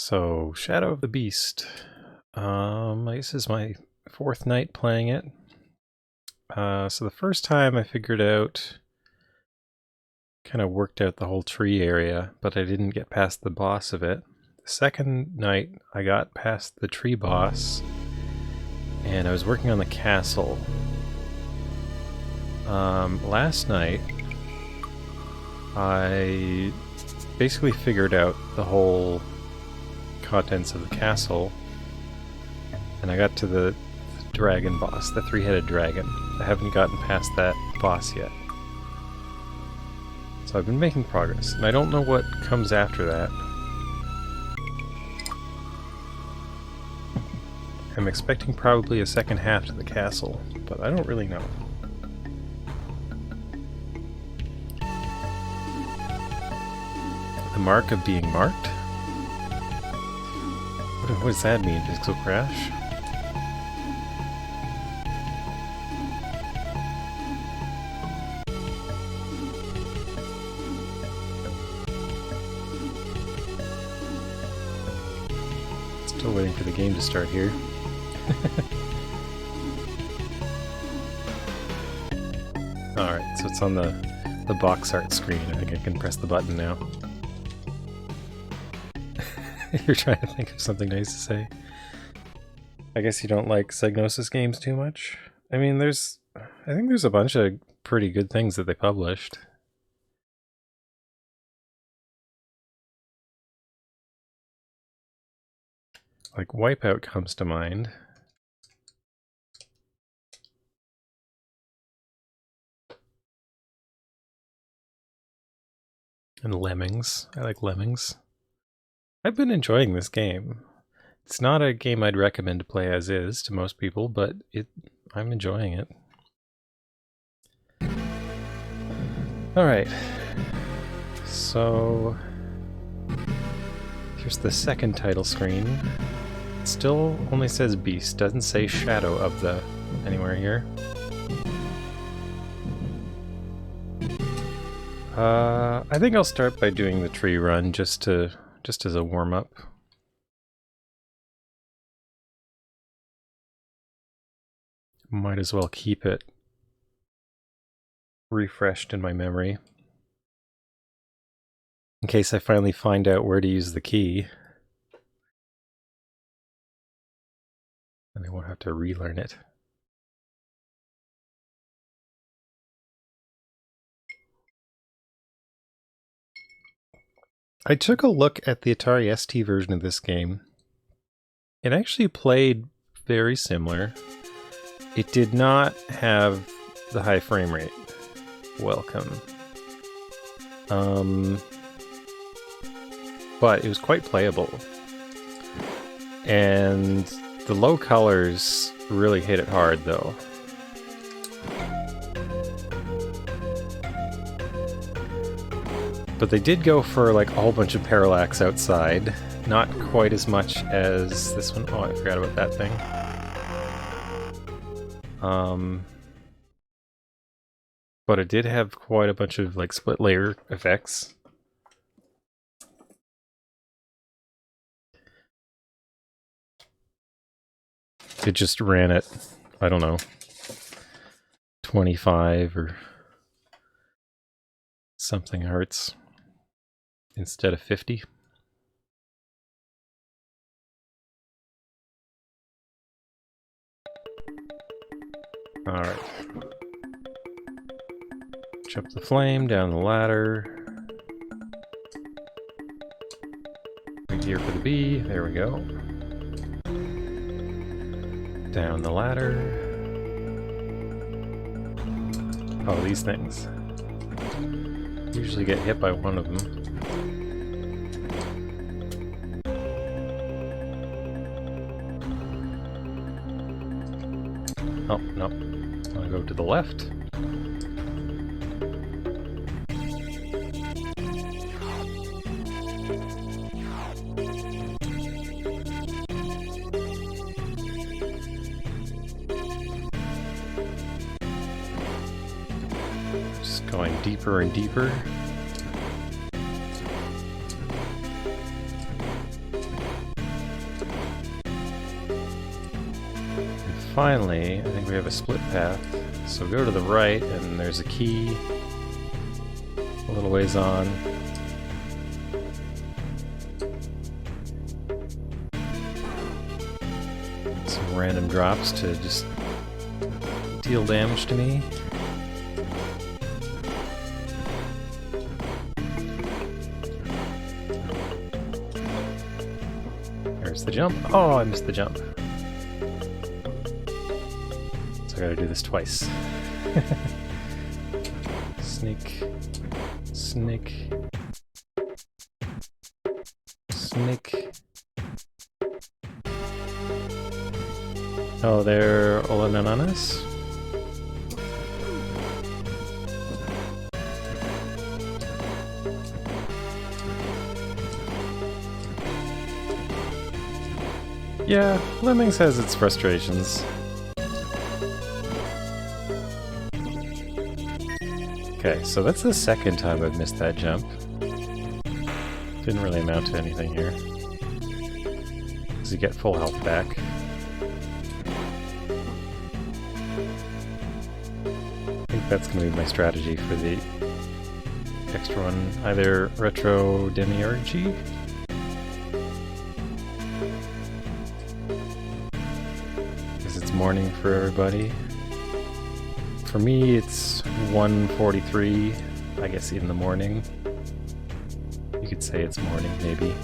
So, Shadow of the Beast. This is my fourth night playing it. So the first time I figured out, kind of worked out the whole tree area, but I didn't get past the boss of it. The second night I got past the tree boss, and I was working on the castle. Last night I basically figured out the whole contents of the castle, and I got to the dragon boss, the three-headed dragon. I haven't gotten past that boss yet. So I've been making progress, and I don't know what comes after that. I'm expecting probably a second half to the castle, but I don't really know. The mark of being marked? What does that mean? Pixel crash? Still waiting for the game to start here. Alright, so it's on the box art screen. I think I can press the button now. You're trying to think of something nice to say. I guess you don't like Psygnosis games too much? I mean, I think there's a bunch of pretty good things that they published. Like Wipeout comes to mind. And Lemmings. I like Lemmings. I've been enjoying this game. It's not a game I'd recommend to play as is to most people, but I'm enjoying it. Alright. So here's the second title screen. It still only says Beast, doesn't say Shadow of the anywhere here. I think I'll start by doing the tree run just as a warm-up. Might as well keep it refreshed in my memory, in case I finally find out where to use the key. And I won't have to relearn it. I took a look at the Atari ST version of this game. It actually played very similar. It did not have the high frame rate. Welcome. But it was quite playable. And the low colors really hit it hard, though. But they did go for like a whole bunch of parallax outside. Not quite as much as this one. Oh, I forgot about that thing. But it did have quite a bunch of like split layer effects. It just ran at, I don't know, 25 or something hertz instead of 50. Alright. Jump the flame, down the ladder. Right here for the bee, there we go. Down the ladder. Oh, these things. Usually get hit by one of them. Oh, no. I'm gonna go to the left. Just going deeper and deeper. finally, I think we have a split path. So go to the right, and there's a key a little ways on. Some random drops to just deal damage to me. There's the jump. Oh, I missed the jump. So I gotta do this twice. Sneak. Sneak. Sneak. Oh, they're Olanananas? Yeah, Lemmings has its frustrations. Okay, so that's the second time I've missed that jump. Didn't really amount to anything here. Because you get full health back. I think that's going to be my strategy for the extra one. Either Retro Demiurgy? Because it's morning for everybody. For me, it's 1:43, I guess in the morning. You could say it's morning, maybe.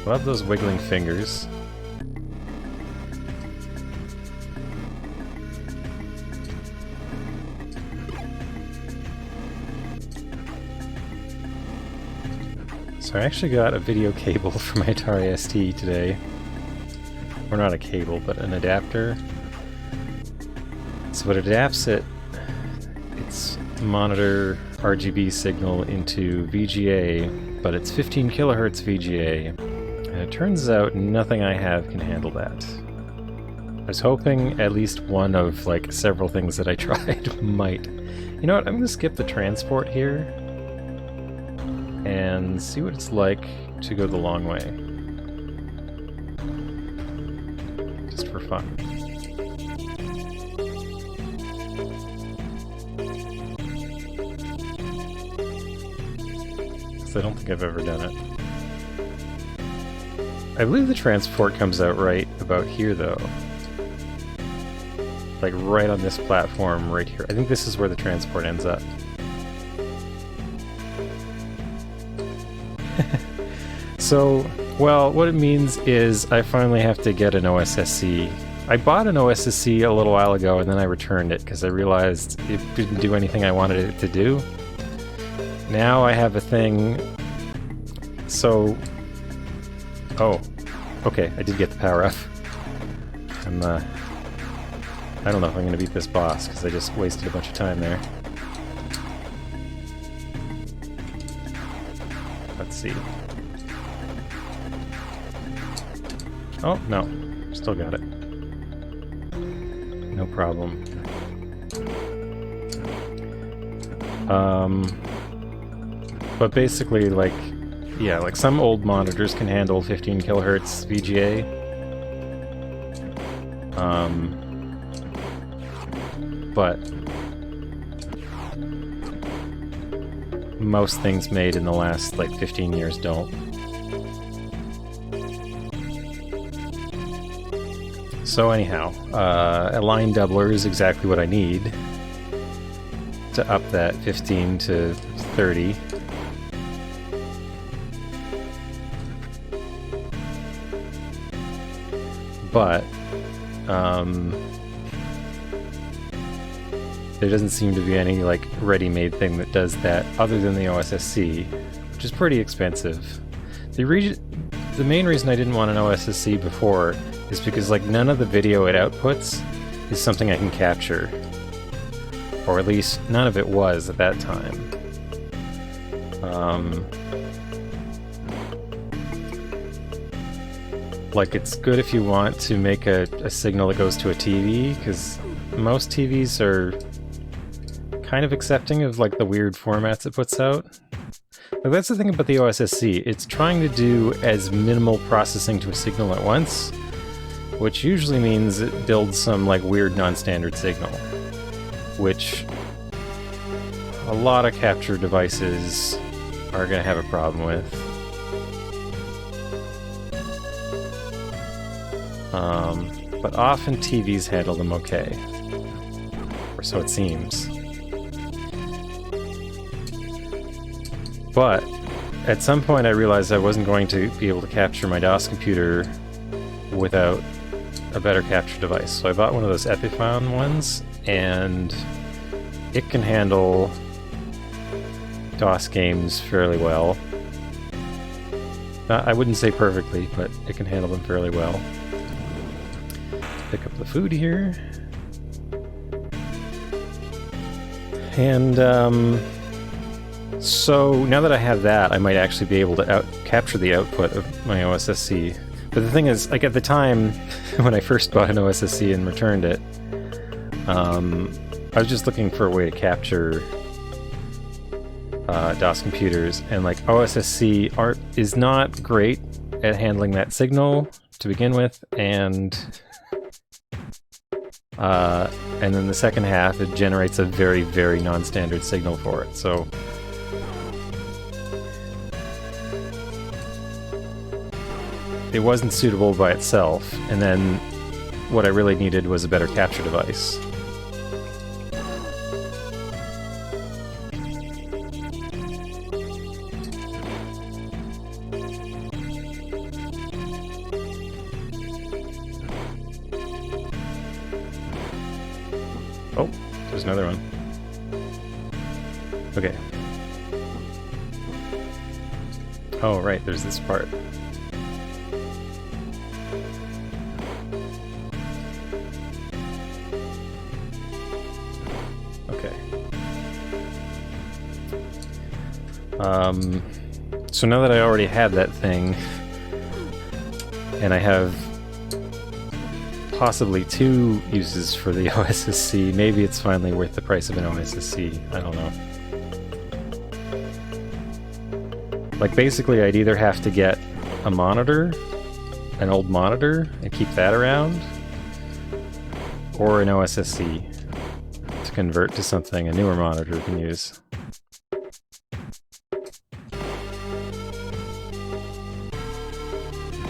Love those wiggling fingers. So I actually got a video cable for my Atari ST today. Or not a cable, but an adapter. So it adapts its monitor RGB signal into VGA, but it's 15 kilohertz VGA. And it turns out nothing I have can handle that. I was hoping at least one of like several things that I tried might. You know what, I'm gonna skip the transport here and see what it's like to go the long way. Just for fun. I don't think I've ever done it. I believe the transport comes out right about here, though. Like right on this platform right here. I think this is where the transport ends up. So, well, what it means is I finally have to get an OSSC. I bought an OSSC a little while ago and then I returned it because I realized it didn't do anything I wanted it to do. Now I have a thing, so... Oh, okay, I did get the power up. I don't know if I'm going to beat this boss, because I just wasted a bunch of time there. Let's see. Oh, no. Still got it. No problem. But basically, like, yeah, like some old monitors can handle 15 kilohertz VGA. But most things made in the last, like, 15 years don't. So anyhow, a line doubler is exactly what I need to up that 15 to 30. But there doesn't seem to be any like ready-made thing that does that other than the OSSC, which is pretty expensive. The main reason I didn't want an OSSC before is because like none of the video it outputs is something I can capture. Or at least none of it was at that time. Like, it's good if you want to make a signal that goes to a TV, because most TVs are kind of accepting of, like, the weird formats it puts out. Like, that's the thing about the OSSC. It's trying to do as minimal processing to a signal at once, which usually means it builds some like weird non-standard signal, which a lot of capture devices are going to have a problem with. But often TVs handle them okay, or so it seems. But at some point I realized I wasn't going to be able to capture my DOS computer without a better capture device. So I bought one of those Epiphone ones, and it can handle DOS games fairly well. I wouldn't say perfectly, but it can handle them fairly well. Pick up the food here. And so now that I have that, I might actually be able to capture the output of my OSSC. But the thing is, like at the time when I first bought an OSSC and returned it, I was just looking for a way to capture DOS computers, and like OSSC is not great at handling that signal to begin with, and then the second half it generates a very, very non-standard signal for it. So it wasn't suitable by itself, and then what I really needed was a better capture device. Oh, there's another one. Okay. Oh, right, there's this part. Okay. So now that I already had that thing, and I have possibly 2 uses for the OSSC, maybe it's finally worth the price of an OSSC. I don't know. Like basically I'd either have to get a monitor, an old monitor, and keep that around, or an OSSC to convert to something a newer monitor can use.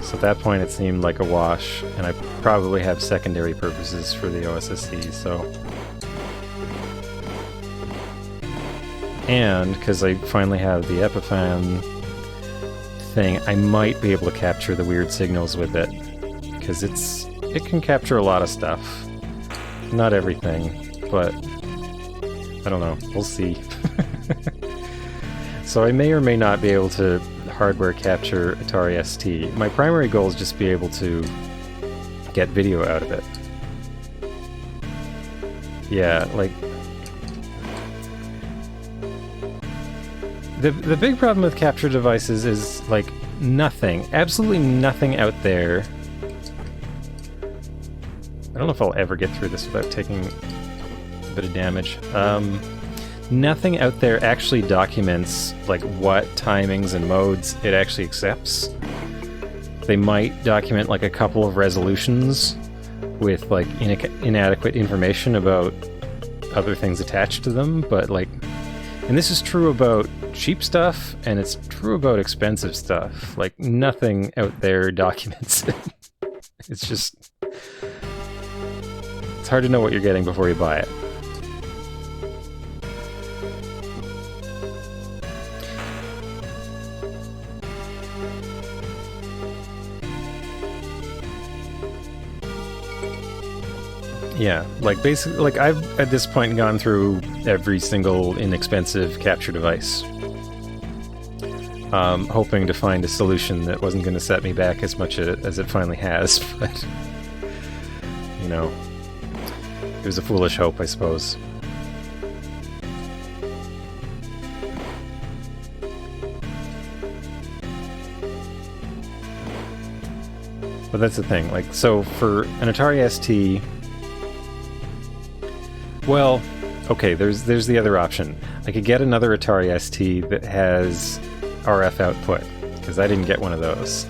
So at that point it seemed like a wash, and I probably have secondary purposes for the OSSC, so... And, because I finally have the Epiphone thing, I might be able to capture the weird signals with it, because it can capture a lot of stuff. Not everything, but I don't know, we'll see. So I may or may not be able to hardware capture Atari ST. My primary goal is just be able to get video out of it. Yeah, like... The big problem with capture devices is, like, nothing, absolutely nothing out there. I don't know if I'll ever get through this without taking a bit of damage. Nothing out there actually documents like what timings and modes it actually accepts. They might document like a couple of resolutions with like inadequate information about other things attached to them, but like, and this is true about cheap stuff and it's true about expensive stuff. Like nothing out there documents it. It's just, it's hard to know what you're getting before you buy it. Yeah, like basically, like I've at this point gone through every single inexpensive capture device, hoping to find a solution that wasn't going to set me back as much as it finally has, but, you know, it was a foolish hope, I suppose. But that's the thing, like, so for an Atari ST... Well, okay, there's the other option. I could get another Atari ST that has RF output, because I didn't get one of those.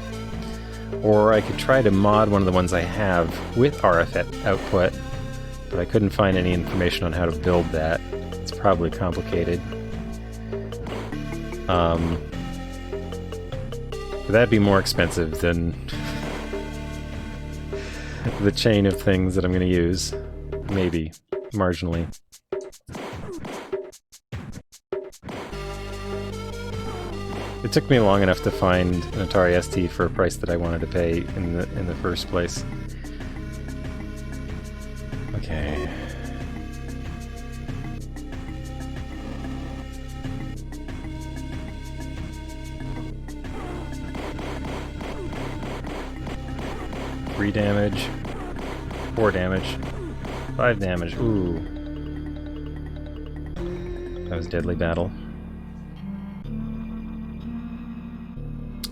Or I could try to mod one of the ones I have with RF output, but I couldn't find any information on how to build that. It's probably complicated. But that'd be more expensive than the chain of things that I'm going to use. Maybe. Marginally. It took me long enough to find an Atari ST for a price that I wanted to pay in the first place. Okay. Three damage, 4 damage, 5 damage. Ooh. That was deadly battle.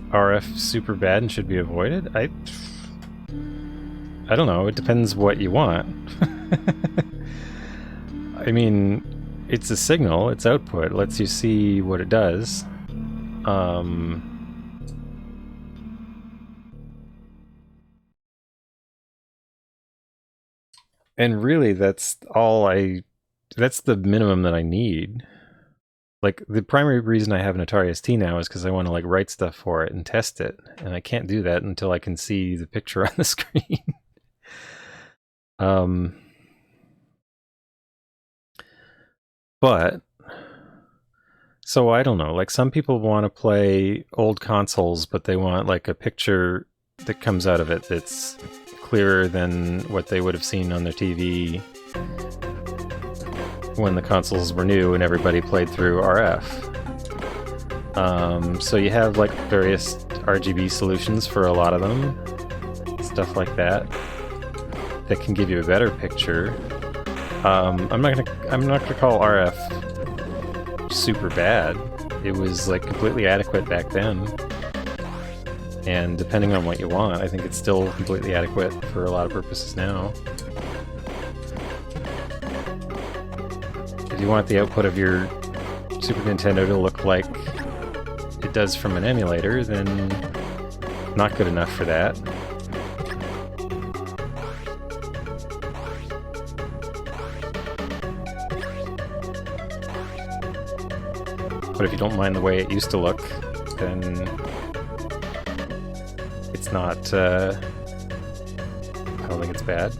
RF super bad and should be avoided? I don't know, it depends what you want. I mean, it's a signal, it's output, it lets you see what it does. And really, that's the minimum that I need. Like, the primary reason I have an Atari ST now is because I want to, like, write stuff for it and test it. And I can't do that until I can see the picture on the screen. But, so I don't know. Like, some people want to play old consoles, but they want, like, a picture that comes out of it that's clearer than what they would have seen on their TV when the consoles were new and everybody played through RF. So you have like various RGB solutions for a lot of them, stuff like that can give you a better picture. I'm not gonna call RF super bad. It was like completely adequate back then, and depending on what you want, I think it's still completely adequate for a lot of purposes now. If you want the output of your Super Nintendo to look like it does from an emulator, then not good enough for that. But if you don't mind the way it used to look, then it's not, I don't think it's bad.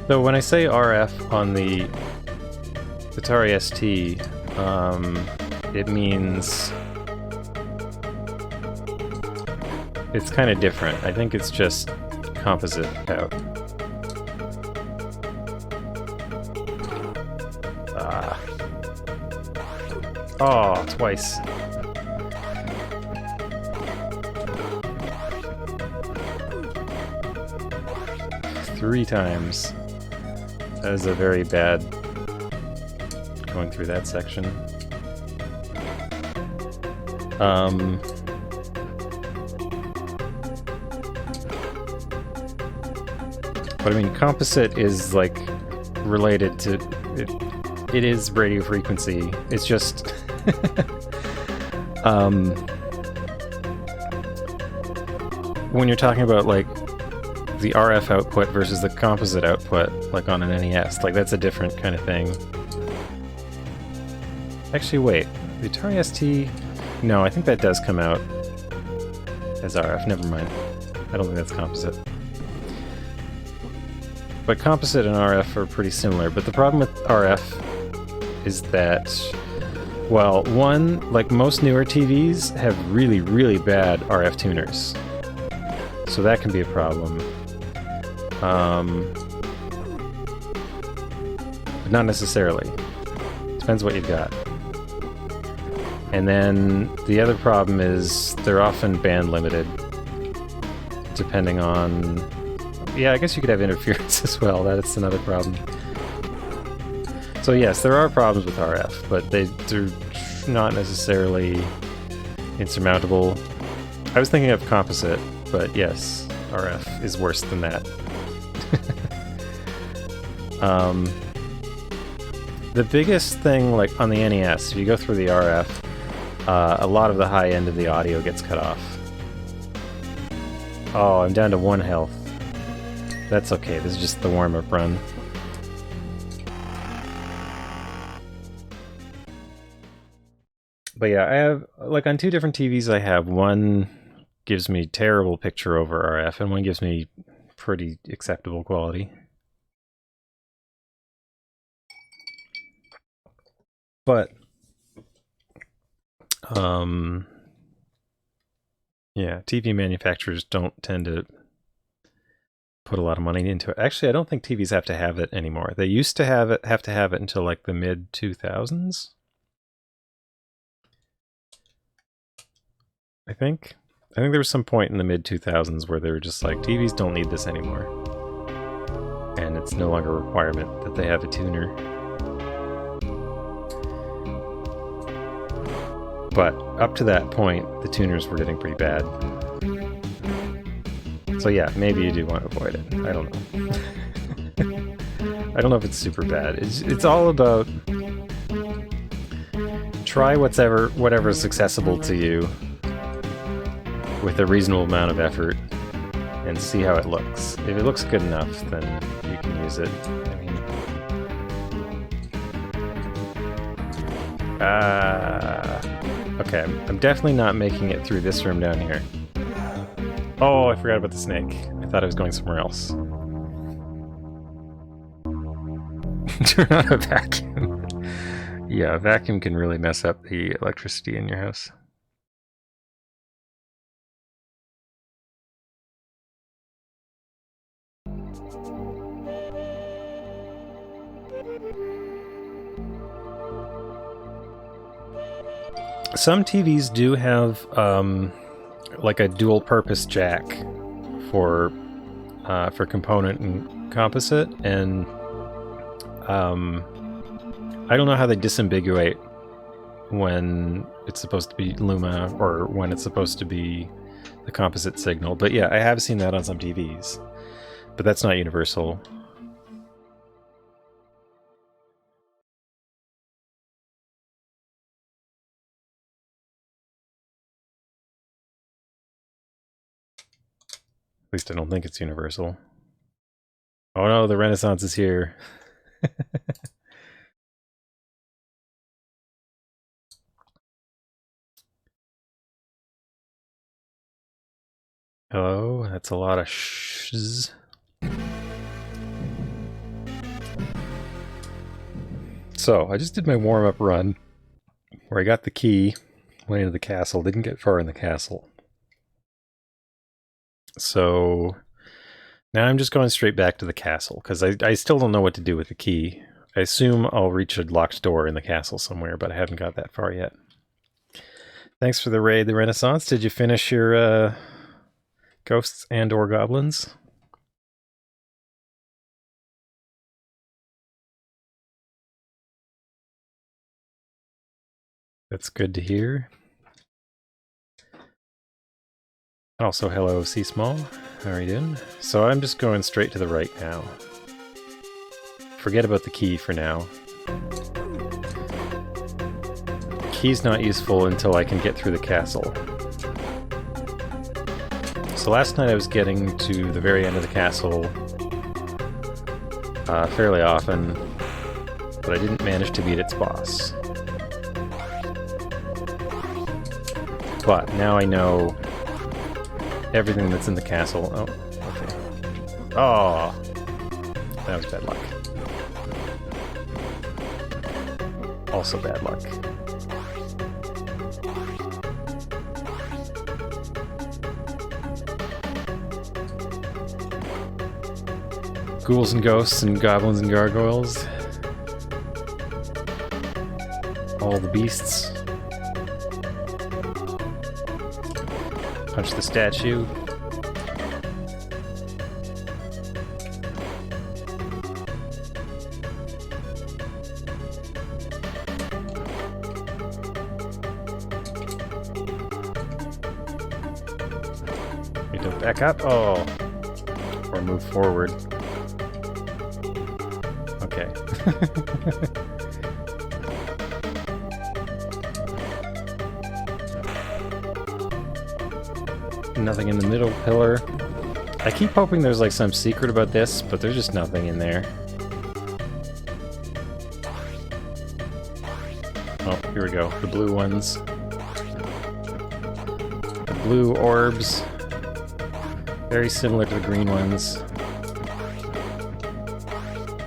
So when I say RF on the Atari ST, it means it's kind of different. I think it's just composite out. Oh, twice. Three times. That is a very bad going through that section. But I mean, composite is like related to it. It is radio frequency. It's just when you're talking about like the RF output versus the composite output, like on an NES, like that's a different kind of thing. Actually, wait, the Atari ST? No, I think that does come out as RF. Never mind. I don't think that's composite. But composite and RF are pretty similar. But the problem with RF is that, well, one, like most newer TVs have really, really bad RF tuners. So that can be a problem. But not necessarily. Depends what you've got. And then the other problem is they're often band limited, depending on Yeah, I guess you could have interference as well. That's another problem. So yes, there are problems with RF, but they're not necessarily insurmountable. I was thinking of composite, but yes, RF is worse than that. The biggest thing, like on the NES, if you go through the RF, a lot of the high end of the audio gets cut off. Oh, I'm down to 1 health. That's okay, this is just the warm-up run. But yeah, I have, like on 2 different TVs I have, one gives me terrible picture over RF, and one gives me pretty acceptable quality. But, yeah, TV manufacturers don't tend to put a lot of money into it. Actually, I don't think TVs have to have it anymore. They used to have it until like the mid-2000s. I think there was some point in the mid-2000s where they were just like, TVs don't need this anymore. And it's no longer a requirement that they have a tuner. But up to that point, the tuners were getting pretty bad. So yeah, maybe you do want to avoid it. I don't know. I don't know if it's super bad. It's all about try whatever's accessible to you with a reasonable amount of effort and see how it looks. If it looks good enough, then you can use it. I mean, okay, I'm definitely not making it through this room down here. Oh, I forgot about the snake. I thought I was going somewhere else. Turn on a vacuum. Yeah, a vacuum can really mess up the electricity in your house. Some TVs do have like a dual-purpose jack for component and composite, and I don't know how they disambiguate when it's supposed to be Luma or when it's supposed to be the composite signal. But yeah, I have seen that on some TVs, but that's not universal. At least I don't think it's universal. Oh no, the Renaissance is here. Hello, that's a lot of sh's. So, I just did my warm-up run, where I got the key, went into the castle, didn't get far in the castle. So, now I'm just going straight back to the castle, because I still don't know what to do with the key. I assume I'll reach a locked door in the castle somewhere, but I haven't got that far yet. Thanks for the raid, the Renaissance. Did you finish your ghosts and or goblins? That's good to hear. Also, hello, C-Small. How are you doing? So I'm just going straight to the right now. Forget about the key for now. Key's not useful until I can get through the castle. So last night I was getting to the very end of the castle fairly often, but I didn't manage to beat its boss. But now I know everything that's in the castle. Oh, okay. Oh, that was bad luck. Also bad luck. Ghouls and ghosts and goblins and gargoyles. All the beasts. Punch the statue. Don't back up. Oh. Or move forward. Okay. Nothing in the middle pillar. I keep hoping there's like some secret about this, but there's just nothing in there. Oh, here we go. The blue ones. The blue orbs. Very similar to the green ones.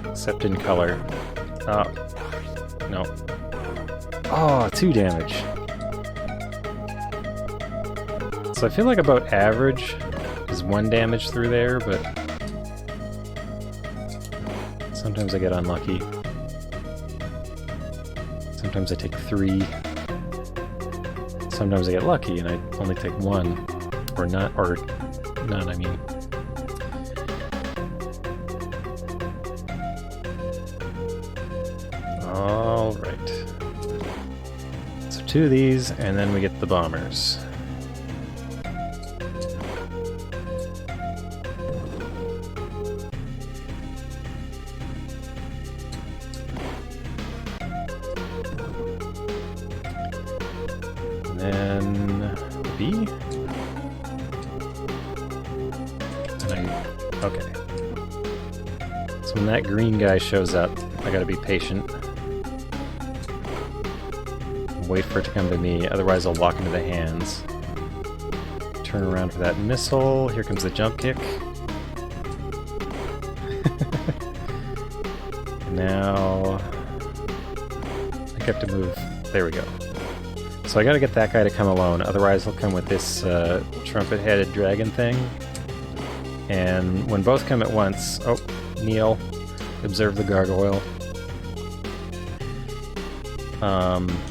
Except in color. Oh. No. Oh, 2 damage. So I feel like about average is 1 damage through there, but sometimes I get unlucky. Sometimes I take 3. Sometimes I get lucky and I only take 1. Or not, or none, I mean. Alright. So 2 of these, and then we get the bombers. Okay. So when that green guy shows up, I gotta be patient. Wait for it to come to me, otherwise I'll walk into the hands. Turn around for that missile. Here comes the jump kick. Now... I have to move. There we go. So I gotta get that guy to come alone, otherwise he'll come with this trumpet-headed dragon thing. And when both come at once... Oh, Neil. Observe the gargoyle.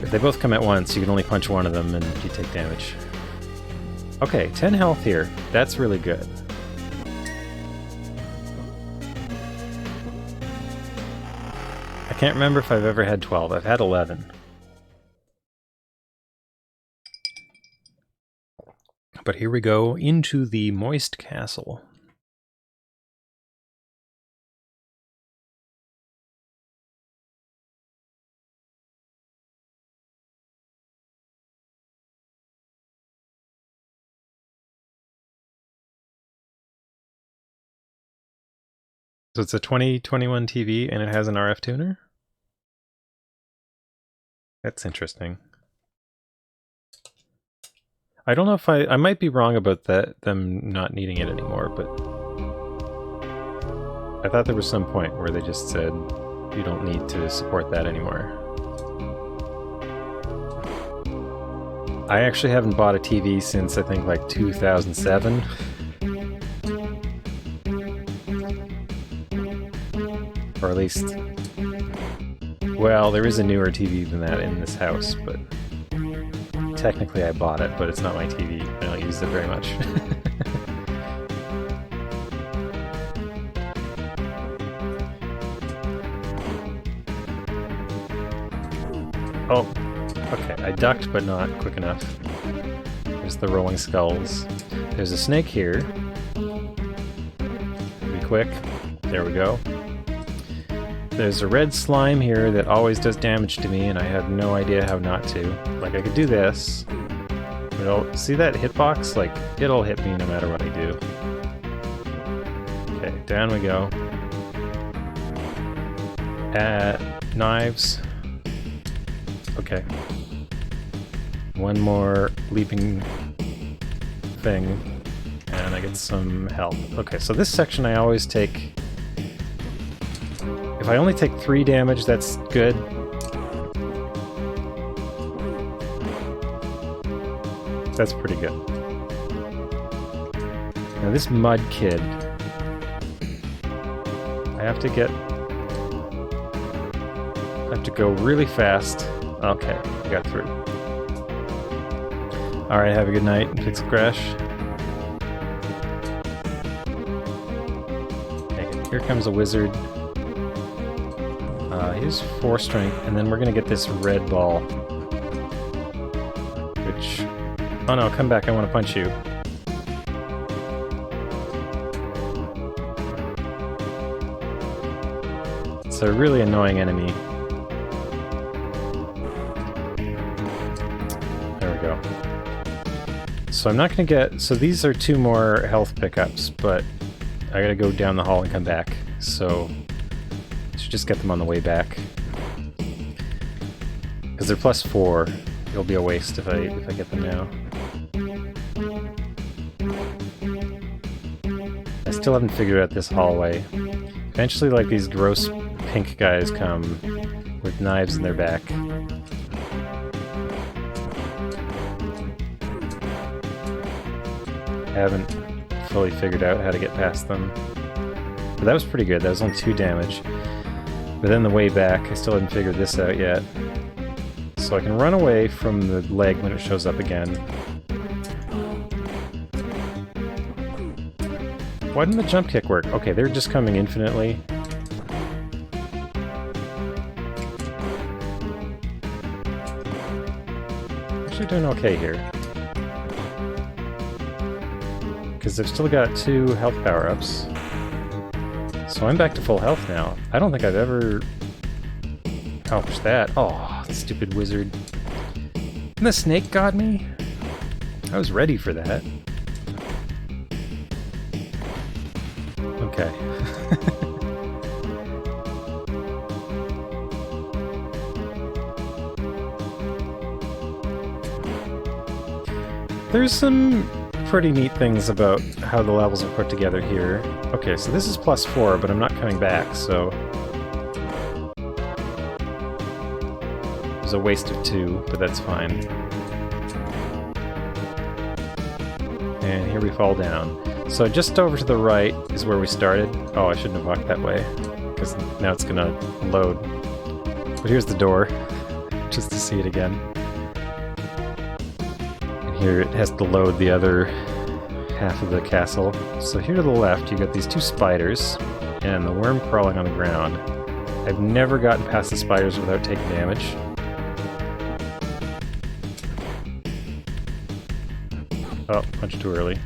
If they both come at once, you can only punch one of them and you take damage. Okay, 10 health here. That's really good. I can't remember if I've ever had 12. I've had 11. But here we go into the Moist Castle. So it's a 2021 TV and it has an RF tuner? That's interesting. I don't know if I might be wrong about that, them not needing it anymore, but I thought there was some point where they just said you don't need to support that anymore. I actually haven't bought a TV since I think like 2007. Or at least, well, there is a newer TV than that in this house, but technically I bought it, but it's not my TV. I don't use it very much. Oh, okay, I ducked, but not quick enough. There's the rolling skulls. There's a snake here. Be quick. There we go. There's a red slime here that always does damage to me, and I have no idea how not to. Like, I could do this. See that hitbox? Like, it'll hit me no matter what I do. Okay, down we go. Knives. Okay. One more leaping thing, and I get some health. Okay, so this section I always take... If I only take 3 damage, that's good. That's pretty good. Now this mud kid... I have to go really fast. Okay, I got through. Alright, have a good night. Fix the crash. Okay, here comes a wizard. Here's 4 strength, and then we're gonna get this red ball. Which... Oh no, come back, I want to punch you. It's a really annoying enemy. There we go. So I'm not going to get... So these are 2 more health pickups, but I gotta go down the hall and come back. So I should just get them on the way back. Because they're +4. It'll be a waste if I get them now. I still haven't figured out this hallway. Eventually, like, these gross pink guys come with knives in their back. I haven't fully figured out how to get past them. But that was pretty good. That was only 2 damage. But then the way back, I still haven't figured this out yet. So I can run away from the leg when it shows up again. Why didn't the jump kick work? Okay, they're just coming infinitely. Actually doing okay here. Because I've still got 2 health power-ups. So I'm back to full health now. I don't think I've ever accomplished that. Oh, stupid wizard. And the snake got me? I was ready for that. Okay. There's some pretty neat things about how the levels are put together here. Okay, so this is +4, but I'm not coming back, so... It was a waste of 2, but that's fine. And here we fall down. So just over to the right is where we started. Oh, I shouldn't have walked that way, because now it's gonna load. But here's the door, just to see it again. And here it has to load the other half of the castle. So here to the left, you got these 2 spiders, and the worm crawling on the ground. I've never gotten past the spiders without taking damage. Oh, much too early.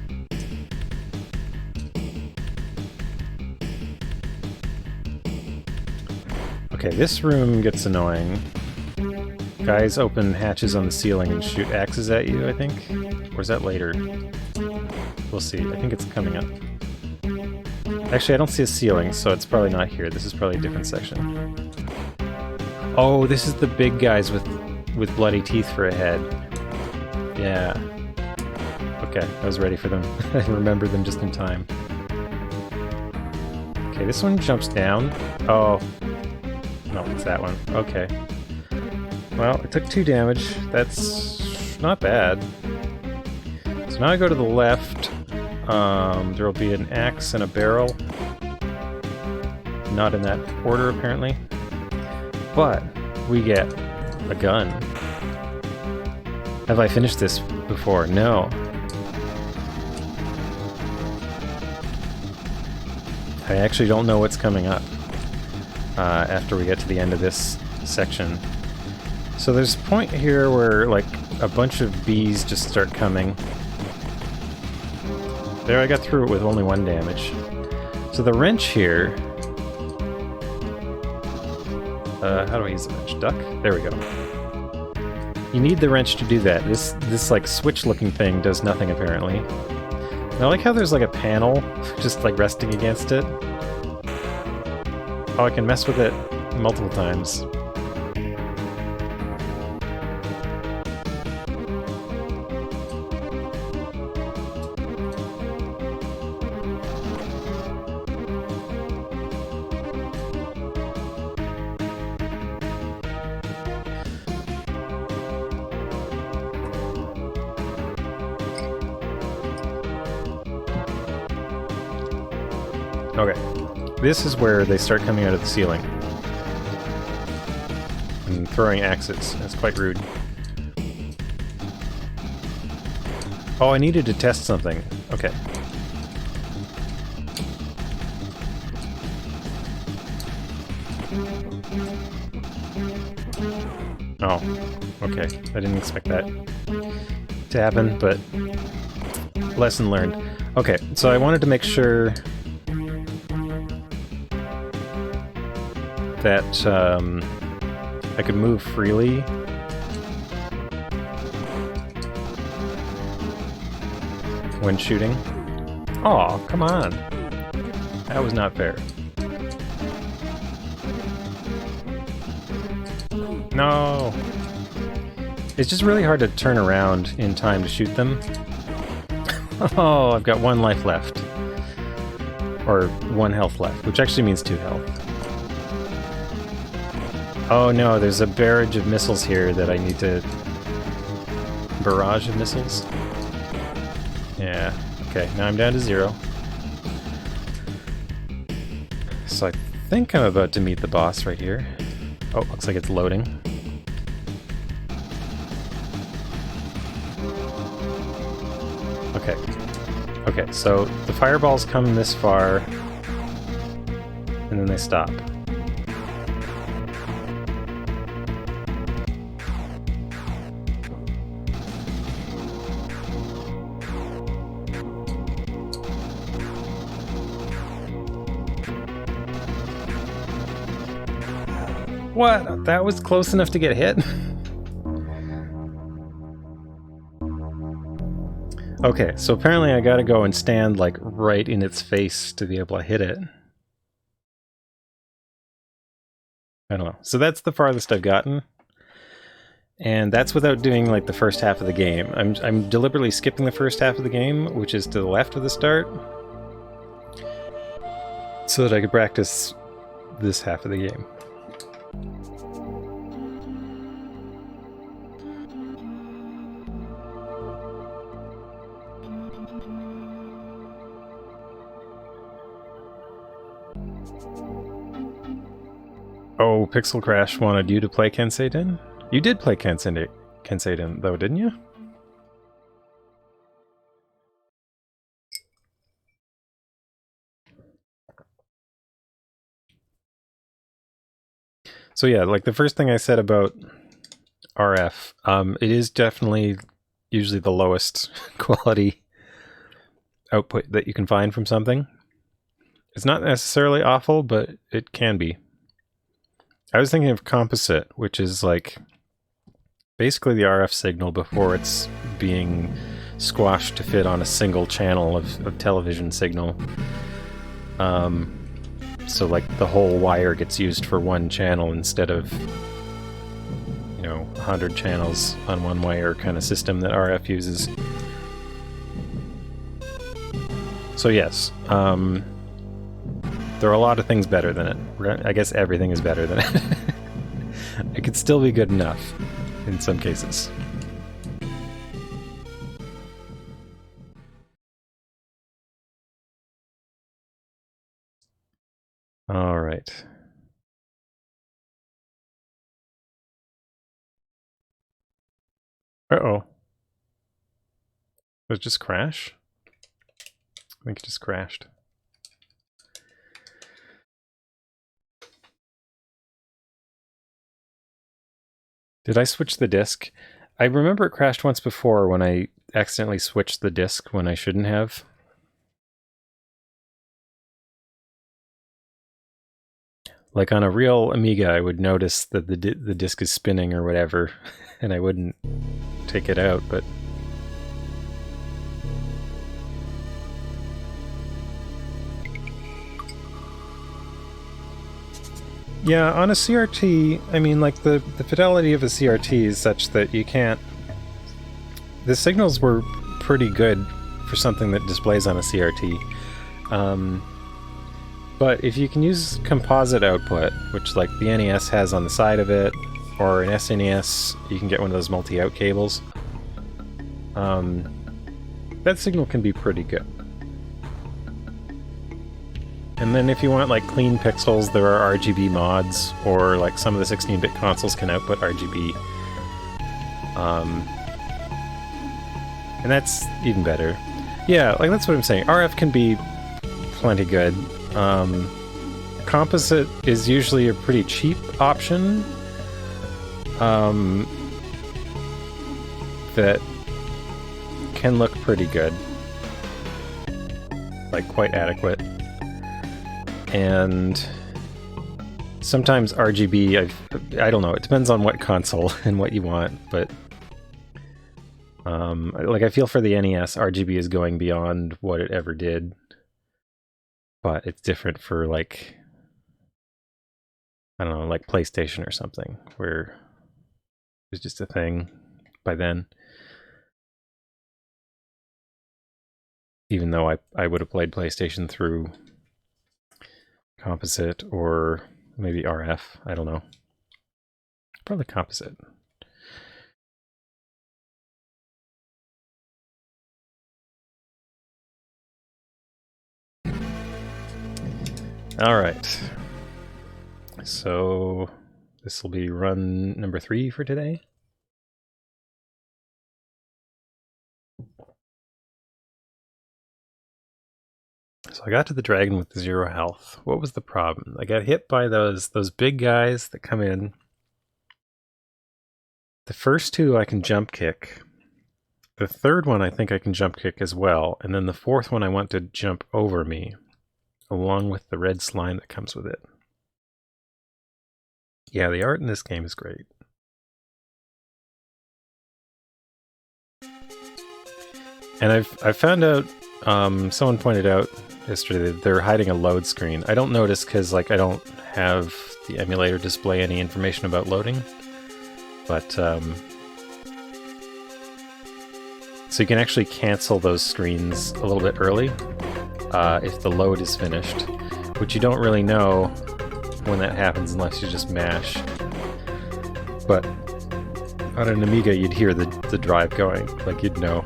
Okay, this room gets annoying. Guys open hatches on the ceiling and shoot axes at you, I think? Or is that later? We'll see. I think it's coming up. Actually, I don't see a ceiling, so it's probably not here. This is probably a different section. Oh, this is the big guys with bloody teeth for a head. Yeah. Okay, I was ready for them. I remembered them just in time. Okay, this one jumps down. Oh. No, it's that one. Okay. Well, it took 2 damage. That's not bad. So now I go to the left. There will be an axe and a barrel. Not in that order, apparently. But we get a gun. Have I finished this before? No. I actually don't know what's coming up after we get to the end of this section. So there's a point here where, like, a bunch of bees just start coming. There, I got through it with only 1 damage. So the wrench here... how do I use the wrench? Duck? There we go. You need the wrench to do that. This like, switch-looking thing does nothing, apparently. And I like how there's, like, a panel just, like, resting against it. Oh, I can mess with it multiple times. Okay. This is where they start coming out of the ceiling. And throwing axes. That's quite rude. Oh, I needed to test something. Okay. Oh, okay. I didn't expect that to happen, but lesson learned. Okay, so I wanted to make sure... that I could move freely. When shooting. Aw, come on. That was not fair. No! It's just really hard to turn around in time to shoot them. Oh, I've got 1 life left. Or 1 health left, which actually means 2 health. Oh no, there's a barrage of missiles here that I need to... Barrage of missiles? Yeah, okay, now I'm down to 0. So I think I'm about to meet the boss right here. Oh, looks like it's loading. Okay. Okay, so the fireballs come this far, and then they stop. What? That was close enough to get hit? Okay, so apparently I gotta go and stand, like, right in its face to be able to hit it. I don't know. So that's the farthest I've gotten. And that's without doing, like, the first half of the game. I'm deliberately skipping the first half of the game, which is to the left of the start, so that I could practice this half of the game. Oh, Pixel Crash wanted you to play Kenseiden? You did play Kenseiden, though, didn't you? So yeah, like the first thing I said about RF, it is definitely usually the lowest quality output that you can find from something. It's not necessarily awful, but it can be. I was thinking of composite, which is like basically the RF signal before it's being squashed to fit on a single channel of television signal. So like the whole wire gets used for one channel instead of, you know, 100 channels on one wire kind of system that RF uses. So yes, there are a lot of things better than it. I guess everything is better than it. It could still be good enough in some cases. All right. Uh-oh. Did it just crash? I think it just crashed. Did I switch the disk? I remember it crashed once before when I accidentally switched the disk when I shouldn't have. Like on a real Amiga, I would notice that the disk is spinning or whatever, and I wouldn't take it out, but... Yeah, on a CRT, I mean, like, the fidelity of a CRT is such that you can't... The signals were pretty good for something that displays on a CRT. But if you can use composite output, which, like, the NES has on the side of it, or an SNES, you can get one of those multi-out cables, that signal can be pretty good. And then if you want, like, clean pixels, there are RGB mods, or, like, some of the 16-bit consoles can output RGB. And that's even better. Yeah, like, that's what I'm saying. RF can be plenty good. Composite is usually a pretty cheap option. That can look pretty good. Like, quite adequate. And sometimes RGB, I don't know, it depends on what console and what you want, but like I feel for the NES, RGB is going beyond what it ever did, but it's different for like, I don't know, like PlayStation or something, where it was just a thing by then. Even though I would have played PlayStation through composite or maybe RF, I don't know. Probably composite. All right. So this will be run number 3 for today. So I got to the dragon with 0 health. What was the problem? I got hit by those big guys that come in. The first 2 I can jump kick. The third one I think I can jump kick as well. And then the fourth one I want to jump over me, along with the red slime that comes with it. Yeah, the art in this game is great. And I've found out, someone pointed out yesterday that they're hiding a load screen. I don't notice because like I don't have the emulator display any information about loading. But so you can actually cancel those screens a little bit early if the load is finished, which you don't really know when that happens unless you just mash. But on an Amiga, you'd hear the drive going, like you'd know.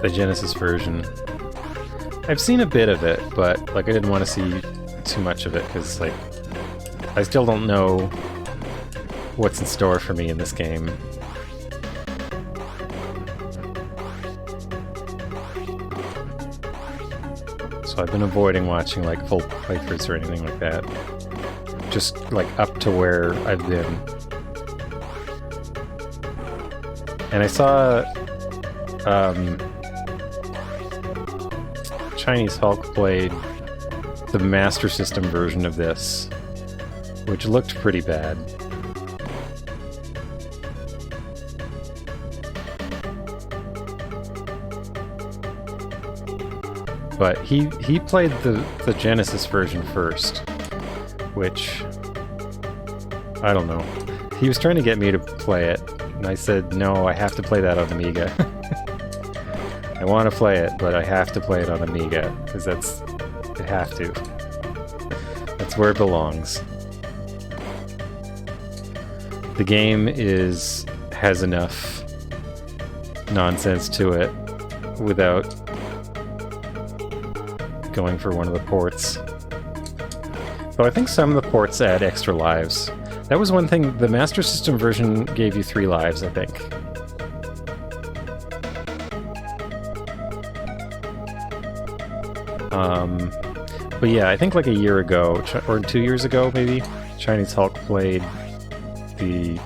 The Genesis version. I've seen a bit of it, but like I didn't want to see too much of it because like I still don't know what's in store for me in this game. So I've been avoiding watching like full playthroughs or anything like that. Just like up to where I've been. And I saw Chinese Hulk played the Master System version of this, which looked pretty bad. But he played the Genesis version first, which, I don't know. He was trying to get me to play it, and I said, no, I have to play that on Amiga. I want to play it, but I have to play it on Amiga, because I have to. That's where it belongs. The game has enough nonsense to it without going for one of the ports. Though I think some of the ports add extra lives. That was one thing, the Master System version gave you 3 lives, I think. But yeah, I think like a year ago, or 2 years ago maybe, Chinese Hulk played the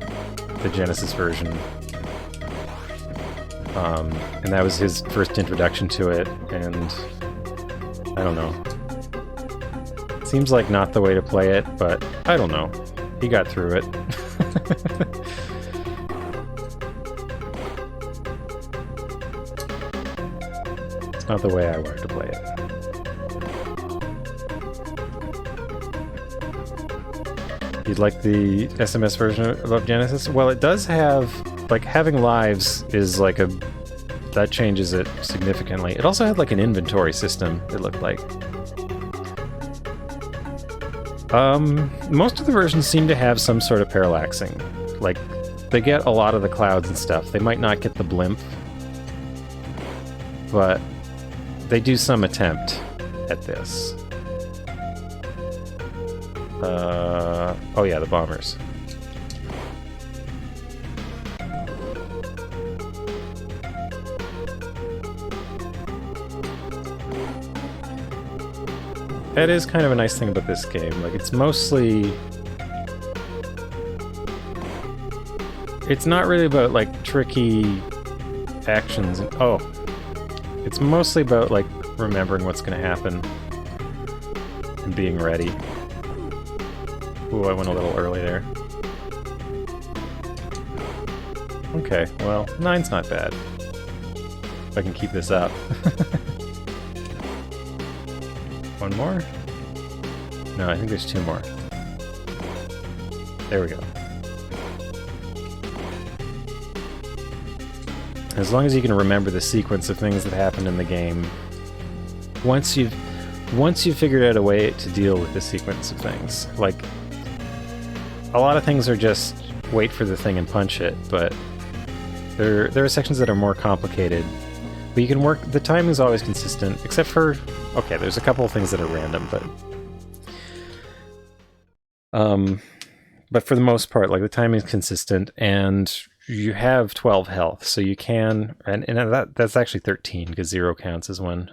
Genesis version. And that was his first introduction to it, and I don't know. Seems like not the way to play it, but I don't know. He got through it. It's not the way I wanted to play it. You'd like the SMS version of Genesis? Well, it does have, like, having lives is like that changes it significantly. It also had like an inventory system, it looked like. Most of the versions seem to have some sort of parallaxing. Like, they get a lot of the clouds and stuff. They might not get the blimp, but they do some attempt at this. Oh yeah, the bombers. That is kind of a nice thing about this game. Like, it's mostly... It's not really about, like, tricky actions. Oh. It's mostly about, like, remembering what's going to happen and being ready. Ooh, I went a little early there. Okay, well, 9's not bad. If I can keep this up. One more? No, I think there's 2 more. There we go. As long as you can remember the sequence of things that happened in the game, once you've figured out a way to deal with the sequence of things, like a lot of things are just wait for the thing and punch it, but there are sections that are more complicated. But you can work. The timing is always consistent, except for okay, there's a couple of things that are random, but for the most part, like the timing is consistent, and you have 12 health, so you can, and that's actually 13 because 0 counts as 1.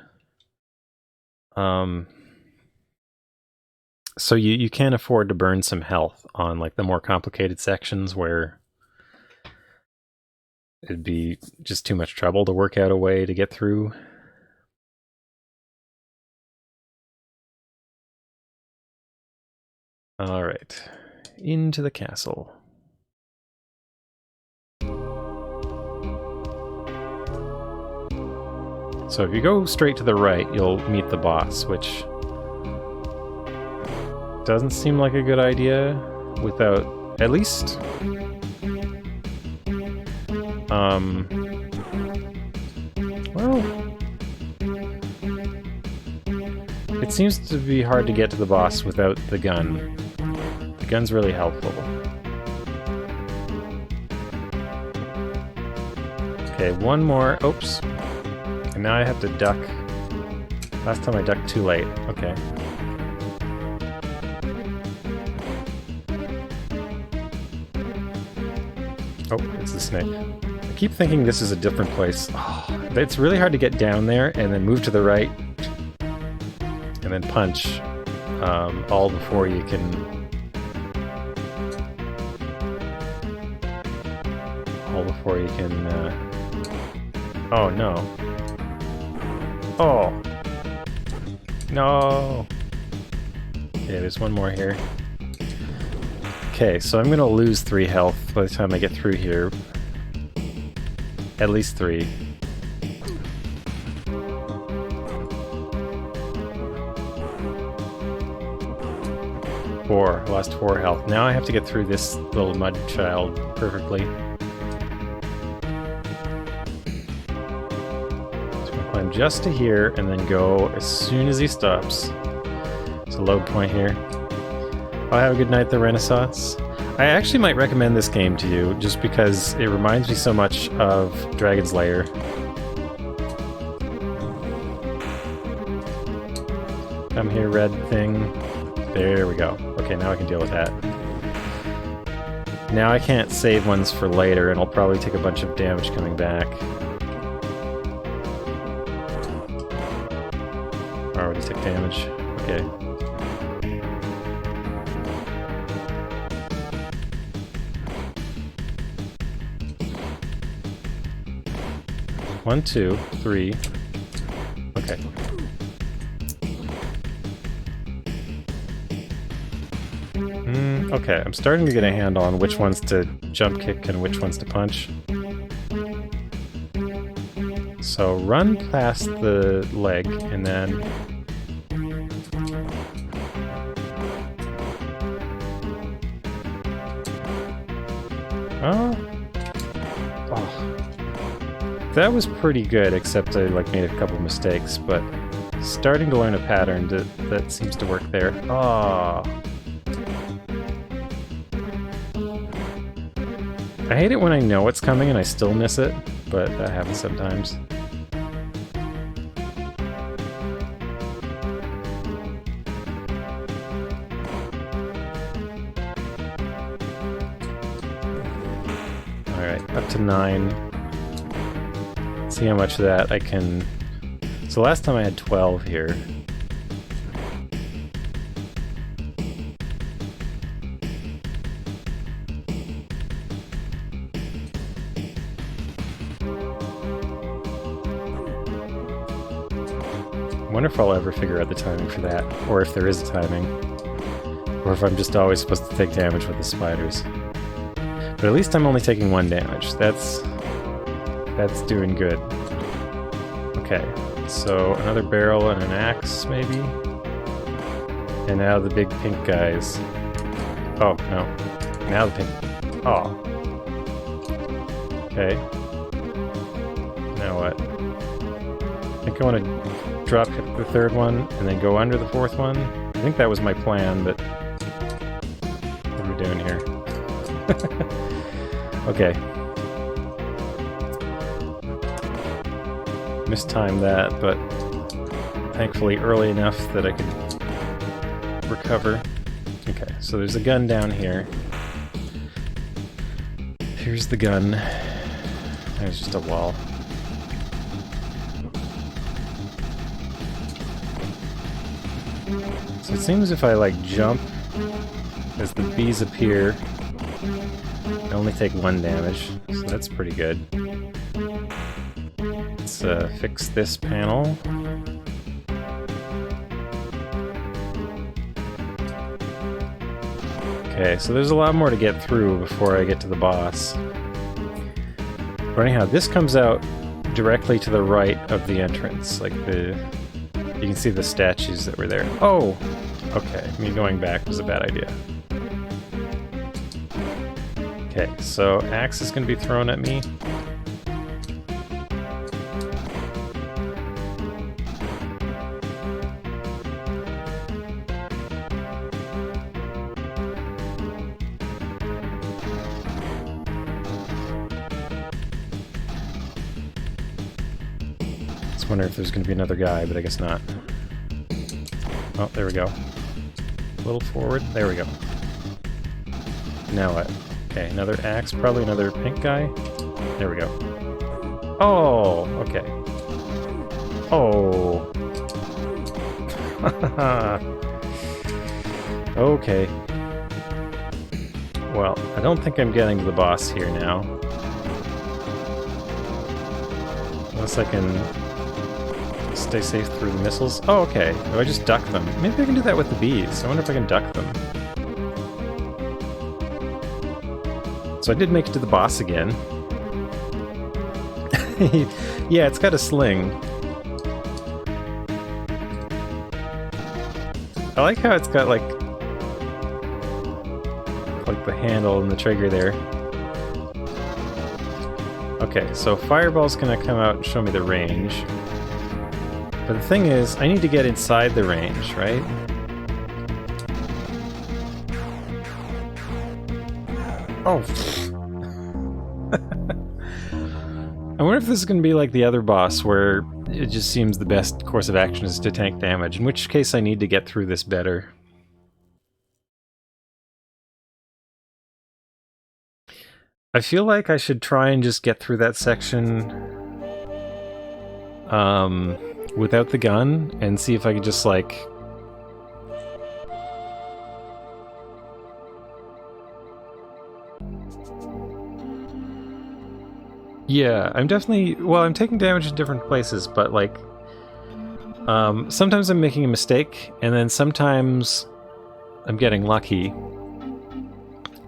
So you can afford to burn some health on like the more complicated sections where it'd be just too much trouble to work out a way to get through. All right, into the castle. So if you go straight to the right, you'll meet the boss, which doesn't seem like a good idea without at least well, it seems to be hard to get to the boss without the gun. The gun's really helpful. Okay, one more. Oops. And now I have to duck. Last time I ducked too late. Okay. Oh, it's the snake. I keep thinking this is a different place. Oh, it's really hard to get down there and then move to the right and then punch all before you can... Oh, no. Oh! No! Okay, there's one more here. Okay, so I'm gonna lose 3 health by the time I get through here. At least 3. Four. I lost 4 health. Now I have to get through this little mud child perfectly. Climb just to here and then go as soon as he stops. It's a load point here. I'll have a good night, the Renaissance. I actually might recommend this game to you just because it reminds me so much of Dragon's Lair. Come here, red thing. There we go. Okay, now I can deal with that. Now I can't save ones for later, and I'll probably take a bunch of damage coming back. Already took damage. Okay. One, 2, 3. Okay. Okay, I'm starting to get a handle on which ones to jump kick and which ones to punch. So run past the leg and then... Oh. That was pretty good, except I made a couple mistakes, but starting to learn a pattern that seems to work there. Ah. I hate it when I know what's coming and I still miss it, but that happens sometimes. Alright, up to 9. See how much of that I can... So last time I had 12 here. I wonder if I'll ever figure out the timing for that, or if there is a timing. Or if I'm just always supposed to take damage with the spiders. But at least I'm only taking 1 damage. That's doing good. Okay, so another barrel and an axe, maybe? And now the big pink guys. Oh, no. Now the pink... Oh. Okay. Now what? I think I want to drop hit the 3rd one, and then go under the 4th one. I think that was my plan, but... What are we doing here? Okay. Mistimed that, but thankfully early enough that I could recover. Okay, so there's a gun down here. Here's the gun. There's just a wall. So it seems if I like jump as the bees appear, I only take 1 damage, so that's pretty good. Let's fix this panel. Okay, so there's a lot more to get through before I get to the boss. But anyhow, this comes out directly to the right of the entrance, like the... You can see the statues that were there. Oh! Okay, me going back was a bad idea. Okay, so axe is going to be thrown at me. Just wonder if there's going to be another guy, but I guess not. Oh, there we go. A little forward. There we go. Now what? Okay, another axe, probably another pink guy. There we go. Oh, okay. Oh. Okay. Well, I don't think I'm getting to the boss here now. Unless I can stay safe through the missiles. Oh, okay. Do I just duck them? Maybe I can do that with the bees. I wonder if I can duck them. So I did make it to the boss again. Yeah, it's got a sling. I like how it's got like the handle and the trigger there. Okay, so Fireball's gonna come out and show me the range. But the thing is, I need to get inside the range, right? Oh. I wonder if this is going to be like the other boss, where it just seems the best course of action is to tank damage, in which case I need to get through this better. I feel like I should try and just get through that section without the gun, and see if I could just like... Yeah, I'm definitely... Well, I'm taking damage in different places, but, like... sometimes I'm making a mistake, and then sometimes I'm getting lucky.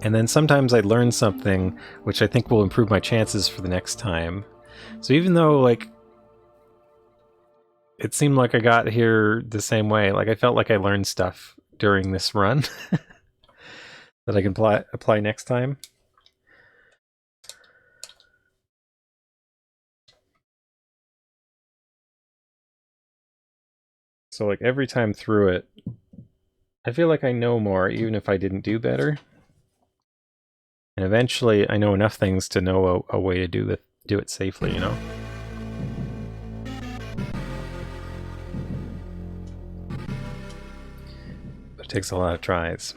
And then sometimes I learn something, which I think will improve my chances for the next time. So even though, like... It seemed like I got here the same way, like I felt like I learned stuff during this run that I can apply next time. So like every time through it, I feel like I know more, even if I didn't do better. And eventually I know enough things to know a way to do it safely, you know? But it takes a lot of tries.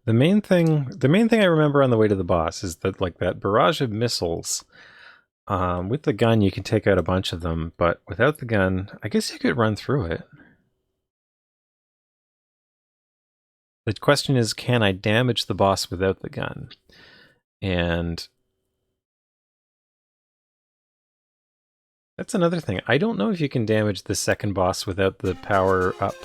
The main thing I remember on the way to the boss is that like that barrage of missiles. With the gun you can take out a bunch of them, but without the gun, I guess you could run through it. The question is, can I damage the boss without the gun? And that's another thing. I don't know if you can damage the second boss without the power up.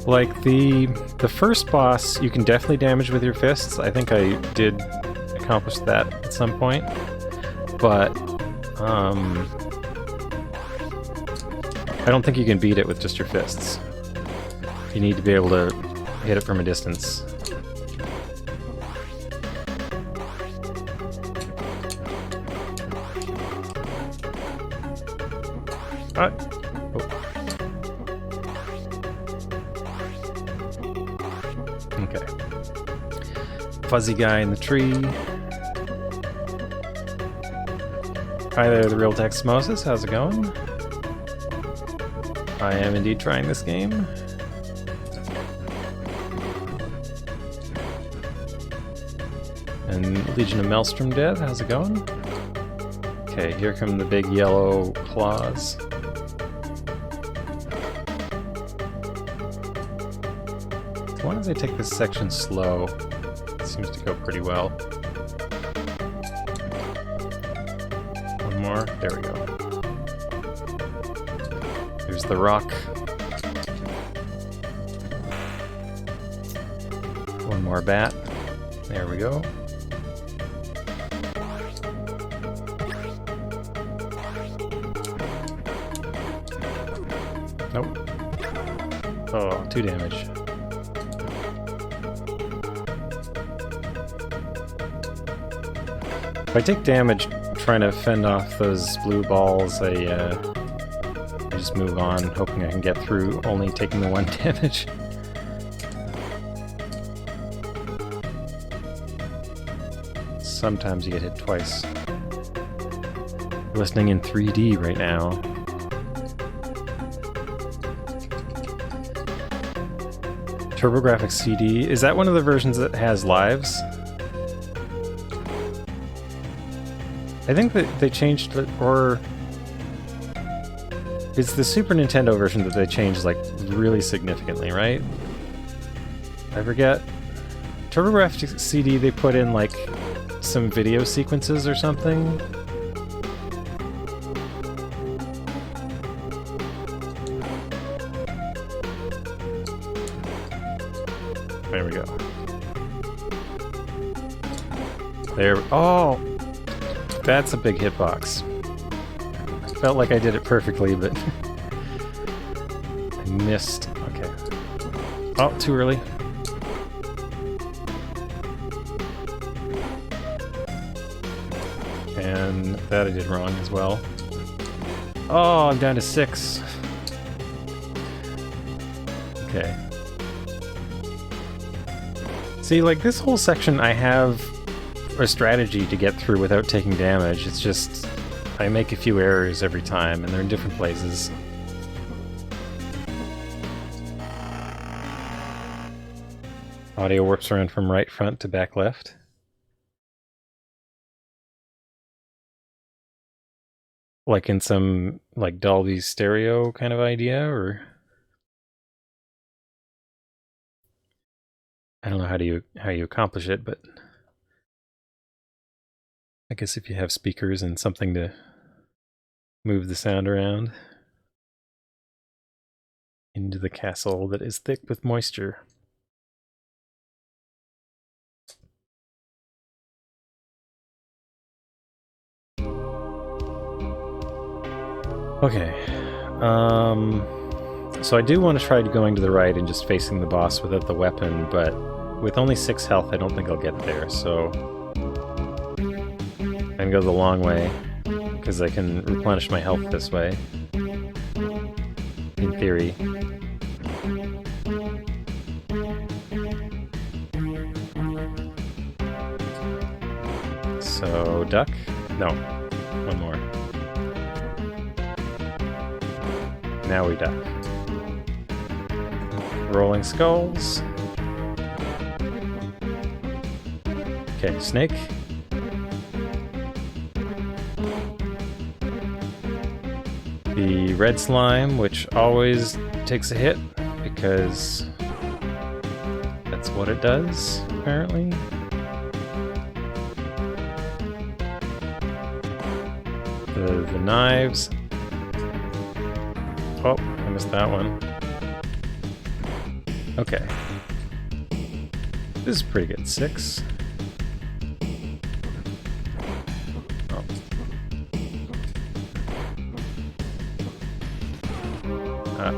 Like the first boss, you can definitely damage with your fists. I think I did accomplish that at some point, but I don't think you can beat it with just your fists. You need to be able to hit it from a distance. Okay. Fuzzy guy in the tree. Hi there, the real text Moses. How's it going? I am indeed trying this game. And Legion of Maelstrom Dev, how's it going? Okay, here come the big yellow claws. As long as I take this section slow, it seems to go pretty well. One more, there we go. There's the rock. One more bat. There we go. Nope. Oh, 2 damage. If I take damage trying to fend off those blue balls, I just move on, hoping I can get through, only taking the 1 damage. Sometimes you get hit twice. Listening in 3D right now. TurboGrafx CD, is that one of the versions that has lives? I think that they changed it, or it's the Super Nintendo version that they changed like really significantly, right? I forget. TurboGrafx CD, they put in like some video sequences or something. There we go. There. Oh! That's a big hitbox. I felt like I did it perfectly, but I missed. Okay. Oh, too early. And that I did wrong as well. Oh, I'm down to 6. Okay. See, like this whole section I have a strategy to get through without taking damage. It's just I make a few errors every time, and they're in different places. Audio warps around from right front to back left. Like in some like Dolby stereo kind of idea, or I don't know how you accomplish it, but I guess if you have speakers and something to move the sound around into the castle that is thick with moisture. Okay. So I do want to try going to the right and just facing the boss without the weapon, but with only 6 health, I don't think I'll get there, so I'm gonna go the long way, because I can replenish my health this way. In theory. So, duck? No. One more. Now we duck. rolling skulls. Okay, snake. The red slime, which always takes a hit because that's what it does, apparently. The knives. Oh, I missed that one. Okay. This is pretty good. 6. Oh. Ah.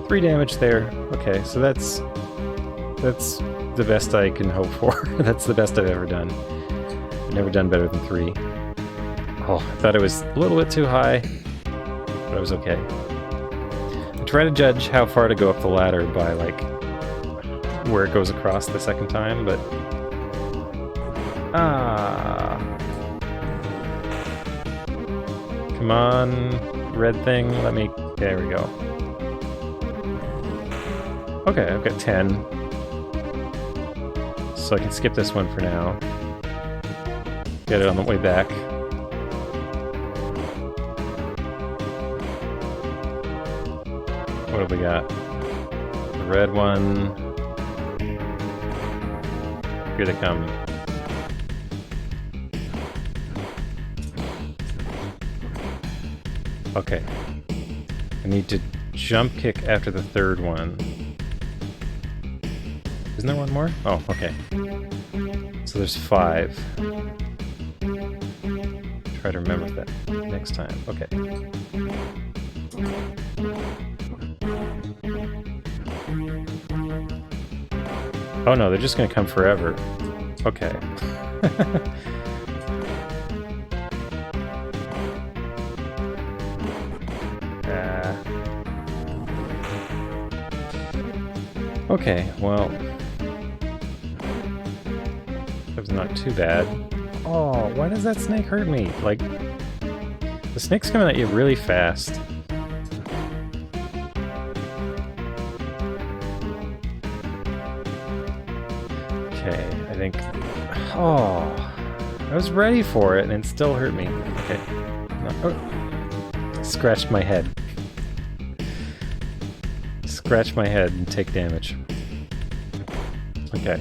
3 damage there. Okay, so that's the best I can hope for. That's the best I've ever done. I've never done better than 3. Oh, I thought it was a little bit too high, but it was okay. I try to judge how far to go up the ladder by, like, where it goes across the second time, but... Ah! Come on, red thing, let me... There we go. Okay, I've got 10. So I can skip this one for now. Get it on the way back. What have we got? The red one. Here they come. Okay. I need to jump kick after the third one. Isn't there one more? Oh, okay. So there's 5. Try to remember that next time. Okay. Oh no, they're just gonna come forever. Okay. Okay, well... that was not too bad. Oh, why does that snake hurt me? Like, the snake's coming at you really fast. Okay, I think... Oh, I was ready for it and it still hurt me. Okay. Oh. Scratched my head. Scratch my head and take damage. Okay.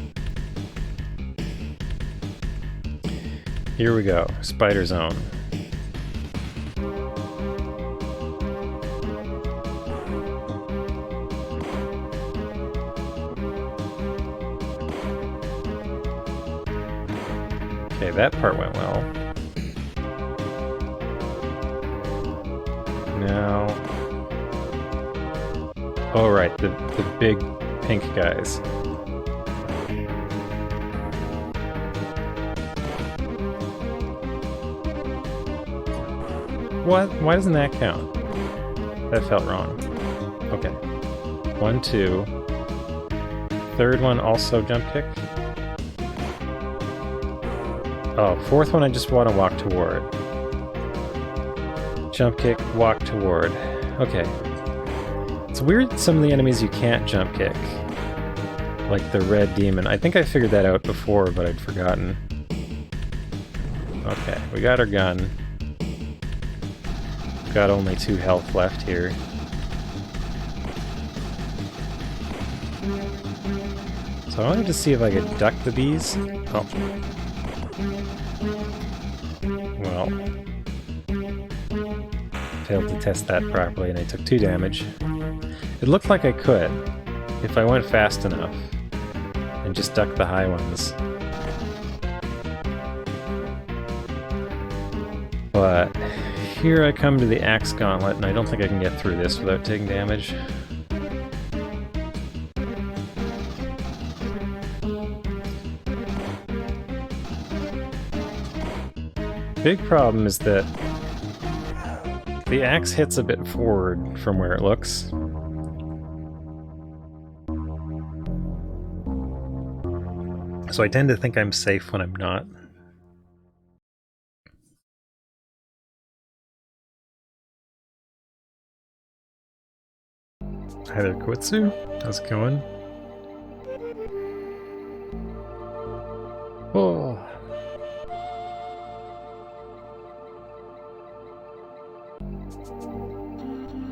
Here we go. Spider zone. Okay, that part went well. Now... oh right, the big pink guys. What? Why doesn't that count? That felt wrong. Okay. 1, 2. Third one also jump kick. Oh, fourth one I just want to walk toward. Jump kick, walk toward. Okay. It's weird some of the enemies you can't jump kick. Like the red demon. I think I figured that out before, but I'd forgotten. Okay, we got our gun. Got only 2 health left here. So I wanted to see if I could duck the bees. Oh. Well. Failed to test that properly and I took 2 damage. It looked like I could, if I went fast enough, and just ducked the high ones. But here I come to the axe gauntlet, and I don't think I can get through this without taking damage. Big problem is that the axe hits a bit forward from where it looks. So I tend to think I'm safe when I'm not. Hi there, Kwitsu. How's it going? Oh.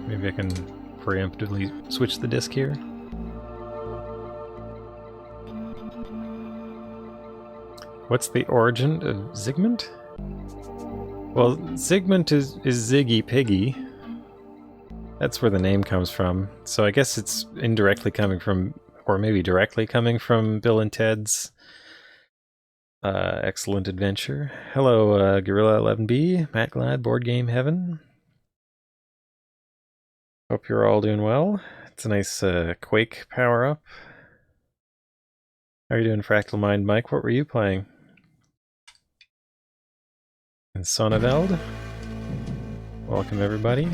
Maybe I can preemptively switch the disc here. What's the origin of Zygmunt? Well, Zygmunt is Ziggy Piggy. That's where the name comes from. So I guess it's indirectly coming from, or maybe directly coming from Bill and Ted's Excellent Adventure. Hello, Gorilla11B, Matt Glad, Board Game Heaven. Hope you're all doing well. It's a nice Quake power-up. How are you doing, Fractal Mind Mike? What were you playing? And Sonneveld. Welcome, everybody.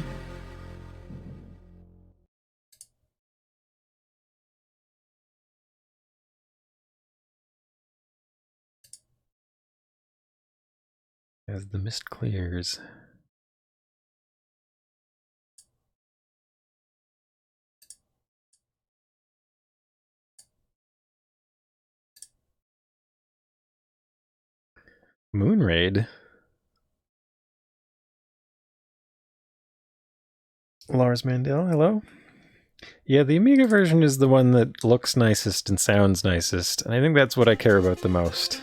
As the mist clears. Moon Raid? Lars Mandel, hello? Yeah, the Amiga version is the one that looks nicest and sounds nicest, and I think that's what I care about the most.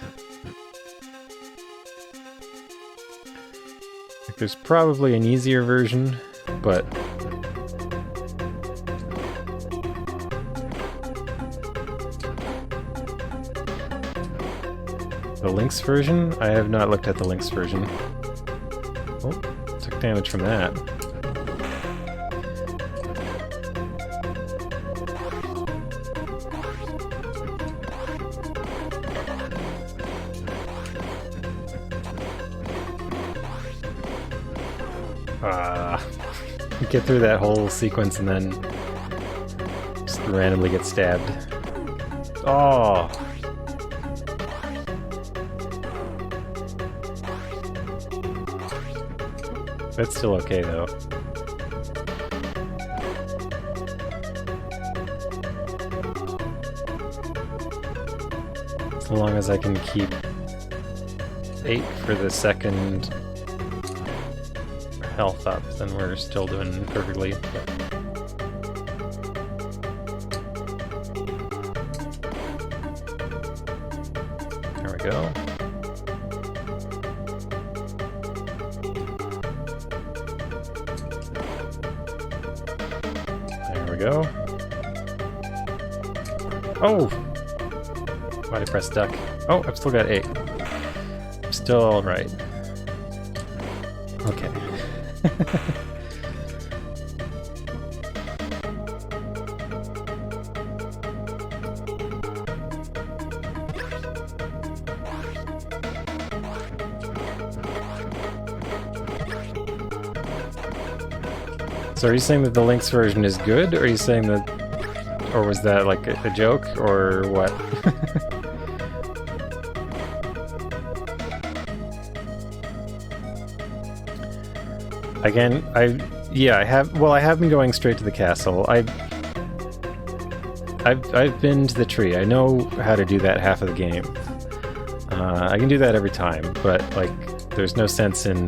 Like, there's probably an easier version, but... the Lynx version? I have not looked at the Lynx version. Oh, took damage from that. Get through that whole sequence and then just randomly get stabbed. Oh! That's still okay though. As long as I can keep 8 for the second health up, then we're still doing perfectly. There we go. There we go. Oh! Why'd I press duck? Oh, I've still got 8. I'm still alright. Okay. So are you saying that the Lynx version is good, or are you saying that, or was that like a joke, or what? Again, I have been going straight to the castle. I've been to the tree. I know how to do that half of the game. I can do that every time, but like, there's no sense in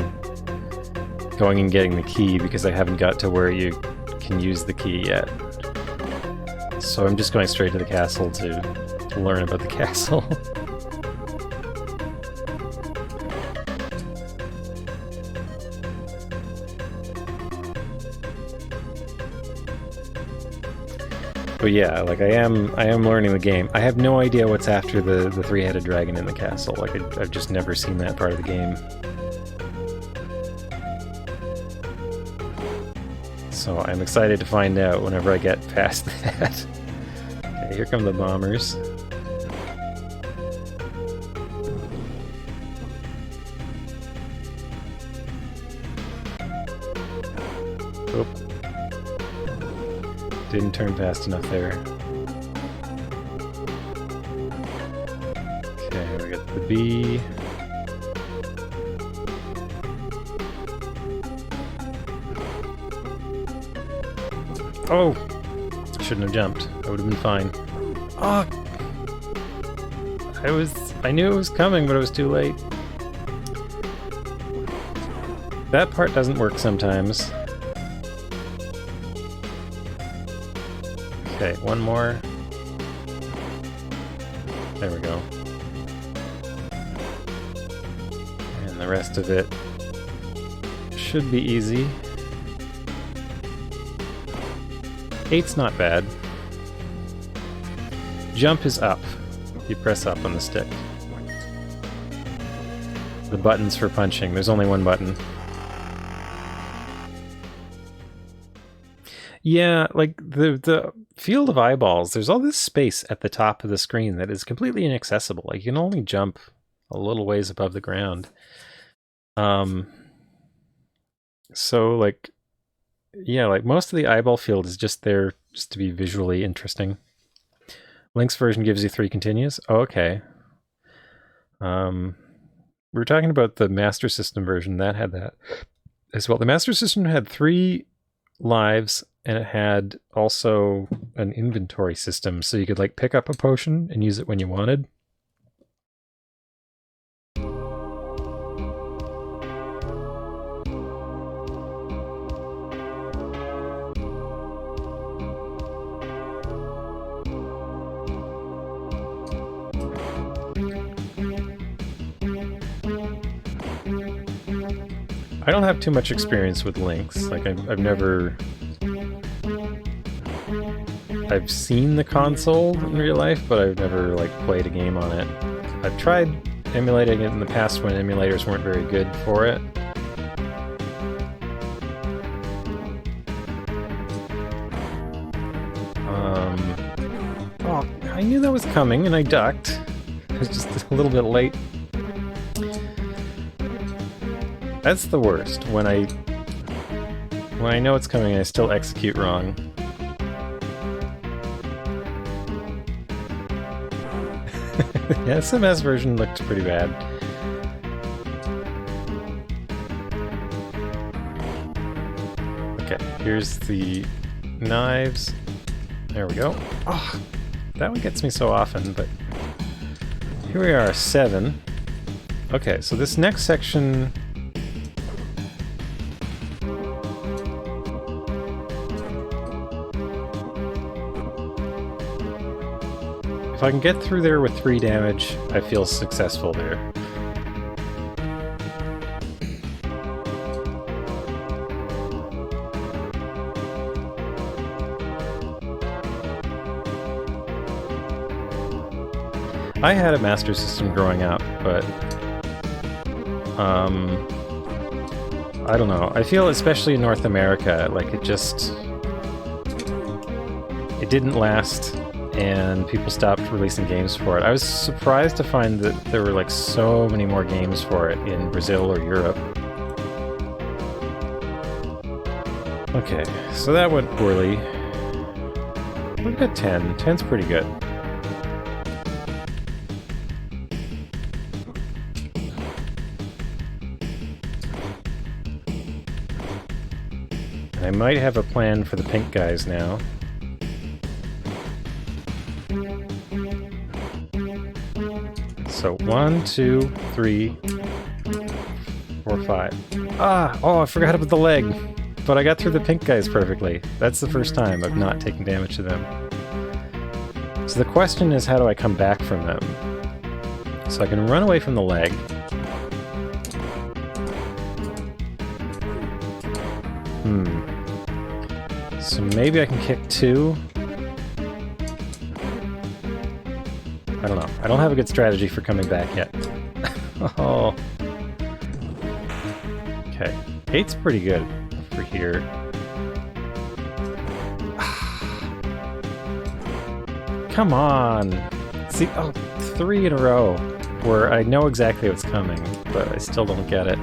going and getting the key because I haven't got to where you can use the key yet. So I'm just going straight to the castle to learn about the castle. But yeah, like I am learning the game. I have no idea what's after the three-headed dragon in the castle. Like I've just never seen that part of the game. So I'm excited to find out whenever I get past that. Okay, here come the bombers. Oop. Didn't turn fast enough there. Okay, we got the bee. Oh! shouldn't have jumped. I would have been fine. Oh! I knew it was coming, but it was too late. That part doesn't work sometimes. Okay, one more. There we go. And the rest of it should be easy. 8's not bad. Jump is up. You press up on the stick. The button's for punching. There's only one button. Yeah, like the field of eyeballs, there's all this space at the top of the screen that is completely inaccessible. Like, you can only jump a little ways above the ground. So, like, yeah, like most of the eyeball field is just there just to be visually interesting. Link's version gives you 3 continues. Oh, okay. We were talking about the Master System version that had that as well. The Master System had 3 lives, and it had also an inventory system, so you could like pick up a potion and use it when you wanted. I don't have too much experience with Links. Like, I've never... I've seen the console in real life, but I've never, like, played a game on it. I've tried emulating it in the past when emulators weren't very good for it. Oh, I knew that was coming, and I ducked. I was just a little bit late. That's the worst, when I know it's coming and I still execute wrong. The SMS version looked pretty bad. Okay, here's the knives. There we go. Oh, that one gets me so often, but here we are, 7. Okay, so this next section... If I can get through there with 3 damage, I feel successful there. I had a Master System growing up, but I don't know. I feel especially in North America, like it didn't last. And people stopped releasing games for it. I was surprised to find that there were like so many more games for it in Brazil or Europe. Okay, so that went poorly. We've got 10. 10's pretty good. I might have a plan for the pink guys now. So 1, 2, 3, 4, 5. Oh, I forgot about the leg. But I got through the pink guys perfectly. That's the first time I've not taken damage to them. So the question is, how do I come back from them? So I can run away from the leg. So maybe I can kick 2. I don't know. I don't have a good strategy for coming back yet. Oh. Okay. 8's pretty good for here. Come on! See, 3 in a row where I know exactly what's coming, but I still don't get it.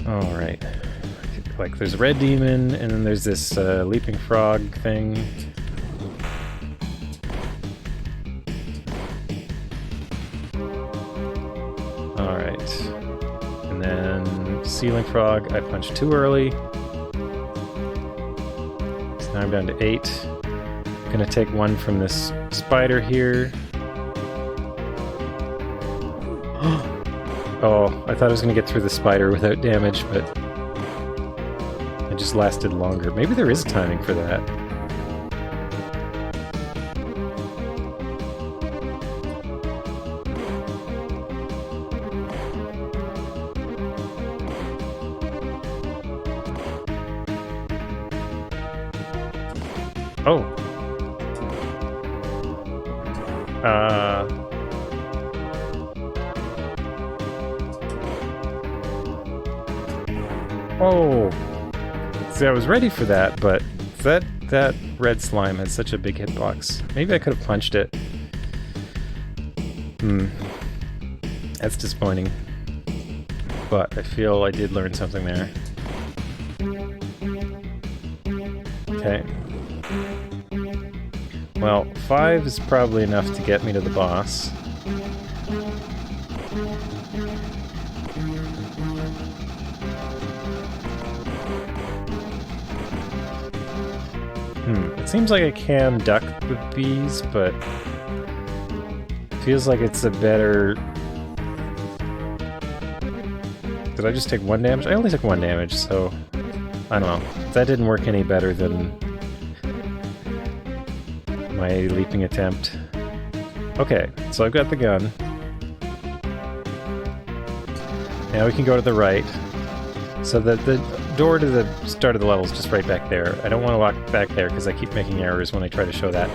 Alright. Like, there's Red Demon, and then there's this leaping frog thing. Alright. And then Ceiling Frog, I punched too early. Now I'm down to 8. Gonna take one from this spider here. Oh, I thought I was gonna get through the spider without damage, but it just lasted longer. Maybe there is timing for that. Oh. Oh. See, I was ready for that, but that red slime has such a big hitbox. Maybe I could have punched it. That's disappointing. But I feel I did learn something there. Okay. Well, 5 is probably enough to get me to the boss. It seems like I can duck the bees, but it feels like it's a better... Did I just take 1 damage? I only took 1 damage, so I don't know. That didn't work any better than my leaping attempt. Okay, so I've got the gun. Now we can go to the right. So the door to the start of the level is just right back there. I don't want to walk back there because I keep making errors when I try to show that.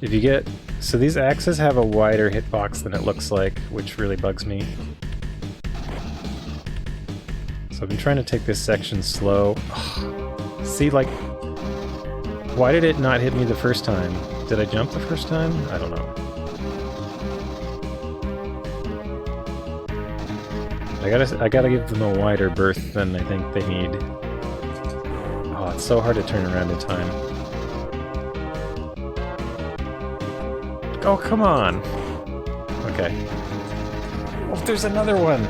If you get... So these axes have a wider hitbox than it looks like, which really bugs me. So I've been trying to take this section slow. See, like... Why did it not hit me the first time? Did I jump the first time? I don't know. I gotta give them a wider berth than I think they need. Oh, it's so hard to turn around in time. Oh, come on! Okay. Oh, there's another one!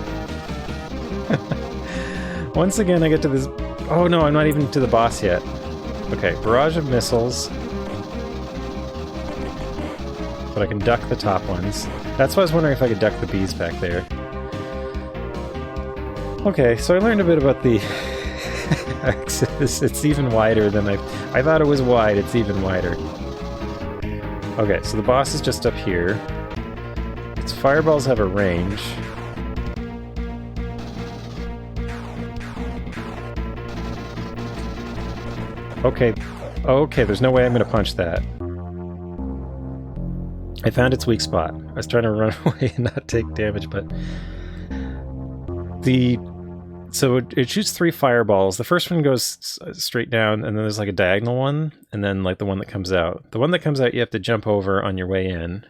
Once again, I get to this... Oh no, I'm not even to the boss yet. Okay, barrage of missiles. But I can duck the top ones. That's why I was wondering if I could duck the bees back there. Okay, so I learned a bit about the axis. It's even wider than I thought it was wide, it's even wider. Okay, so the boss is just up here. Its fireballs have a range. Okay, there's no way I'm gonna punch that. I found its weak spot. I was trying to run away and not take damage, but... So it shoots 3 fireballs. The first one goes straight down, and then there's like a diagonal one, and then like the one that comes out. The one that comes out you have to jump over on your way in.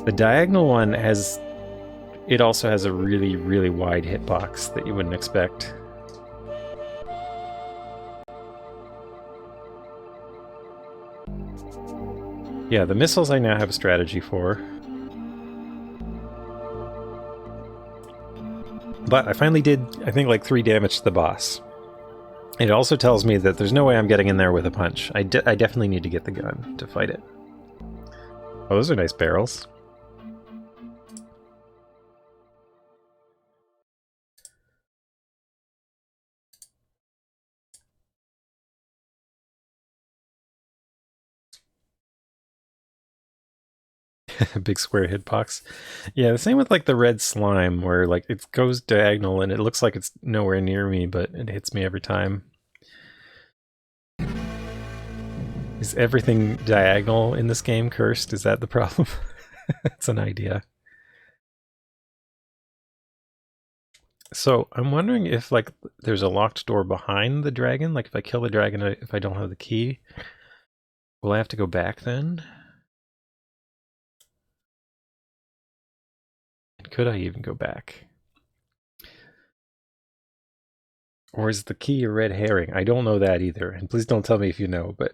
The diagonal one has... It also has a really, really wide hitbox that you wouldn't expect. Yeah, the missiles I now have a strategy for. But I finally did, I think, like 3 damage to the boss. It also tells me that there's no way I'm getting in there with a punch. I definitely need to get the gun to fight it. Oh, those are nice barrels. Big square hitbox. Yeah, the same with like the red slime, where like it goes diagonal and it looks like it's nowhere near me, but it hits me every time. Is everything diagonal in this game cursed? Is that the problem? It's an idea. So I'm wondering if like there's a locked door behind the dragon. Like if I kill the dragon, if I don't have the key, will I have to go back then? Could I even go back? Or is the key a red herring? I don't know that either. And please don't tell me if you know, but...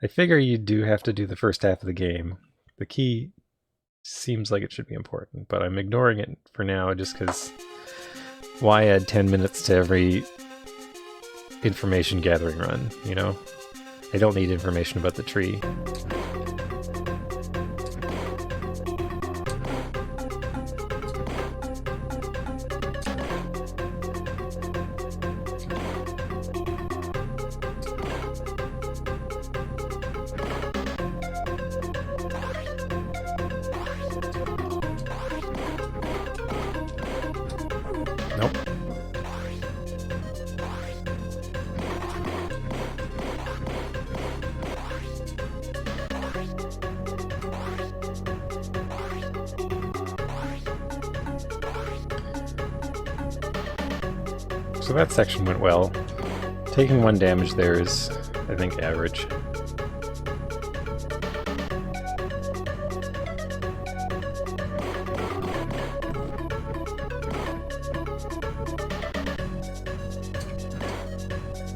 I figure you do have to do the first half of the game. The key Seems like it should be important, but I'm ignoring it for now just because why add 10 minutes to every information gathering run, you know? I don't need information about the tree. Nope. So that section went well. Taking 1 damage there is, I think, average.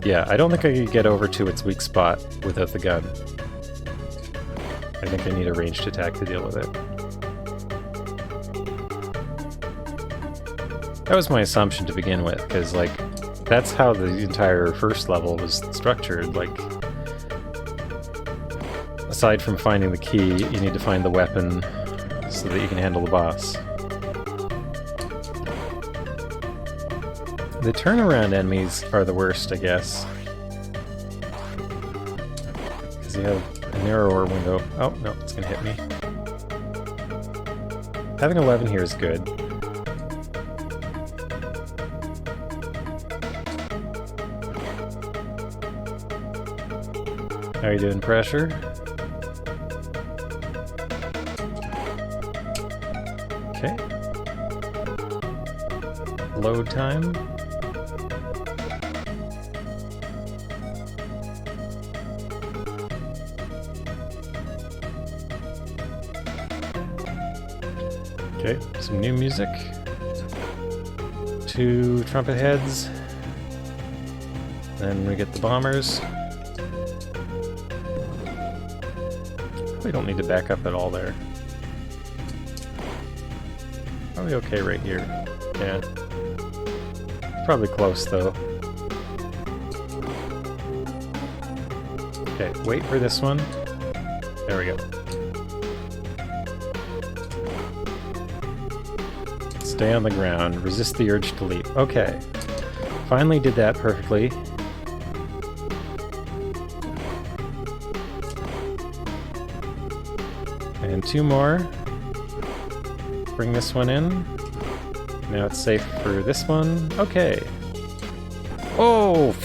Yeah, I don't think I could get over to its weak spot without the gun. I think I need a ranged attack to deal with it. That was my assumption to begin with, because, like, that's how the entire first level was structured. Like, aside from finding the key, you need to find the weapon so that you can handle the boss. The turnaround enemies are the worst, I guess. Because you have a narrower window. Oh, no, it's gonna hit me. Having 11 here is good. How are you doing, Pressure? Okay. Load time. Okay, some new music. 2 trumpet heads. Then we get the bombers. We don't need to back up at all there. Probably okay right here. Yeah. Probably close though. Okay, wait for this one. There we go. Stay on the ground. Resist the urge to leap. Okay. Finally did that perfectly. And 2 more. Bring this one in. Now it's safe for this one. Okay. Oh!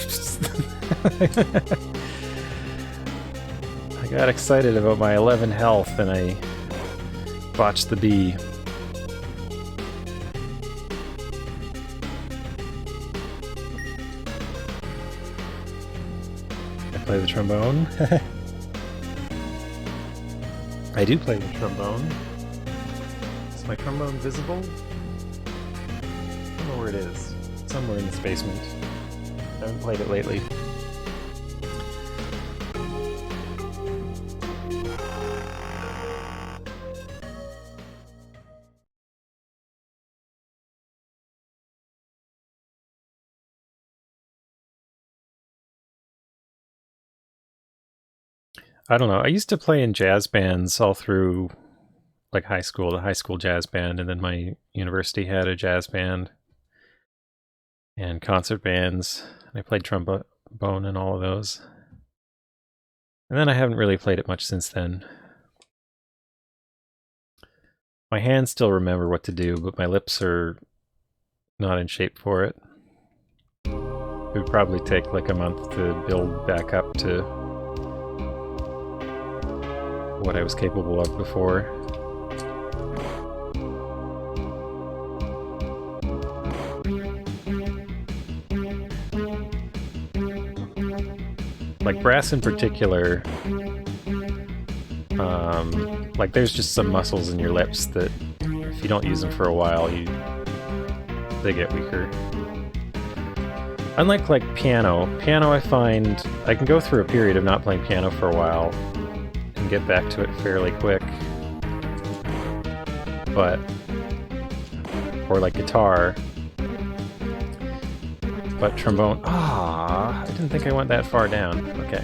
I got excited about my 11 health and I botched the bee. I play the trombone. I do play the trombone. Is my trombone visible? I don't know where it is. Somewhere in this basement. I haven't played it lately. I don't know. I used to play in jazz bands all through like high school, the high school jazz band, and then my university had a jazz band and concert bands. And I played trombone in all of those. And then I haven't really played it much since then. My hands still remember what to do, but my lips are not in shape for it. It would probably take like a month to build back up to what I was capable of before. Like brass in particular, like there's just some muscles in your lips that if you don't use them for a while, they get weaker. Unlike like piano I find I can go through a period of not playing piano for a while and get back to it fairly quick. but... or like guitar. But trombone... Ah, I didn't think I went that far down. Okay.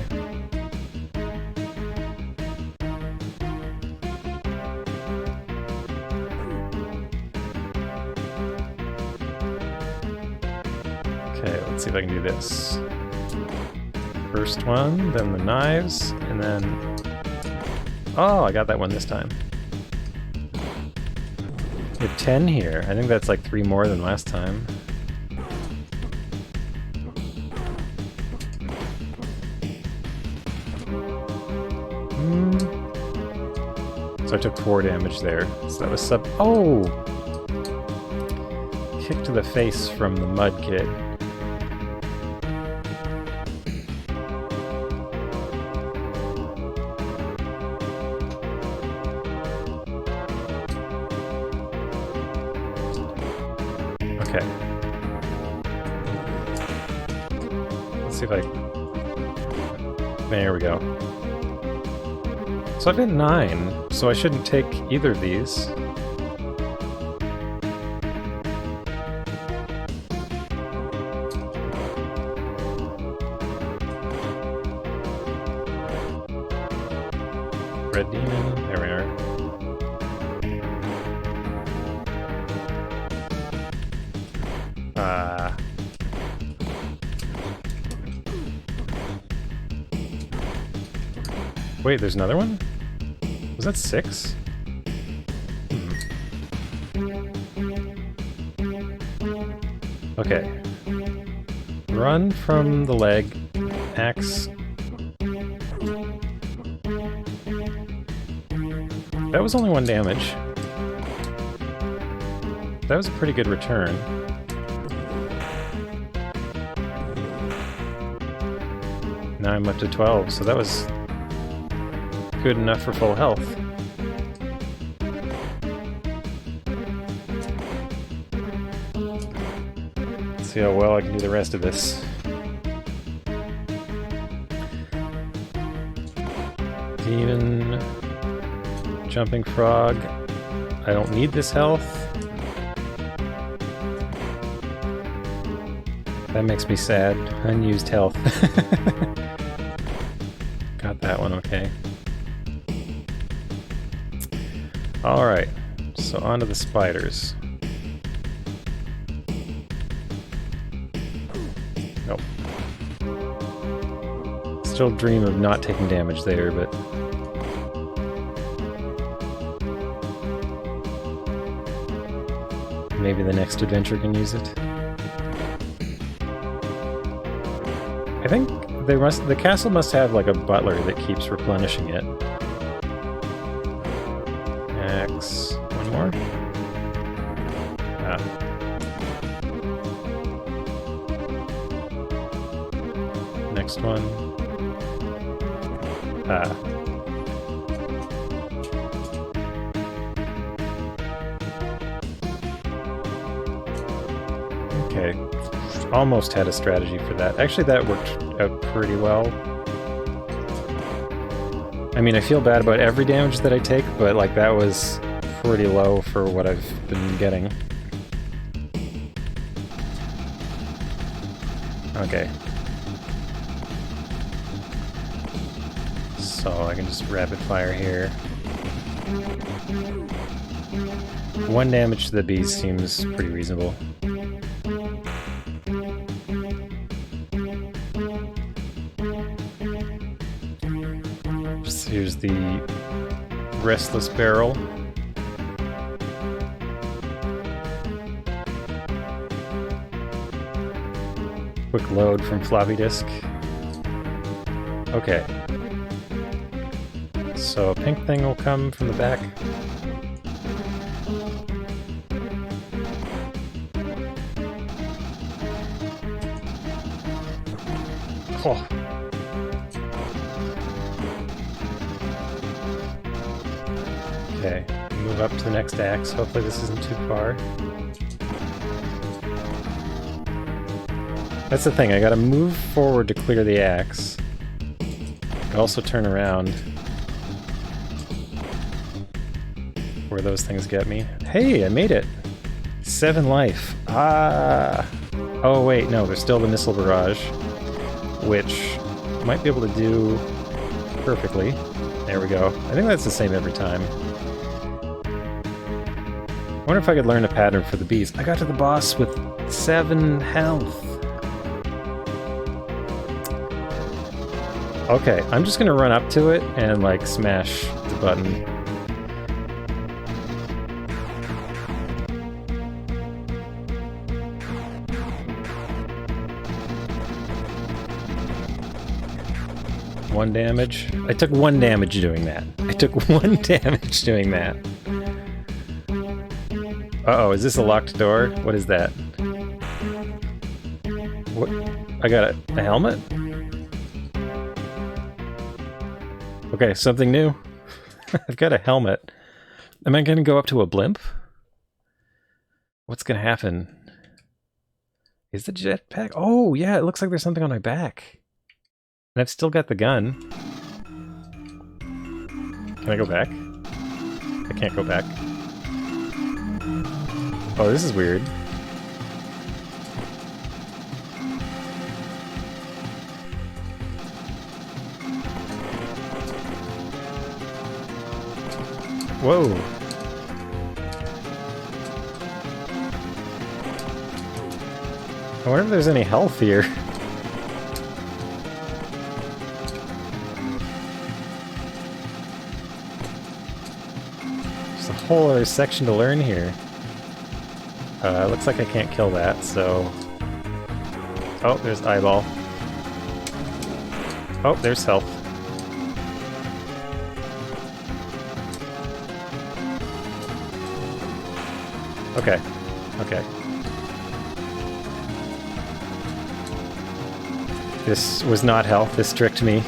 Okay, let's see if I can do this. First one, then the knives, and then... Oh, I got that one this time. We have 10 here. I think that's like 3 more than last time. So I took 4 damage there. So that was sub... Oh! Kick to the face from the mud kid. Okay. Let's see if I... There we go. So I've got 9, so I shouldn't take either of these. Red Demon, there we are. Wait, there's another one? Was that 6? Okay. Run from the leg. Axe. That was only 1 damage. That was a pretty good return. Now I'm up to 12, so that was good enough for full health. Let's see how well I can do the rest of this. Demon, Jumping Frog. I don't need this health. That makes me sad. Unused health. Got that one okay. Alright, so on to the spiders. Nope. Still dream of not taking damage there, but... maybe the next adventure can use it. I think the castle must have like a butler that keeps replenishing it. Axe. One more. Ah. Next one. Ah. Okay. Almost had a strategy for that. Actually, that worked out pretty well. I mean, I feel bad about every damage that I take, but like that was pretty low for what I've been getting. Okay. So I can just rapid fire here. 1 damage to the bees seems pretty reasonable. Here's the Restless Barrel. Quick load from floppy disk. Okay. So a pink thing will come from the back. Oh. Okay, move up to the next axe. Hopefully this isn't too far. That's the thing, I gotta move forward to clear the axe. I also turn around. before those things get me. Hey, I made it! 7 life. Ah! Oh wait, no, there's still the missile barrage, which I might be able to do perfectly. There we go. I think that's the same every time. I wonder if I could learn a pattern for the bees. I got to the boss with 7 health. Okay, I'm just gonna run up to it and, like, smash the button. One damage. I took 1 damage doing that. I took 1 damage doing that. Uh-oh, is this a locked door? What is that? What? I got a helmet? Okay, something new. I've got a helmet. Am I gonna go up to a blimp? What's gonna happen? Is the jetpack? Oh, yeah, it looks like there's something on my back. And I've still got the gun. Can I go back? I can't go back. Oh, this is weird. Whoa. I wonder if there's any health here. There's a whole other section to learn here. Looks like I can't kill that, so... Oh, there's eyeball. Oh, there's health. Okay. Okay. This was not health, this tricked me.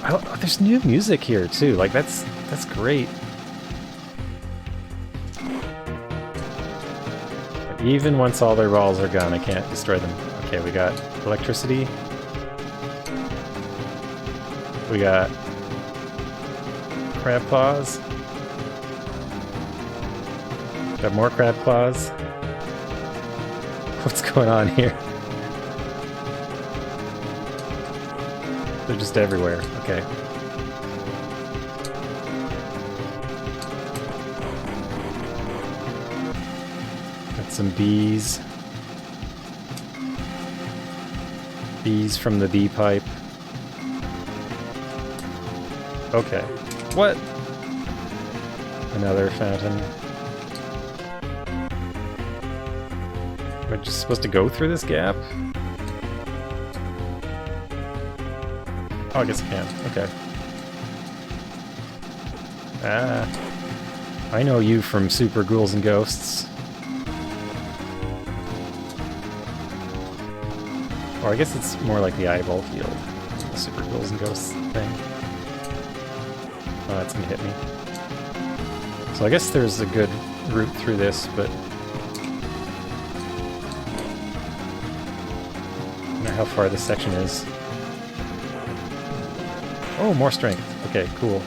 Oh, there's new music here too, like that's great. But even once all their balls are gone, I can't destroy them. Okay, we got electricity. We got crab claws. Got more crab claws. What's going on here? They're just everywhere. Okay. Got some bees. Bees from the bee pipe. Okay. What? Another fountain. Am I just supposed to go through this gap? Oh, I guess I can. Okay. Ah. I know you from Super Ghouls and Ghosts. Or I guess it's more like the eyeball field. The Super Ghouls and Ghosts thing. Oh, that's gonna hit me. So I guess there's a good route through this, but... how far this section is. Oh, more strength. Okay, cool.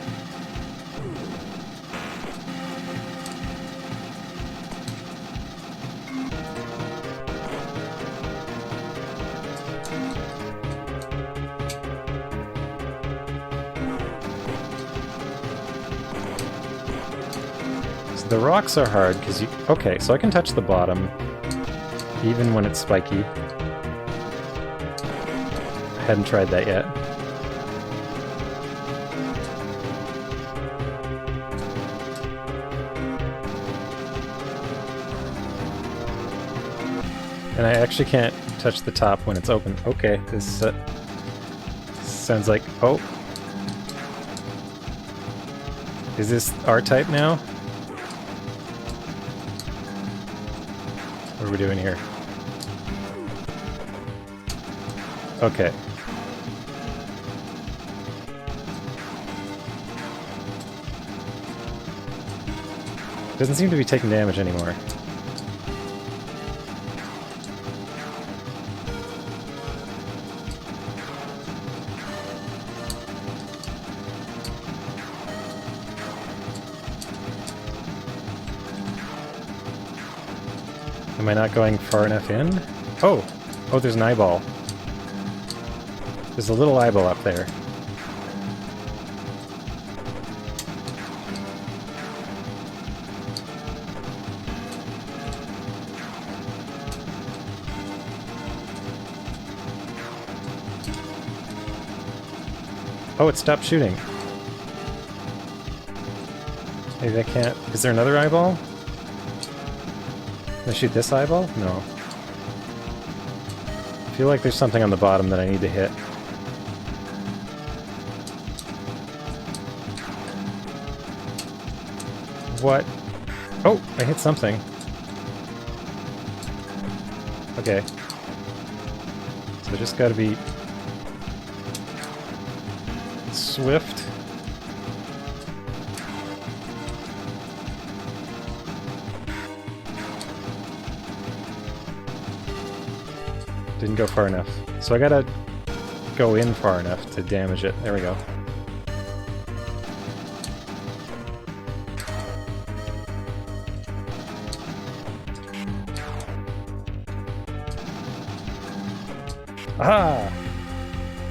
So the rocks are hard because you... Okay, so I can touch the bottom even when it's spiky. Hadn't tried that yet. And I actually can't touch the top when it's open. Okay, this sounds like... Oh! Is this R-type now? What are we doing here? Okay. Doesn't seem to be taking damage anymore. Am I not going far enough in? Oh! Oh, there's an eyeball. There's a little eyeball up there. Oh, it stopped shooting. Maybe I can't... Is there another eyeball? Can I shoot this eyeball? No. I feel like there's something on the bottom that I need to hit. What? Oh, I hit something. Okay. So I just gotta be... swift. Didn't go far enough. So I gotta go in far enough to damage it. There we go. Aha!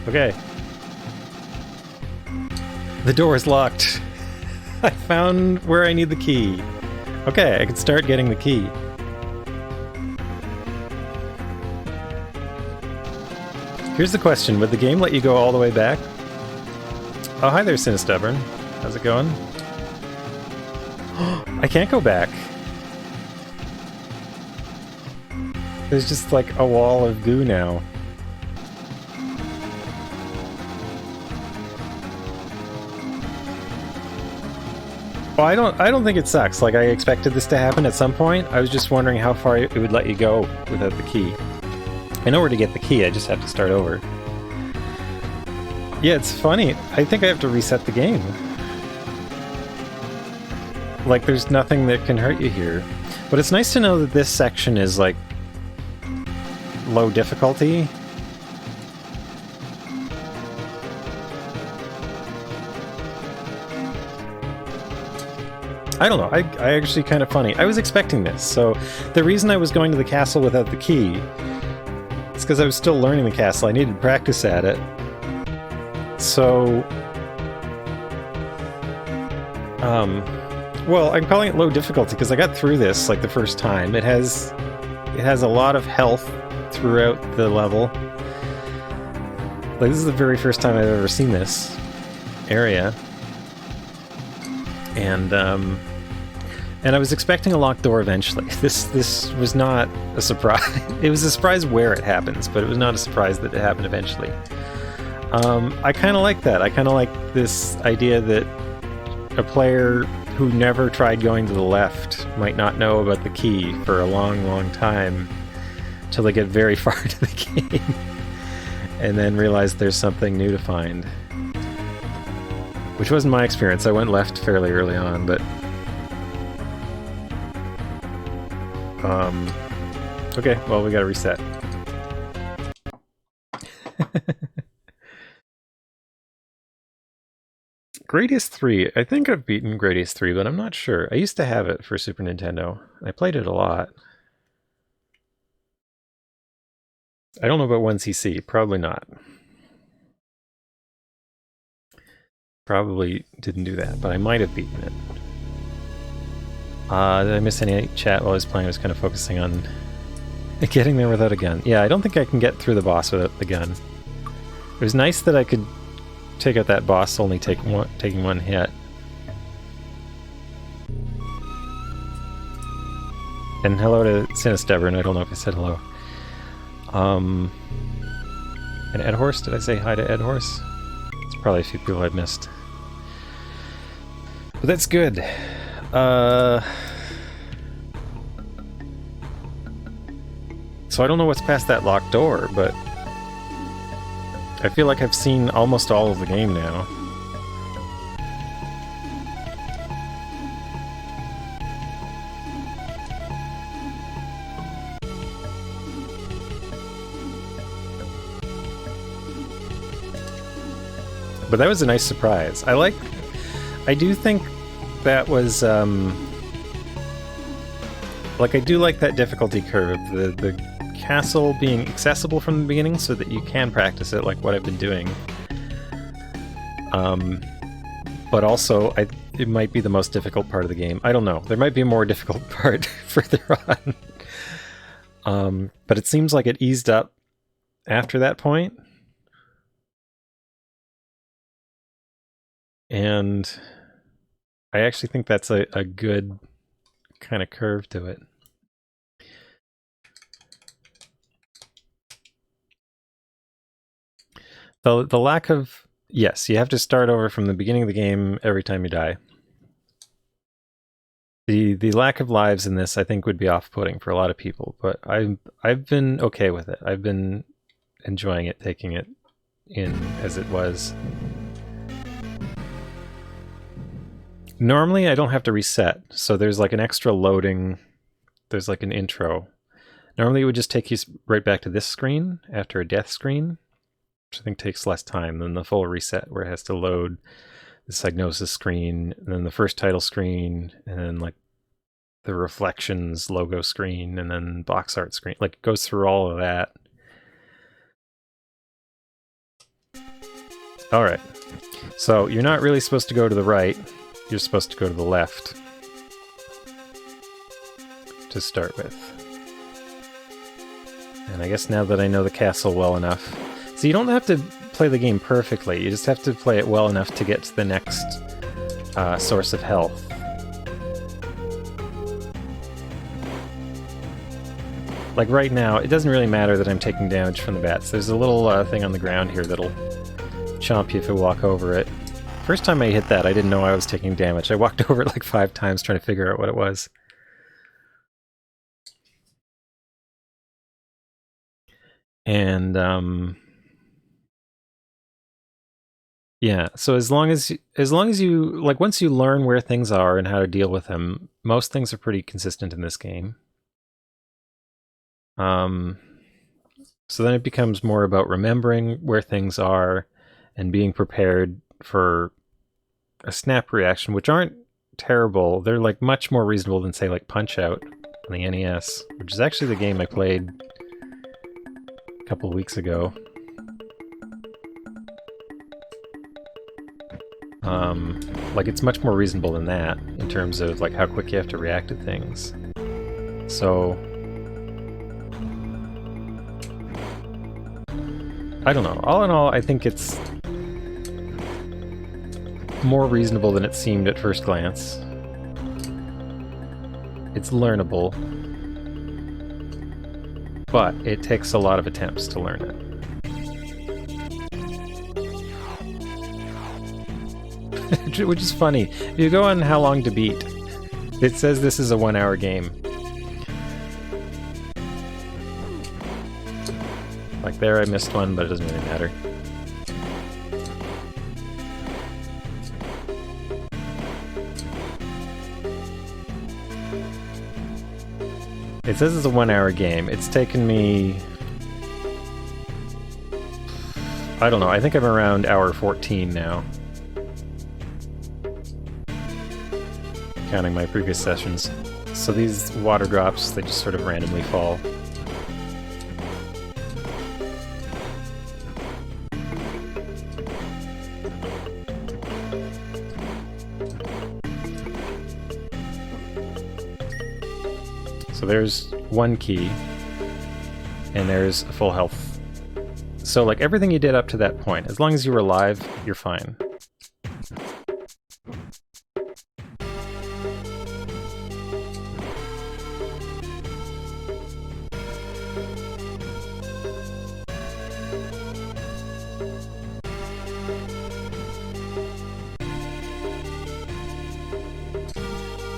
Okay. The door is locked. I found where I need the key. Okay, I can start getting the key. Here's the question, would the game let you go all the way back? Oh, hi there, Sinistubborn. How's it going? I can't go back. There's just like a wall of goo now. Well, I don't think it sucks. Like, I expected this to happen at some point. I was just wondering how far it would let you go without the key. I know where to get the key, I just have to start over. Yeah, it's funny. I think I have to reset the game. Like, there's nothing that can hurt you here. But it's nice to know that this section is, like, low difficulty. I don't know, I actually kind of funny. I was expecting this, so the reason I was going to the castle without the key is because I was still learning the castle. I needed practice at it. So, well, I'm calling it low difficulty because I got through this like the first time. It has a lot of health throughout the level. Like, this is the very first time I've ever seen this area. And I was expecting a locked door eventually. This was not a surprise. It was a surprise where it happens, but it was not a surprise that it happened eventually. I kind of like that. I kind of like this idea that a player who never tried going to the left might not know about the key for a long, long time till they get very far into the game and then realize there's something new to find. Which wasn't my experience. I went left fairly early on, but... okay, well, we gotta reset. Gradius 3. I think I've beaten Gradius 3, but I'm not sure. I used to have it for Super Nintendo. I played it a lot. I don't know about 1cc. Probably not. Probably didn't do that, but I might have beaten it. Did I miss any chat while I was playing? I was kind of focusing on getting there without a gun. Yeah, I don't think I can get through the boss without the gun. It was nice that I could take out that boss only taking one hit. And hello to Sinistubborn. I don't know if I said hello. And Ed Horse, did I say hi to Ed Horse? There's probably a few people I've missed. But that's good. So I don't know what's past that locked door, but I feel like I've seen almost all of the game now. But that was a nice surprise. I do think that was, Like, I do like that difficulty curve, the castle being accessible from the beginning so that you can practice it, like what I've been doing. But also, it might be the most difficult part of the game. I don't know. There might be a more difficult part further on. But it seems like it eased up after that point. And I actually think that's a good kind of curve to it. The lack of... Yes, you have to start over from the beginning of the game every time you die. The lack of lives in this, I think, would be off-putting for a lot of people, but I've been okay with it. I've been enjoying it, taking it in as it was. Normally, I don't have to reset, so there's like an extra loading. There's like an intro. Normally, it would just take you right back to this screen after a death screen, which I think takes less time than the full reset, where it has to load the Psygnosis screen, and then the first title screen, and then like the Reflections logo screen, and then box art screen. Like, it goes through all of that. All right. So you're not really supposed to go to the right. You're supposed to go to the left to start with. And I guess now that I know the castle well enough... So you don't have to play the game perfectly, you just have to play it well enough to get to the next source of health. Like right now, it doesn't really matter that I'm taking damage from the bats. There's a little thing on the ground here that'll chomp you if you walk over it. First time I hit that, I didn't know I was taking damage. I walked over it like 5 times trying to figure out what it was. And, yeah, so as long as you, like, once you learn where things are and how to deal with them, most things are pretty consistent in this game. So then it becomes more about remembering where things are and being prepared for a snap reaction, which aren't terrible. They're like much more reasonable than, say, like Punch-Out on the NES, which is actually the game I played a couple of weeks ago. Like, it's much more reasonable than that in terms of like how quick you have to react to things. So I don't know. All in all, I think it's more reasonable than it seemed at first glance. It's learnable, but it takes a lot of attempts to learn it. Which is funny. If you go on How Long to Beat, it says this is a 1-hour game. Like there I missed one, but it doesn't really matter. It says it's a 1-hour game. It's taken me... I don't know, I think I'm around hour 14 now. Counting my previous sessions. So these water drops, they just sort of randomly fall. So there's one key, and there's a full health. So like everything you did up to that point, as long as you were alive, you're fine.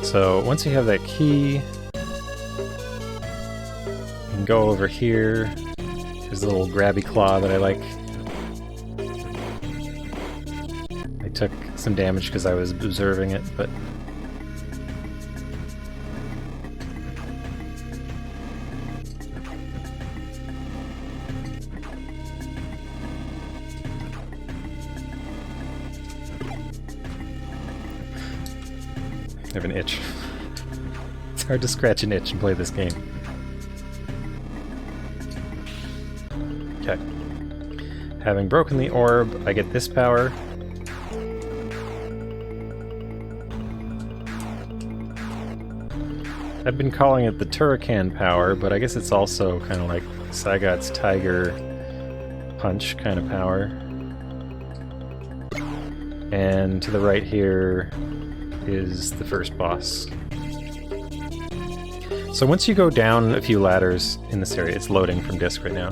So once you have that key, you can go over here. There's a little grabby claw that I like. I took some damage because I was observing it, but... I have an itch. It's hard to scratch an itch and play this game. Okay. Having broken the orb, I get this power. I've been calling it the Turrican power, but I guess it's also kind of like Sagat's Tiger Punch kind of power. And to the right here is the first boss. So once you go down a few ladders in this area, it's loading from disk right now.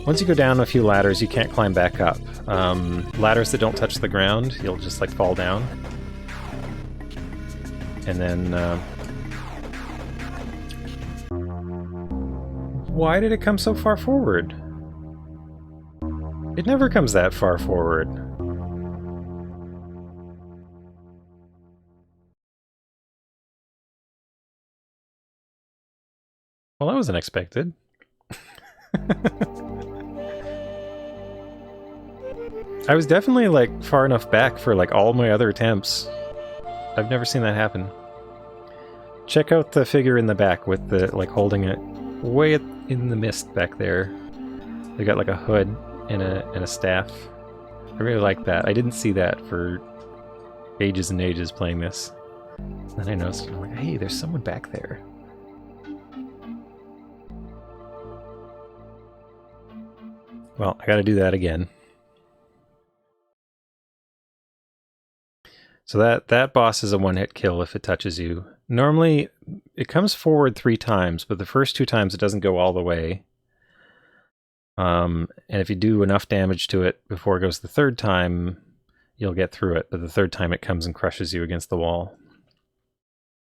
Once you go down a few ladders, you can't climb back up. Ladders that don't touch the ground, you'll just like fall down. And then... why did it come so far forward? It never comes that far forward. Well, that was unexpected. I was definitely like far enough back for like all my other attempts. I've never seen that happen. Check out the figure in the back with the like holding it way in the mist back there. They got like a hood and a staff. I really like that. I didn't see that for ages and ages playing this. Then I noticed, I'm like, hey, there's someone back there. Well, I gotta do that again. So that boss is a one-hit kill if it touches you. Normally, it comes forward 3 times, but the first 2 times it doesn't go all the way. And if you do enough damage to it before it goes the 3rd time, you'll get through it. But the 3rd time it comes and crushes you against the wall.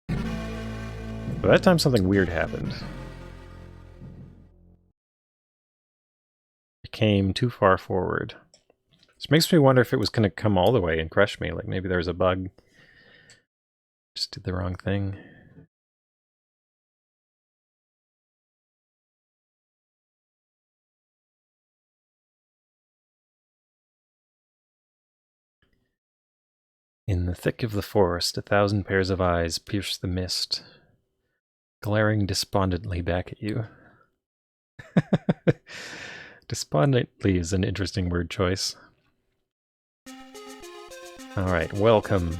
But that time something weird happened. It came too far forward. Which makes me wonder if it was going to come all the way and crush me. Like maybe there was a bug. Just did the wrong thing. In the thick of the forest, 1,000 pairs of eyes pierce the mist, glaring despondently back at you. Despondently is an interesting word choice. Alright, welcome.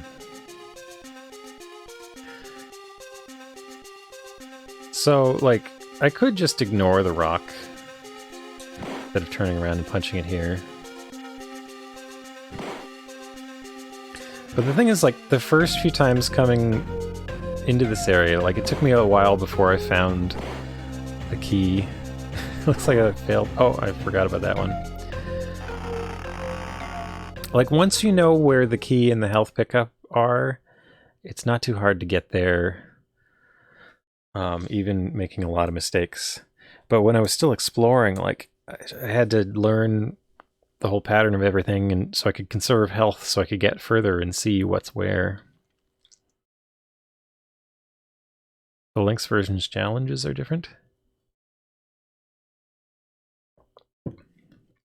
So, like, I could just ignore the rock instead of turning around and punching it here. But the thing is, like, the first few times coming into this area, like, it took me a while before I found the key. Looks like I failed. Oh, I forgot about that one. Like, once you know where the key and the health pickup are, it's not too hard to get there, even making a lot of mistakes. But when I was still exploring, like, I had to learn the whole pattern of everything, and so I could conserve health so I could get further and see what's where. The Link's version's challenges are different.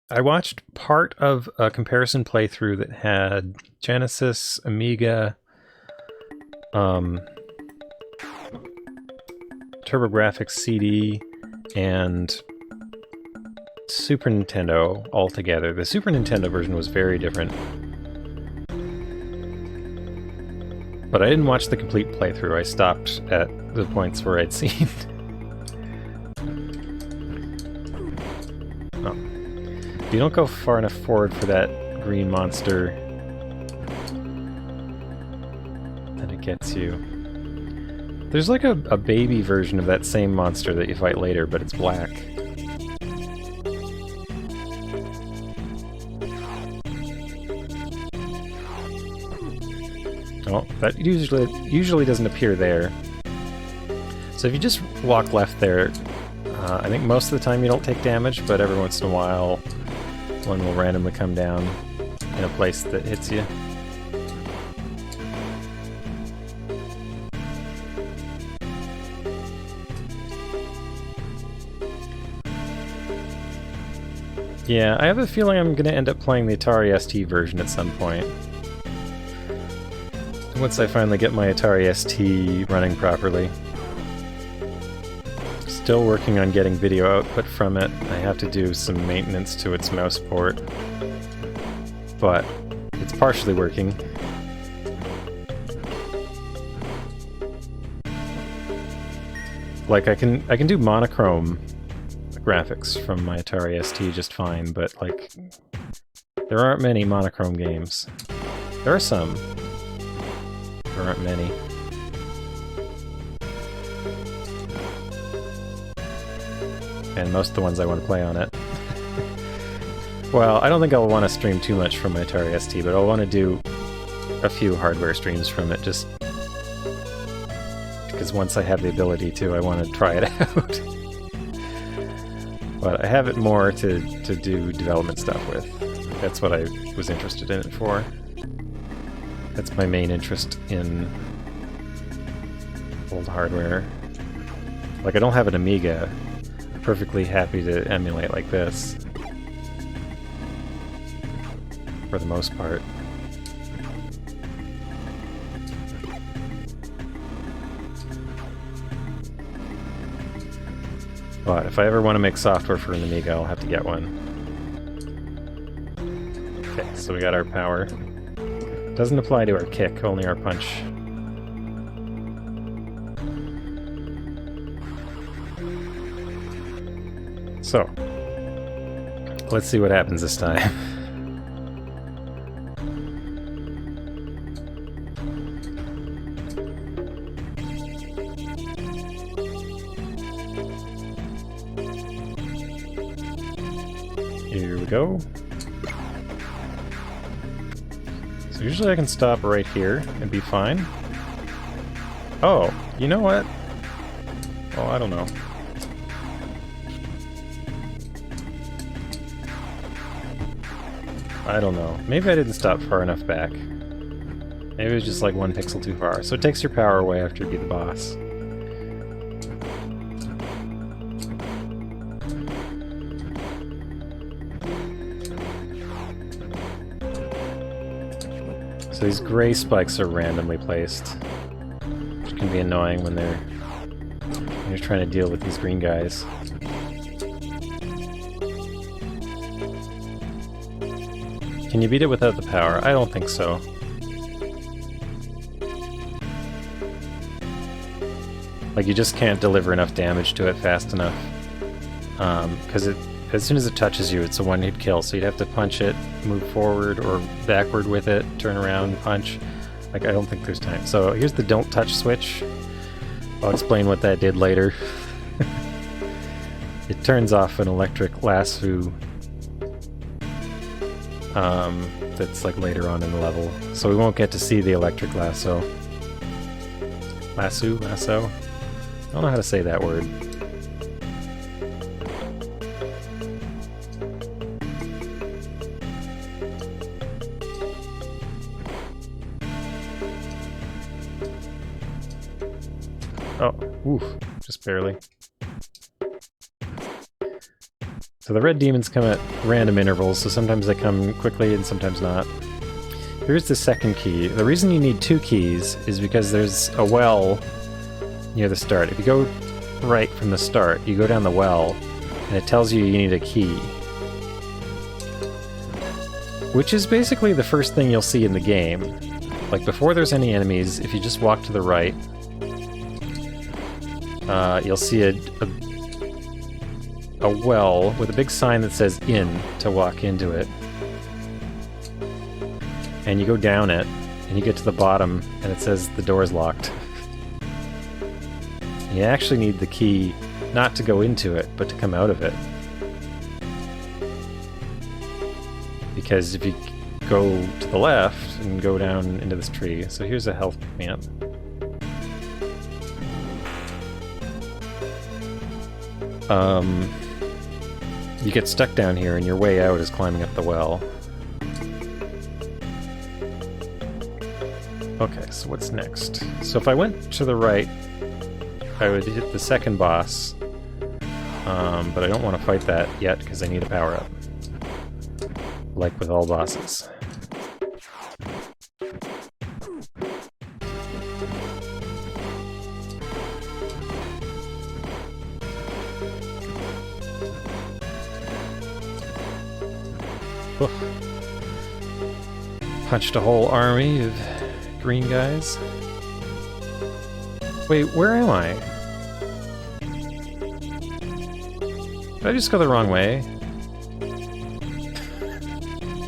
I watched part of a comparison playthrough that had Genesis, Amiga, TurboGrafx CD, and Super Nintendo all together. The Super Nintendo version was very different. But I didn't watch the complete playthrough. I stopped at the points where I'd seen. Oh. You don't go far enough forward for that green monster, then it gets you. There's like a baby version of that same monster that you fight later, but it's black. Oh, that usually doesn't appear there. So if you just walk left there, I think most of the time you don't take damage, but every once in a while one will randomly come down in a place that hits you. Yeah, I have a feeling I'm going to end up playing the Atari ST version at some point. Once I finally get my Atari ST running properly. still working on getting video output from it. I have to do some maintenance to its mouse port, but it's partially working. Like I can do monochrome graphics from my Atari ST just fine, but like there aren't many monochrome games. There are some. There aren't many. And most of the ones I want to play on it. Well, I don't think I'll want to stream too much from my Atari ST, but I'll want to do a few hardware streams from it, just because once I have the ability to, I want to try it out. But I have it more to do development stuff with. That's what I was interested in it for. That's my main interest in old hardware. Like, I don't have an Amiga. I'm perfectly happy to emulate like this. For the most part. But if I ever want to make software for an Amiga, I'll have to get one. Okay, so we got our power. Doesn't apply to our kick, only our punch. So, let's see what happens this time. Here we go. So usually I can stop right here and be fine. Oh, you know what? Oh, I don't know. I don't know. Maybe I didn't stop far enough back. Maybe it was just like 1 pixel too far. So it takes your power away after you beat the boss. So these gray spikes are randomly placed, which can be annoying when you're trying to deal with these green guys. Can you beat it without the power? I don't think so. Like, you just can't deliver enough damage to it fast enough. Because as soon as it touches you, it's a one-hit kill, so you'd have to punch it, move forward or backward with it, turn around, punch. Like, I don't think there's time. So here's the don't touch switch. I'll explain what that did later. It turns off an electric lasso that's like later on in the level. So we won't get to see the electric lasso. Lasso? I don't know how to say that word. Oh, oof, just barely. So the red demons come at random intervals, so sometimes they come quickly and sometimes not. Here's the second key. The reason you need 2 keys is because there's a well near the start. If you go right from the start, you go down the well, and it tells you you need a key. Which is basically the first thing you'll see in the game. Like, before there's any enemies, if you just walk to the right, you'll see a well with a big sign that says in to walk into it. And you go down it, and you get to the bottom, and it says the door is locked. You actually need the key not to go into it, but to come out of it. Because if you go to the left and go down into this tree, so here's a health pick-me-up. You get stuck down here and your way out is climbing up the well. Okay, so what's next? So if I went to the right, I would hit the second boss, but I don't want to fight that yet because I need a power-up. Like with all bosses. Oof. Punched a whole army of green guys. Wait, where am I? Did I just go the wrong way?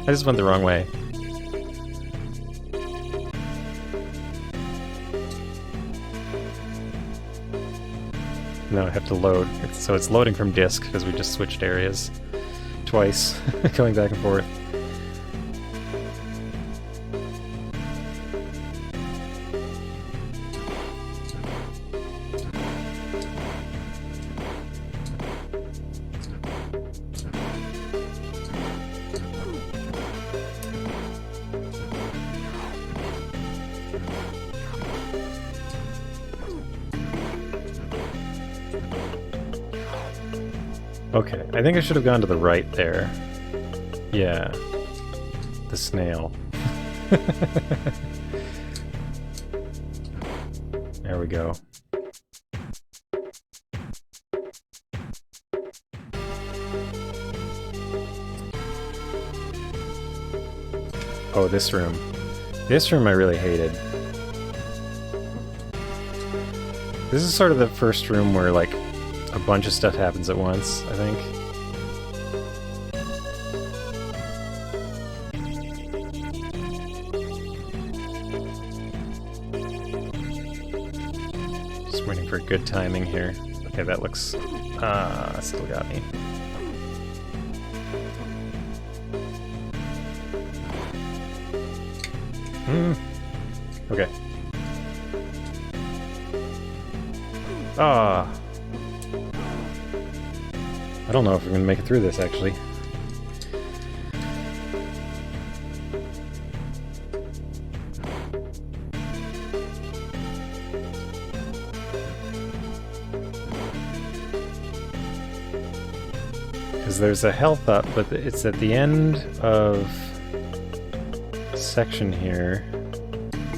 I just went the wrong way. No, I have to load. So it's loading from disk because we just switched areas twice, going back and forth. Okay, I think I should have gone to the right there. Yeah. The snail. There we go. Oh, this room. This room I really hated. This is sort of the first room where, like, a bunch of stuff happens at once, I think. Just waiting for good timing here. Okay, that looks... still got me. Okay. I don't know if we're going to make it through this, actually. Because there's a health up, but it's at the end of a section here.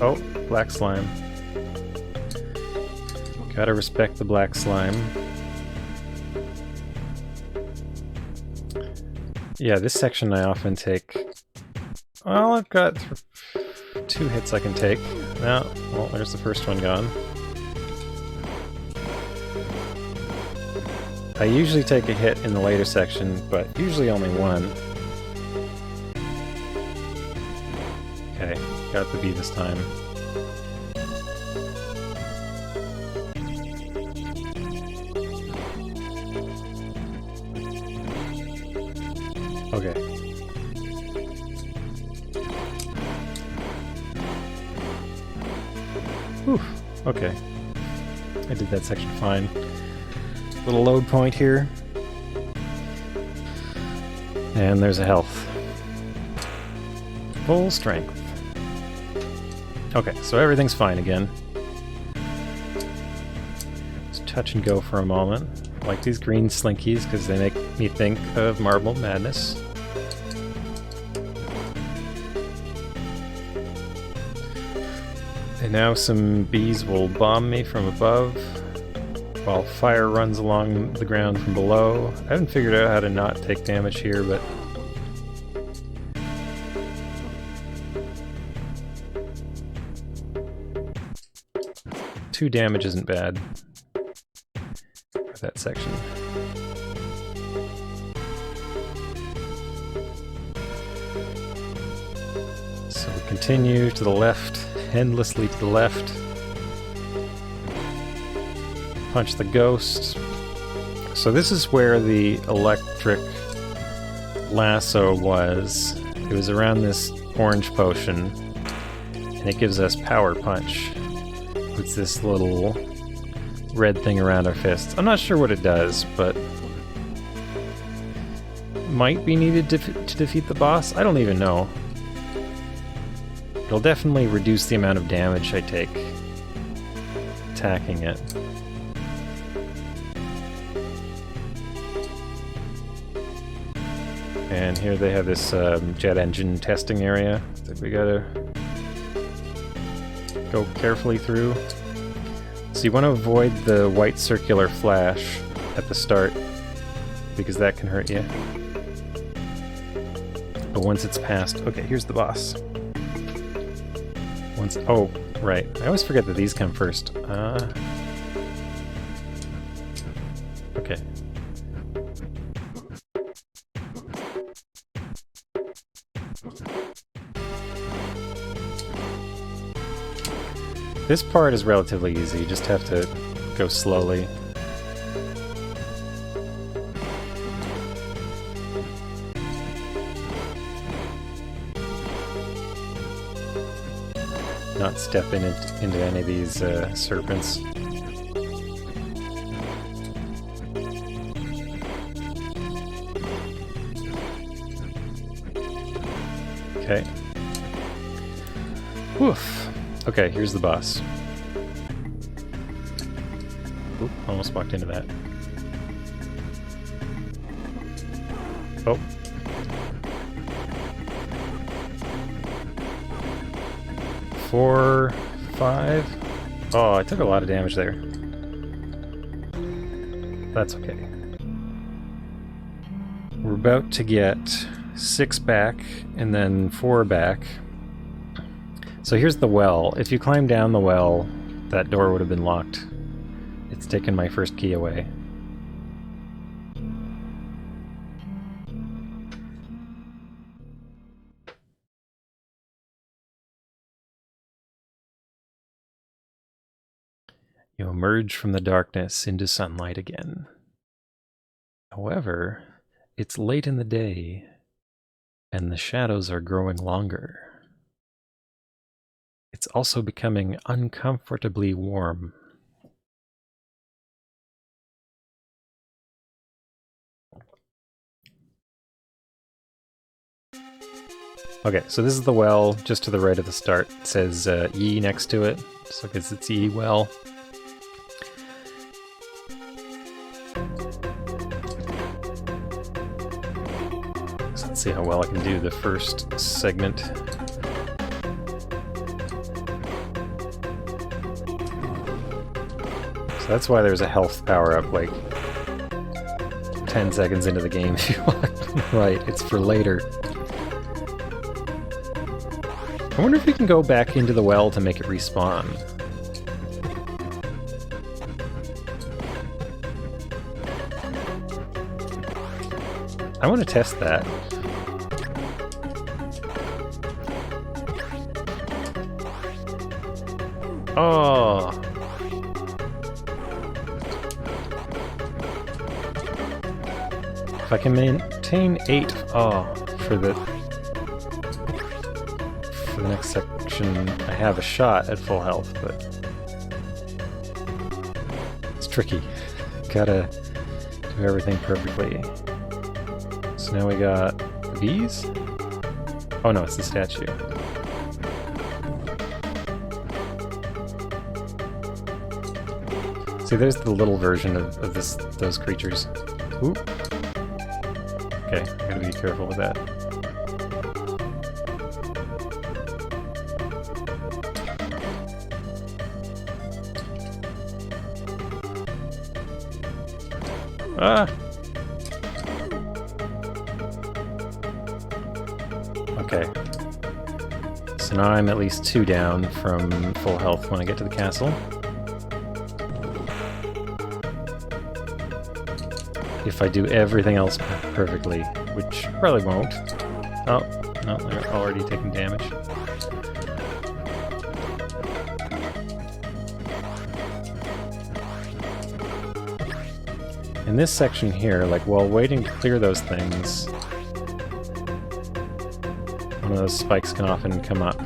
Oh, black slime. Gotta respect the black slime. Yeah, this section I often take... Well, I've got 2 hits I can take. No, well, there's the first one gone. I usually take a hit in the later section, but usually only one. Okay, got the B this time. Okay. Whew. Okay. I did that section fine. Little load point here. And there's a health. Full strength. Okay, so everything's fine again. Just touch and go for a moment. I like these green slinkies because they make me think of Marble Madness. And now some bees will bomb me from above, while fire runs along the ground from below. I haven't figured out how to not take damage here, but... Two damage isn't bad for that section. So we continue to the left, endlessly to the left. Punch the ghost. So this is where the electric lasso was. It was around this orange potion, and it gives us power punch. It's this little red thing around our fist. I'm not sure what it does, but might be needed to defeat the boss. I don't even know. It'll definitely reduce the amount of damage I take attacking it. And here they have this jet engine testing area that we gotta go carefully through. So you want to avoid the white circular flash at the start, because that can hurt you. But once it's past... Okay, here's the boss. Once... Oh, right. I always forget that these come first. Okay. This part is relatively easy, you just have to go slowly. Not step into any of these serpents. Okay. Woof. Okay, here's the boss. Oop, almost walked into that. Oh. Four, five. Oh, I took a lot of damage there. That's okay. We're about to get 6 back, and then 4 back. So here's the well. If you climb down the well, that door would have been locked. It's taken my first key away. You emerge from the darkness into sunlight again. However, it's late in the day, and the shadows are growing longer. It's also becoming uncomfortably warm. Okay, so this is the well just to the right of the start. It says E next to it, so because it's E well. So let's see how well I can do the first segment. So that's why there's a health power-up like 10 seconds into the game if you want. Right, it's for later. I wonder if we can go back into the well to make it respawn. I want to test that. Oh! If I can maintain 8... Oh, for the next section, I have a shot at full health, but it's tricky. Gotta do everything perfectly. So now we got these? Oh no, it's the statue. See, there's the little version of those creatures. Ooh. Okay, I gotta be careful with that. Ah! Okay. So now I'm at least 2 down from full health when I get to the castle. If I do everything else perfectly, which probably won't. Oh, no, they're already taking damage. In this section here, like while waiting to clear those things, one of those spikes can often come up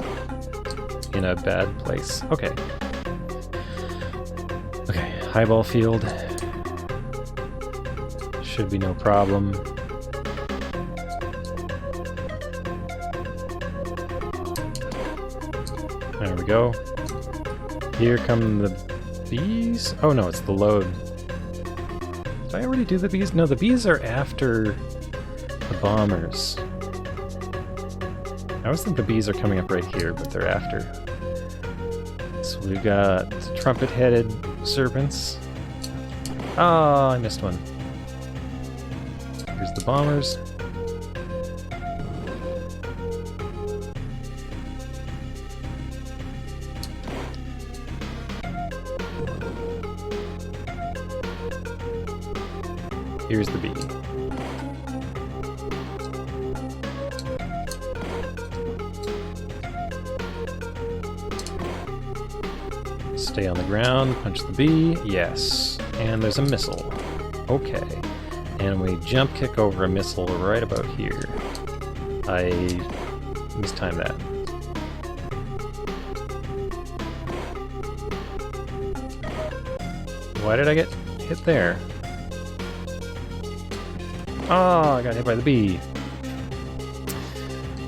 in a bad place. Okay. Okay, highball field. Should be no problem. There we go. Here come the bees? Oh no, it's the load. Did I already do the bees? No, the bees are after the bombers. I always think the bees are coming up right here, but they're after. So we've got trumpet-headed serpents. Oh, I missed one. Here's the bombers. Here's the bee. Stay on the ground, punch the bee, yes. And there's a missile. Okay. And we jump kick over a missile right about here. I mistimed that. Why did I get hit there? Oh, I got hit by the bee.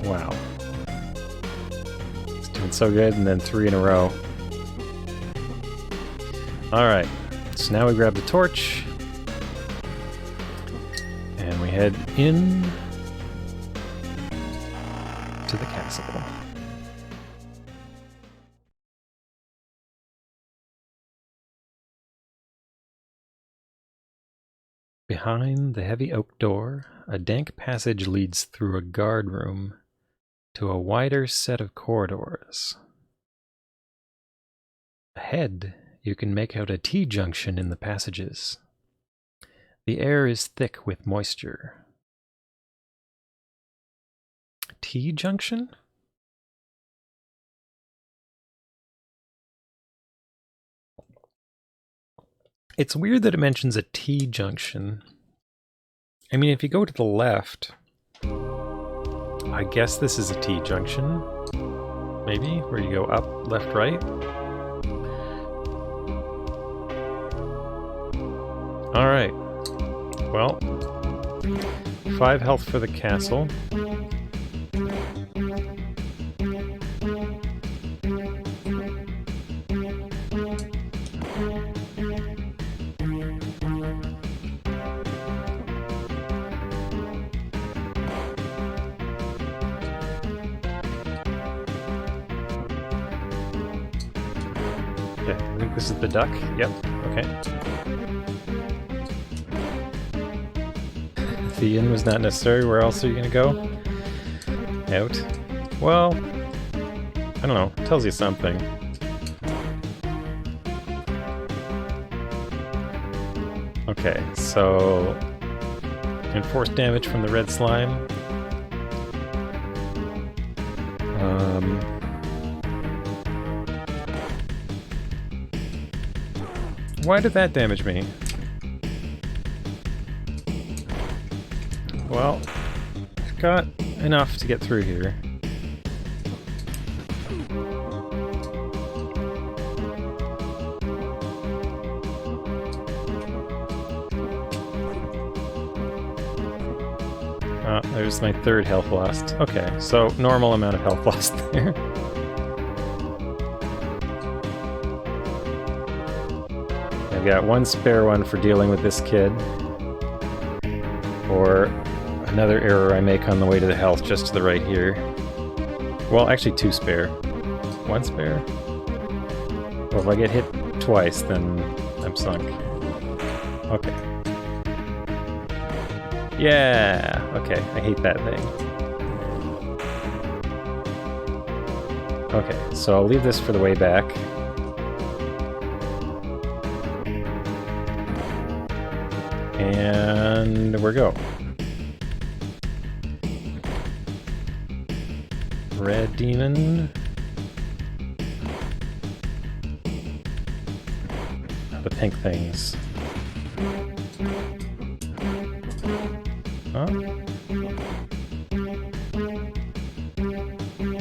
Wow. It's doing so good, and then 3 in a row. Alright, so now we grab the torch. And we head in to the castle. Behind the heavy oak door, a dank passage leads through a guard room to a wider set of corridors. Ahead, you can make out a T-junction in the passages. The air is thick with moisture. T-junction? It's weird that it mentions a T-junction. I mean, if you go to the left, I guess this is a T-junction. Maybe, where you go up, left, right. Alright. Well, 5 health for the castle. Okay, I think this is the duck. Yep, okay. The inn was not necessary. Where else are you gonna go? Out. Well, I don't know. It tells you something. Okay, so enforced damage from the red slime. Why did that damage me? Well, I've got enough to get through here. There's my 3rd health lost. Okay, so normal amount of health lost there. I've got 1 spare one for dealing with this kid. Or another error I make on the way to the health just to the right here. Well, actually 2 spare. 1 spare? Well, if I get hit twice, then I'm sunk. Okay. Yeah! Okay, I hate that thing. Okay, so I'll leave this for the way back. And we go. Red demon. The pink things. Huh?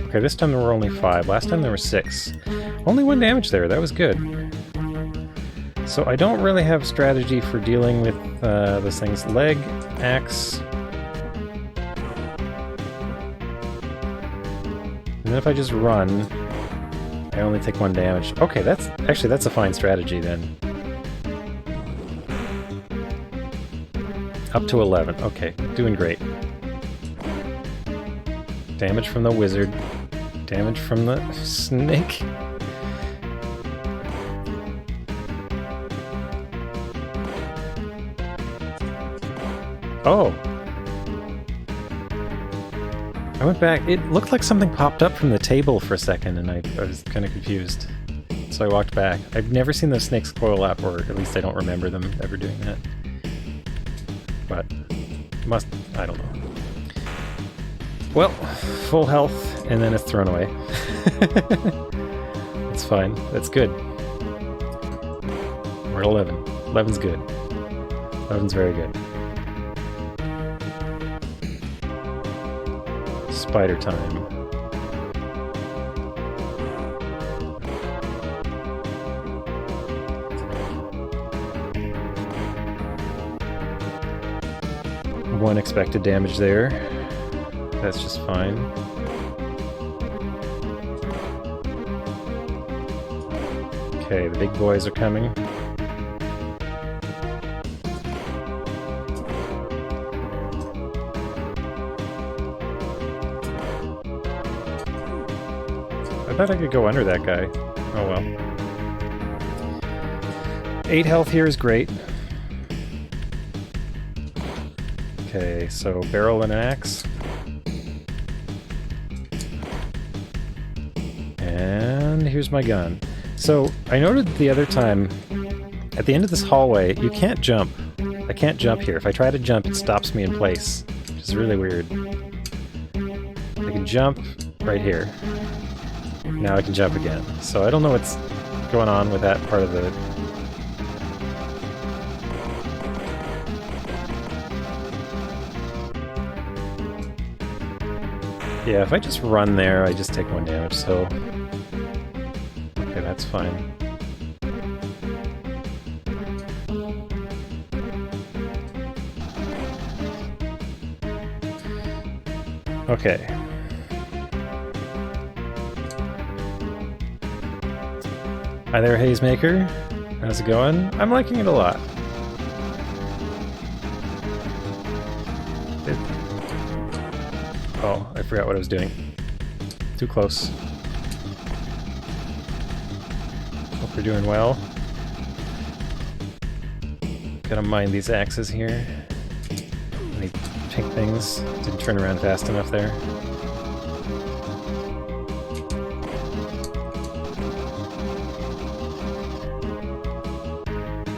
Okay, this time there were only 5. Last time there were 6. Only 1 damage there. That was good. So I don't really have strategy for dealing with those things. Leg, axe. And then if I just run, I only take 1 damage. Okay, that's a fine strategy then. Up to 11. Okay, doing great. Damage from the wizard. Damage from the snake. Oh! I went back. It looked like something popped up from the table for a second, and I was kind of confused. so I walked back. I've never seen those snakes coil up, or at least I don't remember them ever doing that. But, I don't know. Well, full health, and then it's thrown away. It's fine. That's good. We're at 11. 11's good. 11's very good. Spider time. One expected damage there. That's just fine. Okay, the big boys are coming. I thought I could go under that guy. Oh well. 8 health here is great. Okay, so barrel and an axe. And here's my gun. So, I noted the other time, at the end of this hallway, you can't jump. I can't jump here. If I try to jump, it stops me in place, which is really weird. I can jump right here. Now I can jump again. So I don't know what's going on with that part of the... Yeah, if I just run there, I just take 1 damage, so... Okay, that's fine. Okay. Hi there, Hazemaker. How's it going? I'm liking it a lot. Oh, I forgot what I was doing. Too close. Hope we're doing well. Gotta mind these axes here. Any pink things. Didn't turn around fast enough there.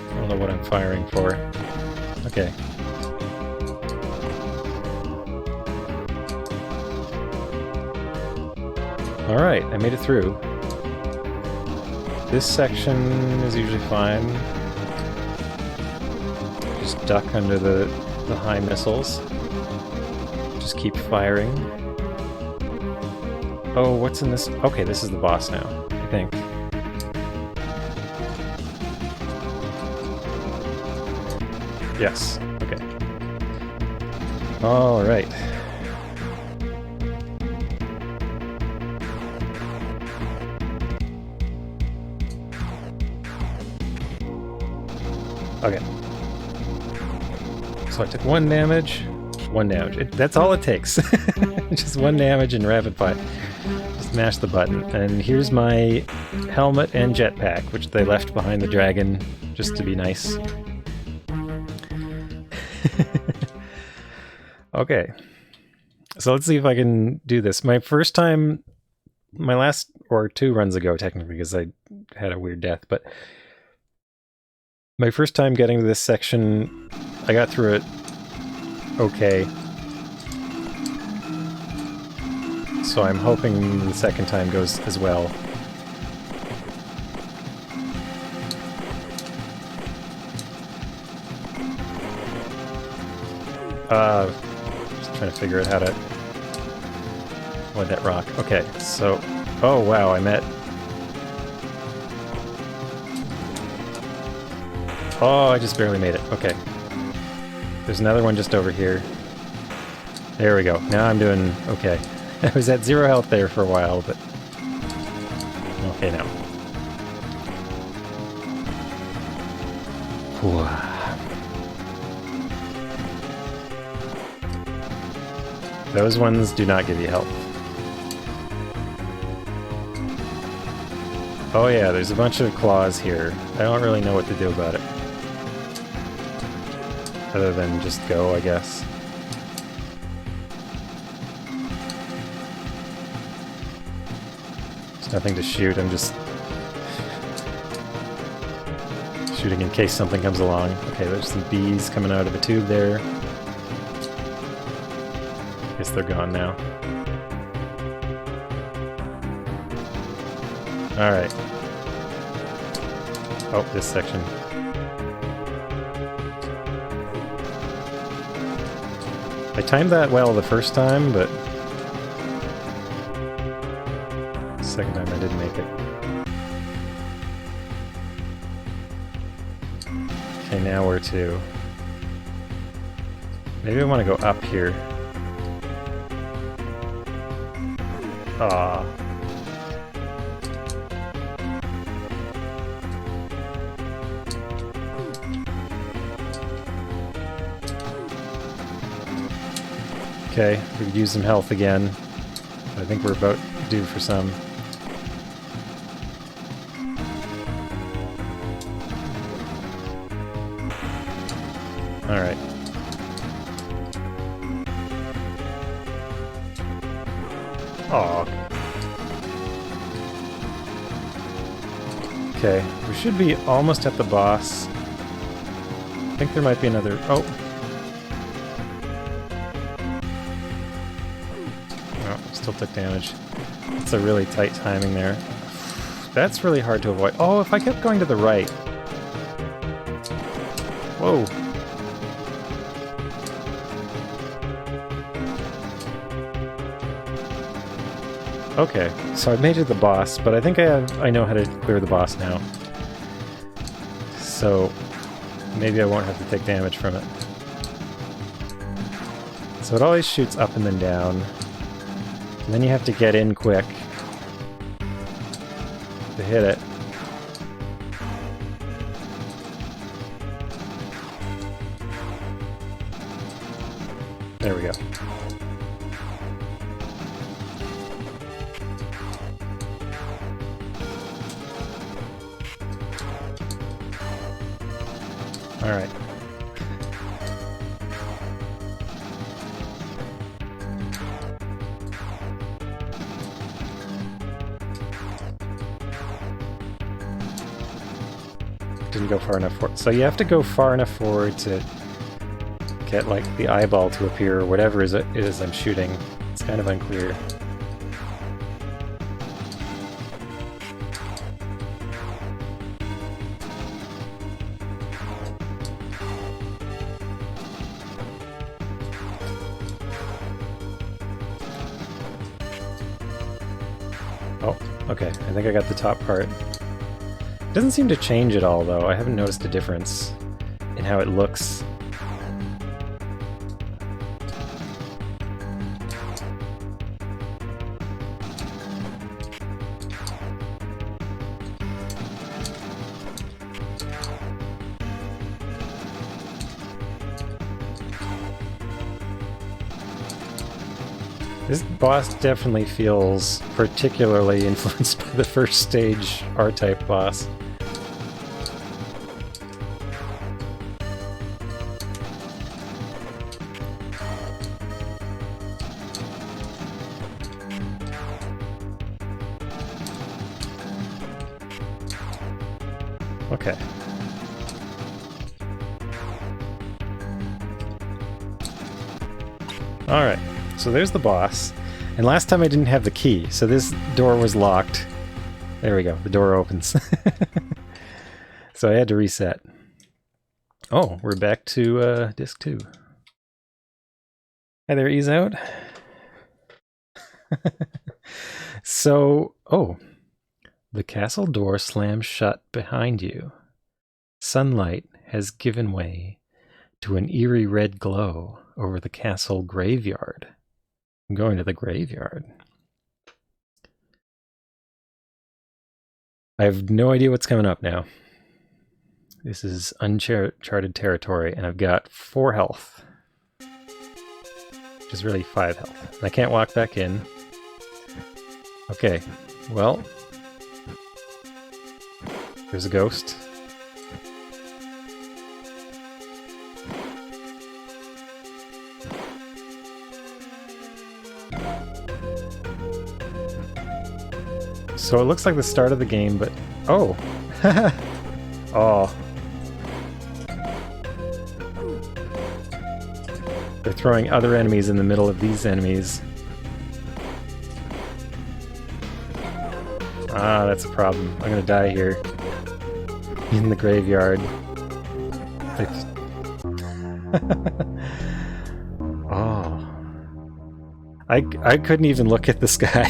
I don't know what I'm firing for. Okay. Alright, I made it through. This section is usually fine. Just duck under the high missiles. Just keep firing. Oh, what's in this? Okay, this is the boss now, I think. Yes, okay. Alright. Okay. So I took 1 damage. 1 damage. That's all it takes. Just 1 damage and rapid fire. Just mash the button. And here's my helmet and jetpack, which they left behind the dragon just to be nice. Okay. So let's see if I can do this. My first time, my last, or 2 runs ago technically, because I had a weird death, but my first time getting to this section, I got through it okay. So I'm hoping the second time goes as well. Just trying to figure out how to avoid that rock. Okay, so... Oh wow, I met... Oh, I just barely made it. Okay. There's another one just over here. There we go. Now I'm doing okay. I was at 0 health there for a while, but... Okay, now. Those ones do not give you health. Oh yeah, there's a bunch of claws here. I don't really know what to do about it. Other than just go, I guess. There's nothing to shoot, I'm just Shooting in case something comes along. Okay, there's some bees coming out of a tube there. Guess they're gone now. Alright. Oh, this section. I timed that well the first time, but the second time I didn't make it. Okay, now where to? Maybe I want to go up here. Ah. Okay, we could use some health again. I think we're about due for some. Alright. Aw. Okay, we should be almost at the boss. I think there might be another... Oh! Still took damage. It's a really tight timing there. That's really hard to avoid. Oh, if I kept going to the right. Whoa. Okay, so I made it to the boss, but I think I know how to clear the boss now. So maybe I won't have to take damage from it. So it always shoots up and then down. And then you have to get in quick to hit it. There we go. All right. Didn't go far enough forward. So you have to go far enough forward to get like the eyeball to appear or whatever it is I'm shooting. It's kind of unclear. Oh, okay. I think I got the top part. Doesn't seem to change at all, though. I haven't noticed a difference in how it looks. This boss definitely feels particularly influenced by the first stage R-type boss. Okay. Alright, so there's the boss. And last time I didn't have the key, so this door was locked. There we go, the door opens. So I had to reset. Oh, we're back to disc 2. Hi there, ease out. So, oh. The castle door slams shut behind you. Sunlight has given way to an eerie red glow over the castle graveyard. I'm going to the graveyard. I have no idea what's coming up now. This is uncharted territory, and I've got 4 health. Which is really 5 health. And I can't walk back in. Okay, well... There's a ghost. So it looks like the start of the game, but... Oh! Oh. They're throwing other enemies in the middle of these enemies. Ah, that's a problem. I'm gonna die here. In the graveyard. Oh. I couldn't even look at the sky.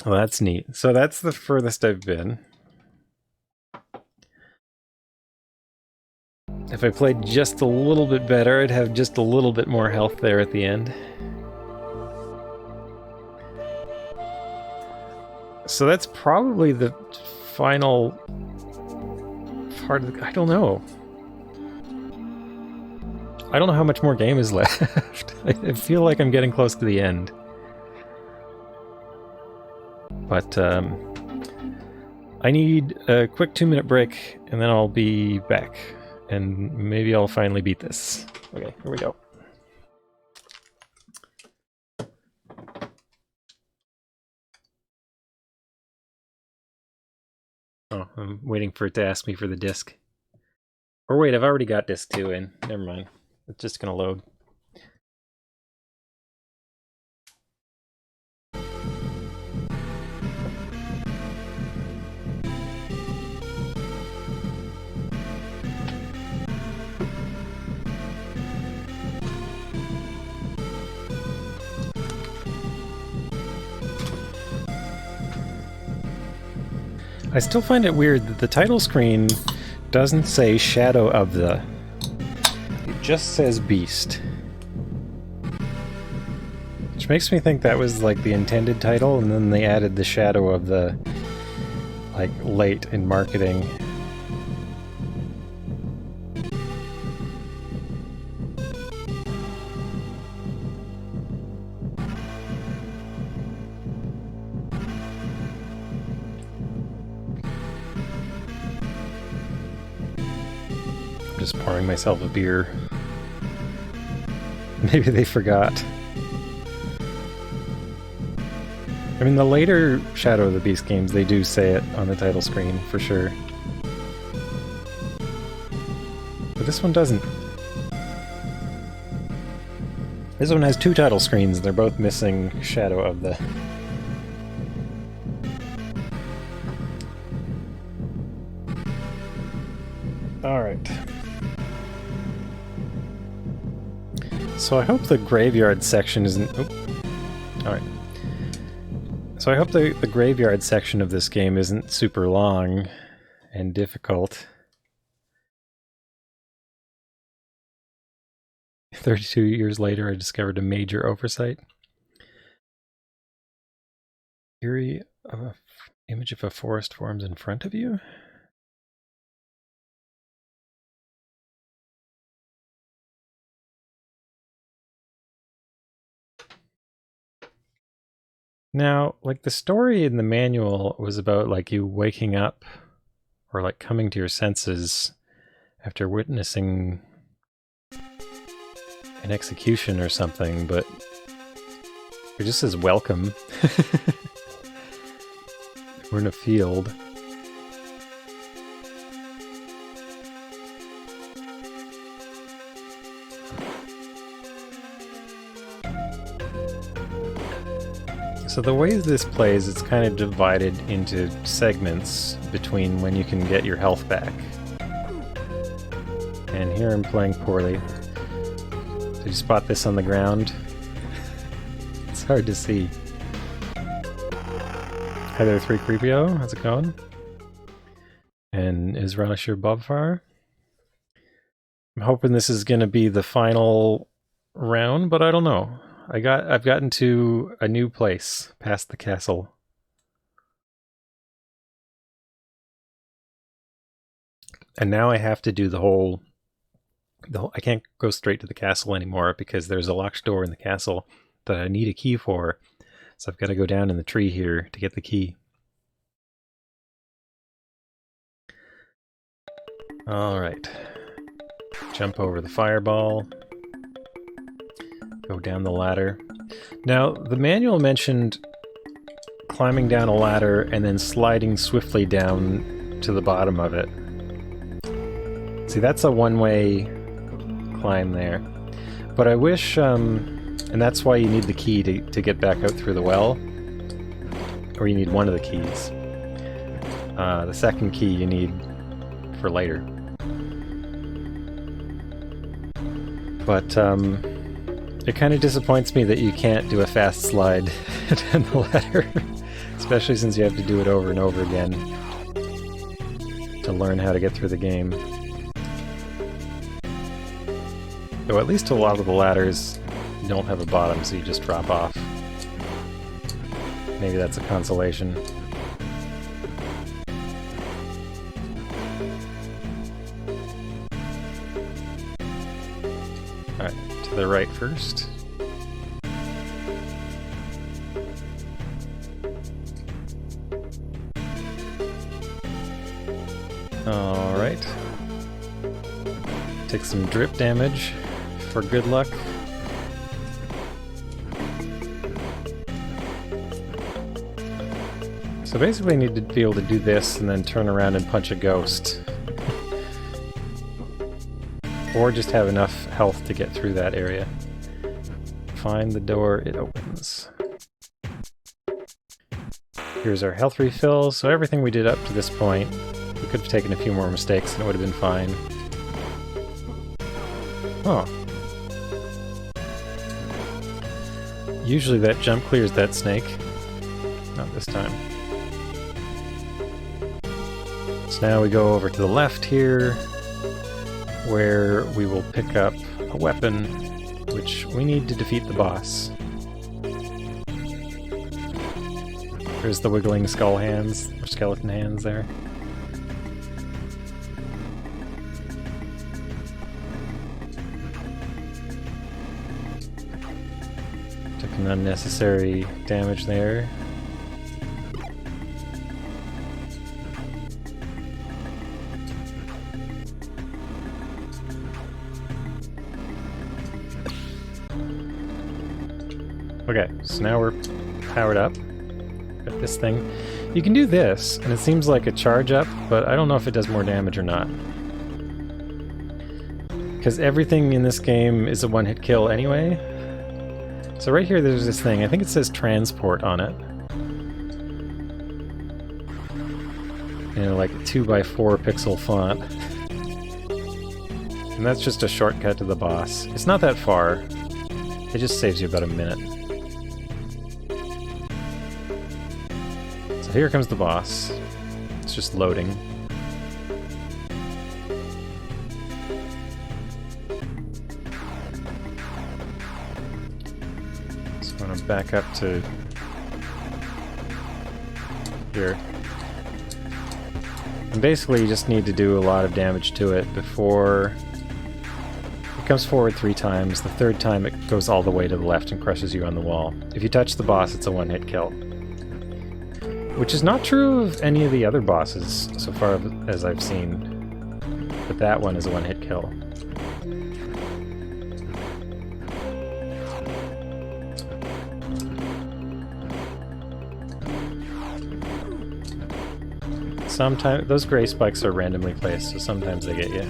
Well, that's neat. So that's the furthest I've been. If I played just a little bit better, I'd have just a little bit more health there at the end. So that's probably the final part of the... I don't know. I don't know how much more game is left. I feel like I'm getting close to the end. But I need a quick 2-minute break, and then I'll be back. And maybe I'll finally beat this. Okay, here we go. Oh, I'm waiting for it to ask me for the disc. Or wait, I've already got disc 2 in. Never mind. It's just gonna load. I still find it weird that the title screen doesn't say Shadow of the... It just says Beast. Which makes me think that was like the intended title, and then they added the Shadow of the... like, late in marketing. Just pouring myself a beer. Maybe they forgot. I mean, the later Shadow of the Beast games, they do say it on the title screen, for sure. But this one doesn't. This one has 2 title screens, and they're both missing Shadow of the... Alright. So I hope the graveyard section isn't... Oh. Alright. So I hope the graveyard section of this game isn't super long and difficult. 32 years later, I discovered a major oversight. Eerie of an image of a forest forms in front of you? Now, like, the story in the manual was about, like, you waking up or, like, coming to your senses after witnessing an execution or something, but it just says welcome. We're in a field. So the way this plays, it's kind of divided into segments between when you can get your health back. And here I'm playing poorly. Did you spot this on the ground? It's hard to see. Hi there, 3Creepio. How's it going? And is Relish your Bobfire? I'm hoping this is going to be the final round, but I don't know. I've gotten to a new place past the castle. And now I have to do the whole I can't go straight to the castle anymore because there's a locked door in the castle that I need a key for. So I've got to go down in the tree here to get the key. All right. Jump over the fireball. Go down the ladder. Now, the manual mentioned climbing down a ladder and then sliding swiftly down to the bottom of it. See, that's a one-way climb there. But I wish, and that's why you need the key to get back out through the well. Or you need one of the keys. The second key you need for later. But, it kind of disappoints me that you can't do a fast slide down the ladder. Especially since you have to do it over and over again to learn how to get through the game. Though at least a lot of the ladders don't have a bottom, so you just drop off. Maybe that's a consolation. Alright, to the right first. Alright. Take some drip damage for good luck. So basically I need to be able to do this and then turn around and punch a ghost. Or just have enough health to get through that area. Find the door, it opens. Here's our health refill, so everything we did up to this point, we could have taken a few more mistakes and it would have been fine. Oh. Usually that jump clears that snake. Not this time. So now we go over to the left here, where we will pick up a weapon, which we need to defeat the boss. There's the wiggling skull hands, or skeleton hands there. Took an unnecessary damage there. Okay, so now we're powered up. Got this thing. You can do this, and it seems like a charge up, but I don't know if it does more damage or not. Because everything in this game is a one-hit kill anyway. So right here there's this thing, I think it says transport on it. You know, like 2x4 pixel font. And that's just a shortcut to the boss. It's not that far. It just saves you about a minute. So here comes the boss. It's just loading. So I'm gonna back up to here. And basically you just need to do a lot of damage to it before it comes forward 3 times. The 3rd time it goes all the way to the left and crushes you on the wall. If you touch the boss, it's a one-hit kill. Which is not true of any of the other bosses so far as I've seen. But that one is a one-hit kill. Sometimes those gray spikes are randomly placed, so sometimes they get you.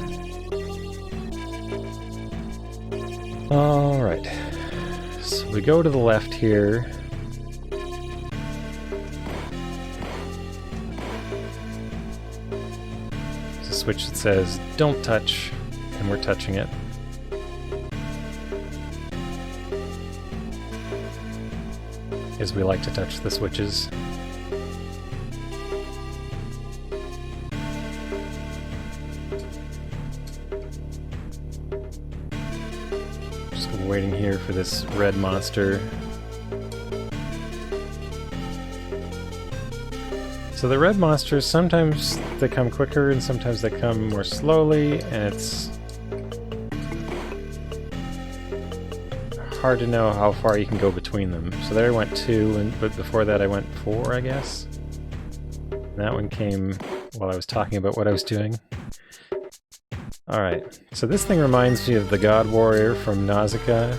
Alright. So we go to the left here. Switch that says don't touch, and we're touching it. As we like to touch the switches. Just waiting here for this red monster. So the red monsters, sometimes they come quicker and sometimes they come more slowly, and it's hard to know how far you can go between them. So there I went 2, but before that I went 4, I guess. And that one came while I was talking about what I was doing. Alright, so this thing reminds me of the God Warrior from Nausicaa,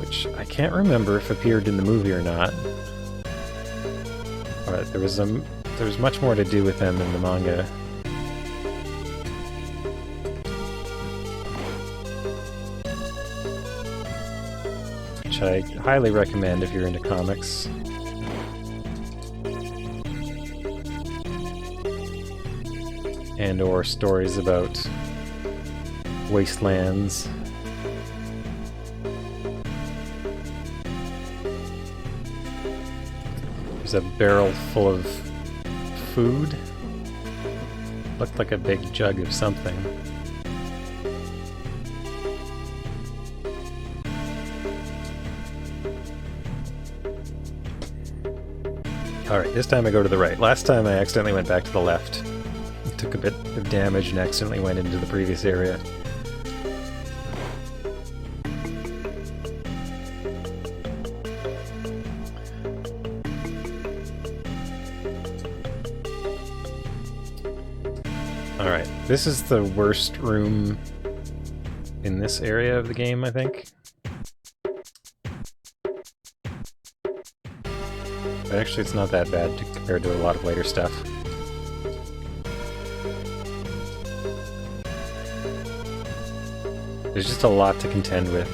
which I can't remember if appeared in the movie or not. But there was much more to do with them in the manga. which I highly recommend if you're into comics. And or stories about wastelands. There's a barrel full of food. Looked like a big jug of something. Alright, this time I go to the right. Last time I accidentally went back to the left. Took a bit of damage and accidentally went into the previous area. Alright, this is the worst room in this area of the game, I think. But actually it's not that bad compared to a lot of later stuff. There's just a lot to contend with.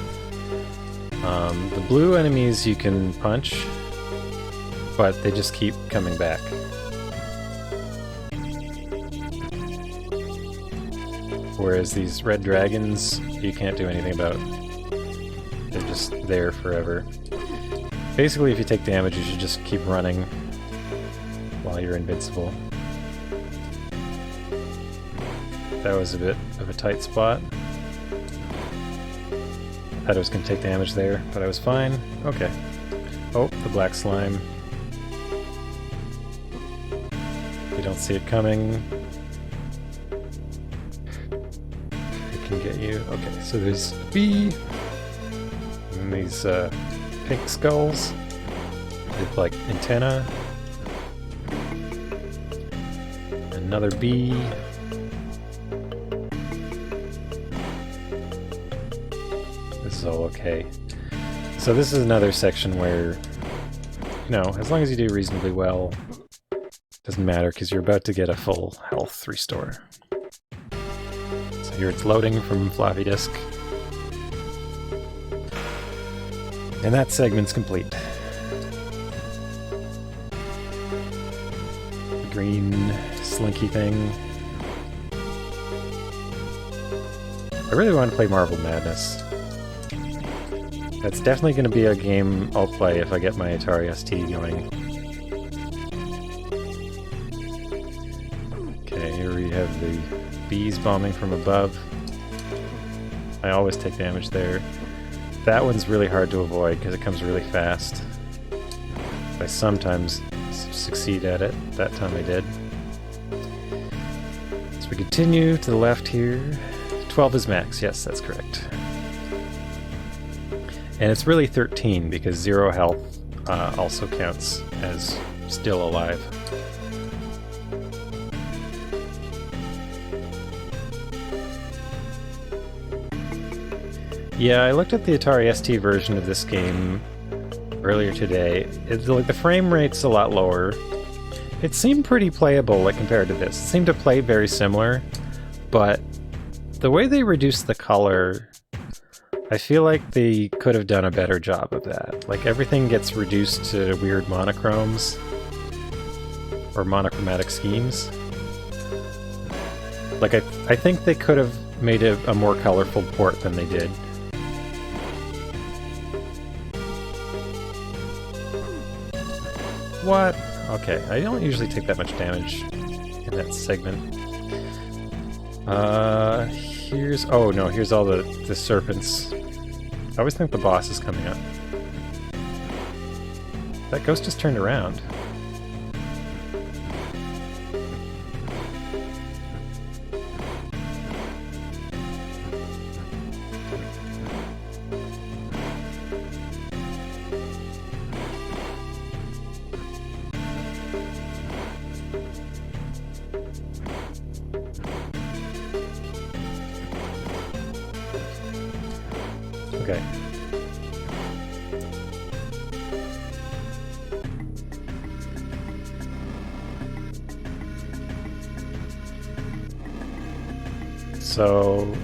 The blue enemies you can punch, but they just keep coming back. Whereas these red dragons, you can't do anything about. They're just there forever. Basically, if you take damage, you should just keep running while you're invincible. That was a bit of a tight spot. I thought I was going to take damage there, but I was fine. Okay. Oh, the black slime. You don't see it coming. It can get you. Okay, so there's a bee. And these pink skulls with like antenna. Another bee. This is all okay. So this is another section where, you know, as long as you do reasonably well, doesn't matter because you're about to get a full health restore. So here it's loading from floppy disk. And that segment's complete. The green slinky thing. I really want to play Marvel Madness. That's definitely going to be a game I'll play if I get my Atari ST going. Okay, here we have the bees bombing from above. I always take damage there. That one's really hard to avoid because it comes really fast. I sometimes succeed at it. That time I did. So we continue to the left here. 12 is max. Yes, that's correct. And it's really 13 because 0 health also counts as still alive. Yeah, I looked at the Atari ST version of this game earlier today. Like the frame rate's a lot lower. It seemed pretty playable like compared to this. It seemed to play very similar, but the way they reduced the color, I feel like they could have done a better job of that. Like everything gets reduced to weird monochromes or monochromatic schemes. Like I think they could have made a more colorful port than they did. What? Okay, I don't usually take that much damage in that segment. Here's... oh no, here's all the serpents. I always think the boss is coming up. That ghost just turned around. Okay. So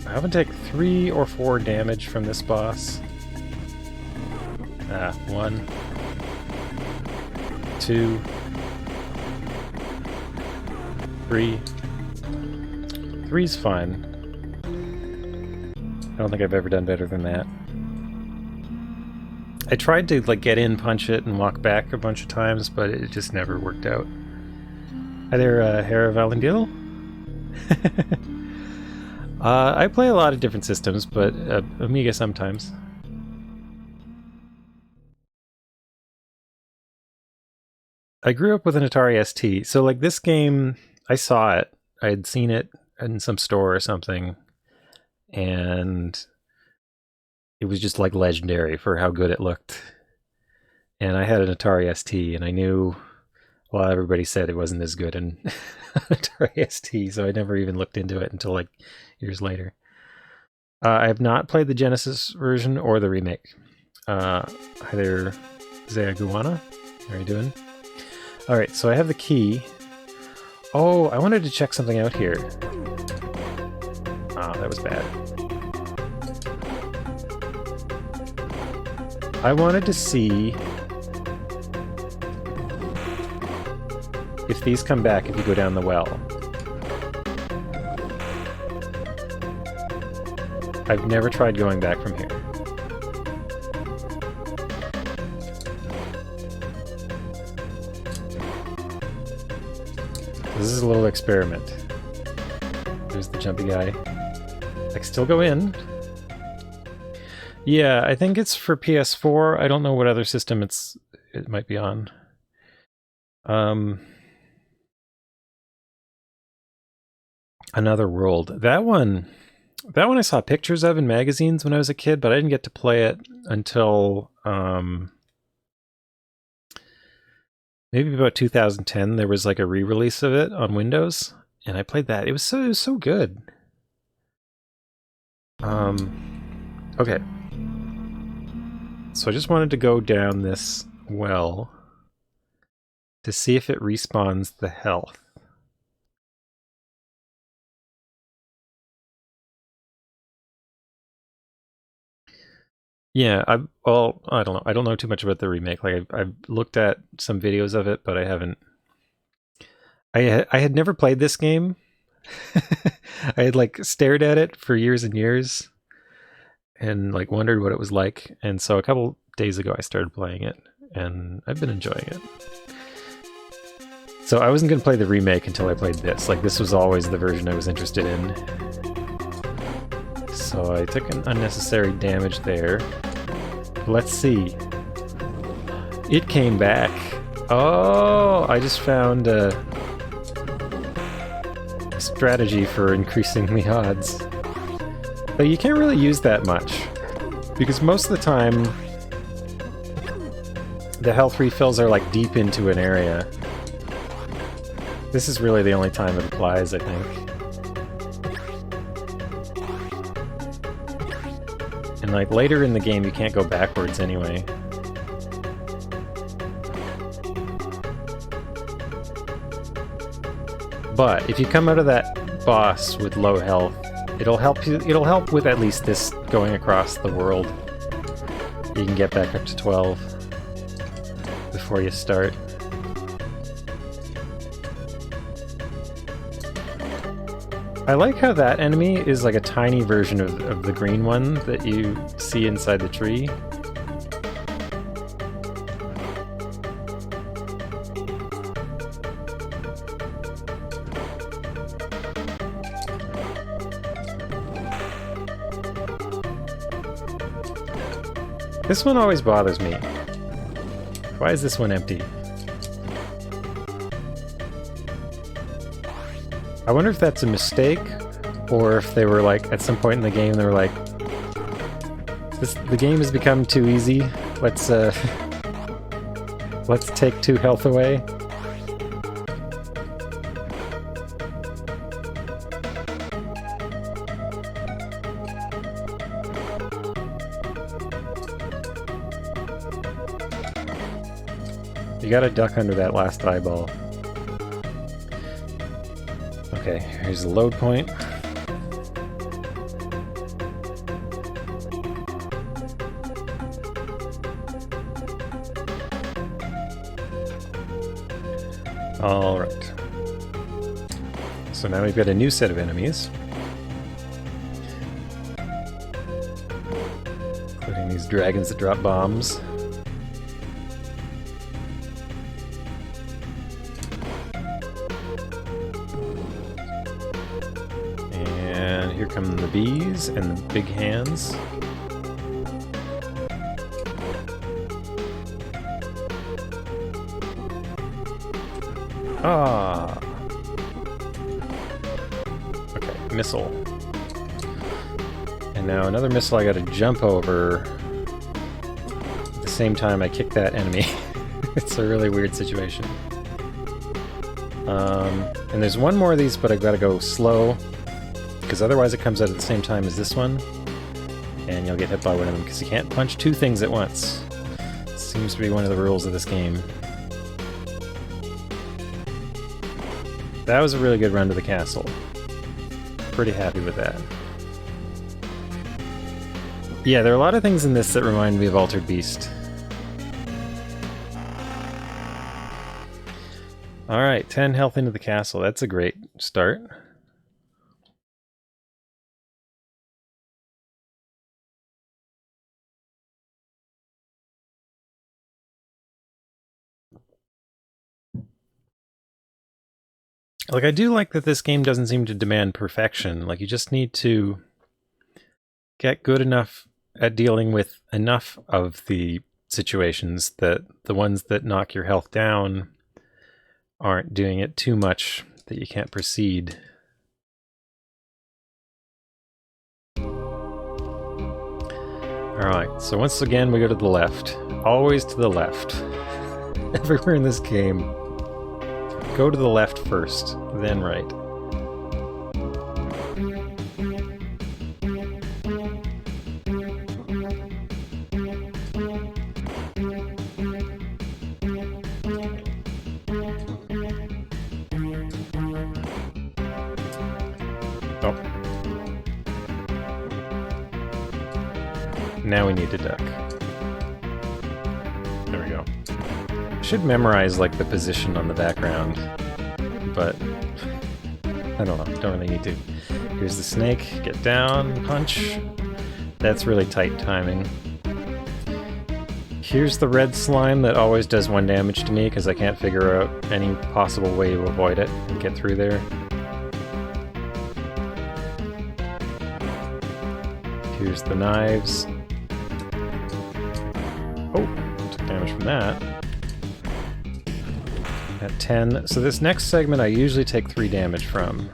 I haven't taken 3 or 4 damage from this boss. 1, 2, 3. 3's fine. I don't think I've ever done better than that. I tried to like get in, punch it, and walk back a bunch of times, but it just never worked out. Hi there, Hera Valendil. I play a lot of different systems, but Amiga sometimes. I grew up with an Atari ST, so like this game, I saw it. I had seen it in some store or something, and it was just like legendary for how good it looked. And I had an Atari ST, and I knew, well, everybody said it wasn't as good in Atari ST, so I never even looked into it until like years later. I have not played the Genesis version or the remake. Hi there, Zayaguana. How are you doing? Alright, so I have the key. Oh, I wanted to check something out here. Oh, that was bad. I wanted to see if these come back if you go down the well. I've never tried going back from here. This is a little experiment. There's the jumpy guy. I can still go in. Yeah, I think it's for PS4. I don't know what other system it might be on. Another World. That one I saw pictures of in magazines when I was a kid, but I didn't get to play it until maybe about 2010. There was like a re-release of it on Windows, and I played that. It was so good. Okay. So I just wanted to go down this well to see if it respawns the health. Yeah, I don't know. I don't know too much about the remake. Like I've looked at some videos of it, but I haven't. I had never played this game. I had like stared at it for years and years, and like wondered what it was like. And so a couple days ago, I started playing it, and I've been enjoying it. So I wasn't going to play the remake until I played this. Like this was always the version I was interested in. So I took an unnecessary damage there. Let's see. It came back. Oh, I just found a strategy for increasing the odds. But you can't really use that much, because most of the time the health refills are like deep into an area. This is really the only time it applies, I think. And like later in the game you can't go backwards anyway. But if you come out of that boss with low health, it'll help with at least this going across the world. You can get back up to 12 before you start. I like how that enemy is like a tiny version of the green one that you see inside the tree. This one always bothers me. Why is this one empty? I wonder if that's a mistake, or if they were like, at some point in the game, they were like, the game has become too easy. Let's take 2 health away. You gotta duck under that last eyeball. Okay, here's the load point. Alright. So now we've got a new set of enemies. Including these dragons that drop bombs. And here come the bees and the big hands. Ah. Okay, missile. And now another missile I gotta jump over. At the same time I kick that enemy. It's a really weird situation. And there's one more of these, but I've gotta go slow. Because otherwise it comes out at the same time as this one. And you'll get hit by one of them, because you can't punch two things at once. Seems to be one of the rules of this game. That was a really good run to the castle. Pretty happy with that. Yeah, there are a lot of things in this that remind me of Altered Beast. Alright, 10 health into the castle. That's a great start. Like, I do like that this game doesn't seem to demand perfection. Like, you just need to get good enough at dealing with enough of the situations that the ones that knock your health down aren't doing it too much that you can't proceed. Alright, so once again we go to the left. Always to the left. Everywhere in this game. Go to the left first, then right. Oh. Now we need to duck. There we go. Should memorize like the position on the background, but I don't know, don't really need to. Here's the snake, get down, punch. That's really tight timing. Here's the red slime that always does 1 damage to me because I can't figure out any possible way to avoid it and get through there. Here's the knives. Oh, took damage from that. At 10. So this next segment I usually take 3 damage from.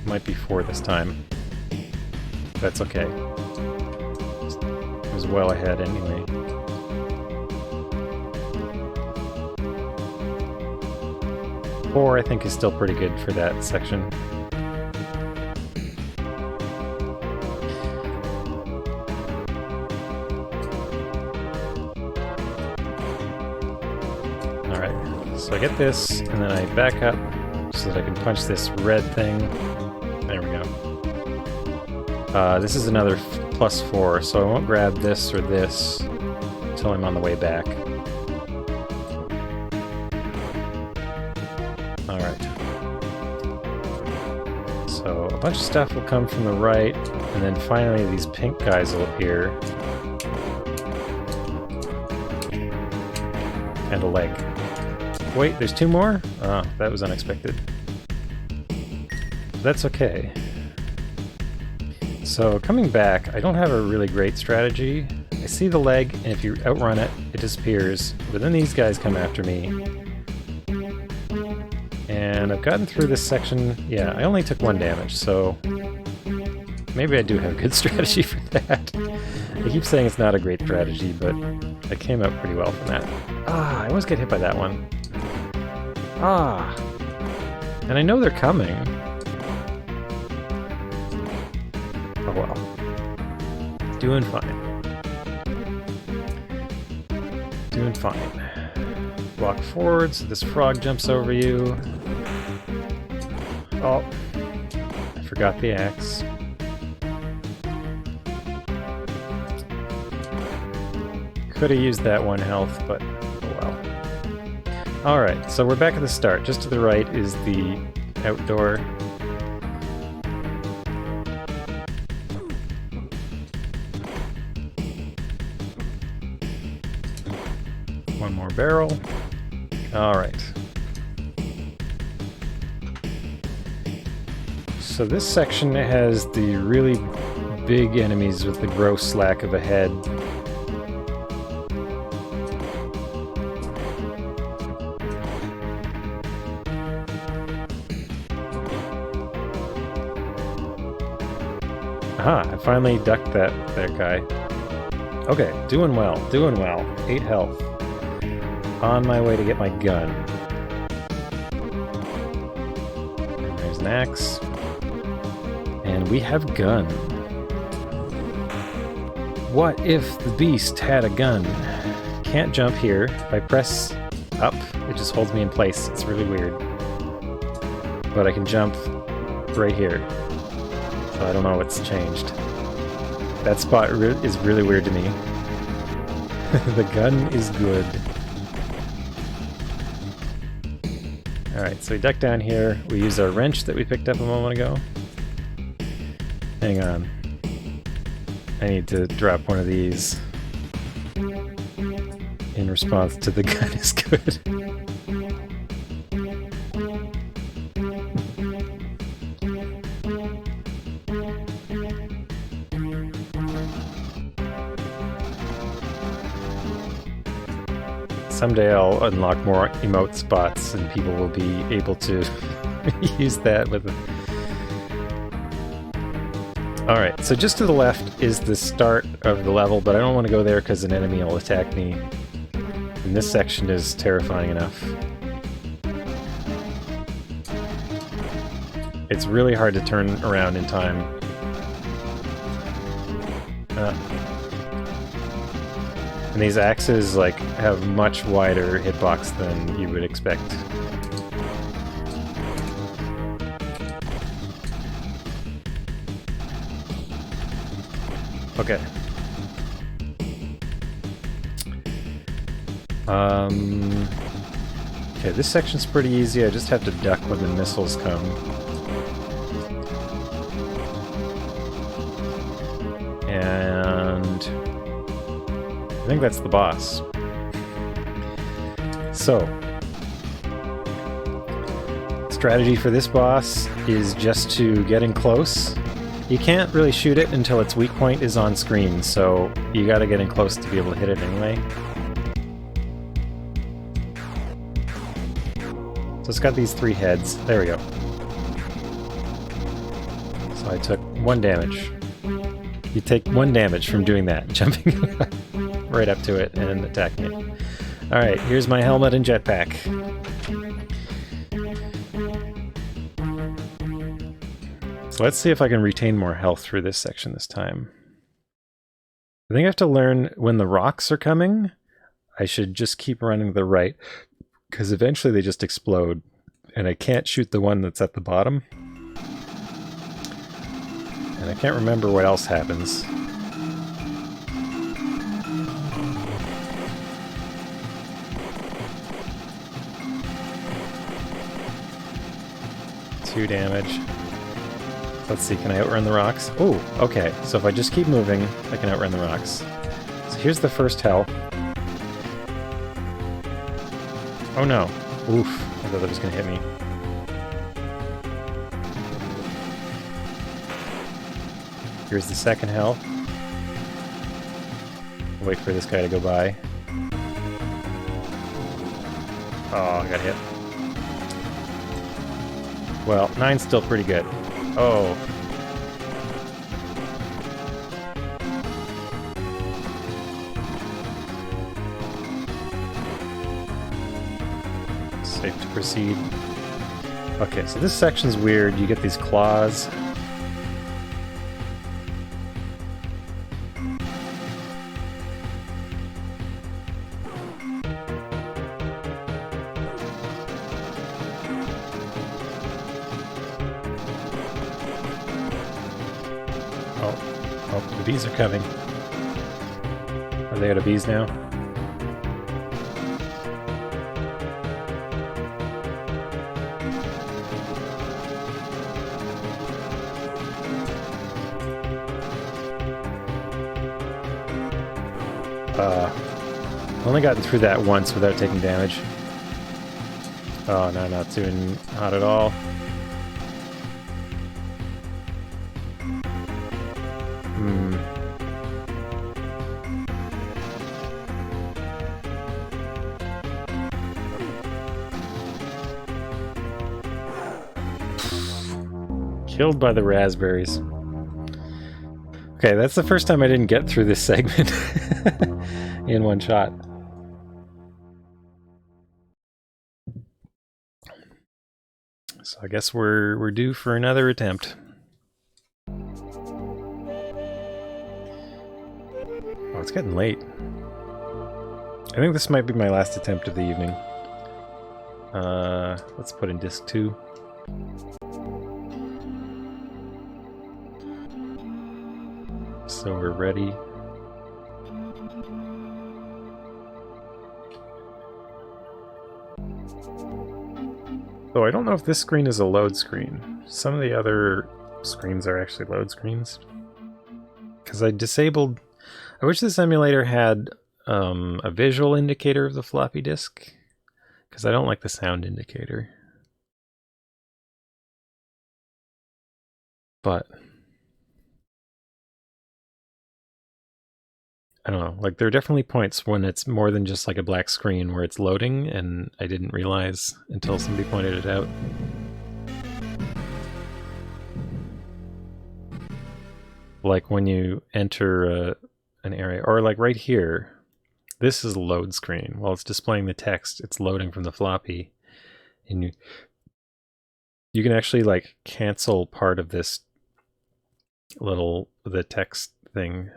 Might be 4 this time. That's okay. It was well ahead anyway. Four, I think, is still pretty good for that section. So I get this, and then I back up so that I can punch this red thing. There we go. This is another +4, so I won't grab this or this until I'm on the way back. Alright. So a bunch of stuff will come from the right, and then finally these pink guys will appear. And a leg. Wait, there's 2 more? Oh, that was unexpected. That's okay. So, coming back, I don't have a really great strategy. I see the leg, and if you outrun it, it disappears. But then these guys come after me. And I've gotten through this section. Yeah, I only took 1 damage, so maybe I do have a good strategy for that. I keep saying it's not a great strategy, but I came out pretty well from that. Ah, I almost get hit by that one. Ah! And I know they're coming. Oh well. Doing fine. Doing fine. Walk forward so this frog jumps over you. Oh. I forgot the axe. Could have used that 1 health, but oh well. Alright, so we're back at the start. Just to the right is the outdoor. One more barrel. Alright. So this section has the really big enemies with the gross lack of a head. Aha, I finally ducked that guy. Okay, doing well, doing well. 8 health. On my way to get my gun. And there's an axe. And we have gun. What if the beast had a gun? Can't jump here. If I press up, it just holds me in place. It's really weird. But I can jump right here. So I don't know what's changed. That spot is really weird to me. The gun is good. Alright, so we duck down here. We use our wrench that we picked up a moment ago. Hang on. I need to drop one of these in response to the gun is good. Someday I'll unlock more emote spots and people will be able to use that with it. Alright, so just to the left is the start of the level, but I don't want to go there because an enemy will attack me. And this section is terrifying enough. It's really hard to turn around in time. And these axes, like, have much wider hitbox than you would expect. Okay. Okay, this section's pretty easy. I just have to duck when the missiles come. And I think that's the boss. So, strategy for this boss is just to get in close. You can't really shoot it until its weak point is on screen, so you gotta get in close to be able to hit it anyway. So it's got these 3 heads. There we go. So I took 1 damage. You take 1 damage from doing that, jumping right up to it and attacking it. Alright, here's my helmet and jetpack. So let's see if I can retain more health through this section this time. I think I have to learn when the rocks are coming. I should just keep running to the right, because eventually they just explode, and I can't shoot the one that's at the bottom. And I can't remember what else happens. Two damage. Let's see, can I outrun the rocks? Oh, okay. So if I just keep moving, I can outrun the rocks. So here's the first hell. Oh no. Oof. I thought that was going to hit me. Here's the second hell. Wait for this guy to go by. Oh, I got hit. Well, 9's still pretty good. Oh. Safe to proceed. Okay, so this section's weird. You get these claws. Oh, the bees are coming. Are they out of bees now? Only gotten through that once without taking damage. Oh, no, not doing hot at all. Killed by the raspberries. Okay, that's the first time I didn't get through this segment in one shot. So I guess we're due for another attempt. Oh, it's getting late. I think this might be my last attempt of the evening. Let's put in disc 2. So we're ready. So I don't know if this screen is a load screen. Some of the other screens are actually load screens. Because I disabled... I wish this emulator had a visual indicator of the floppy disk. Because I don't like the sound indicator. But... I don't know, like there are definitely points when it's more than just like a black screen where it's loading, and I didn't realize until somebody pointed it out. Like when you enter an area, or like right here, this is a load screen. While it's displaying the text, it's loading from the floppy, and you can actually like cancel part of this the text thing.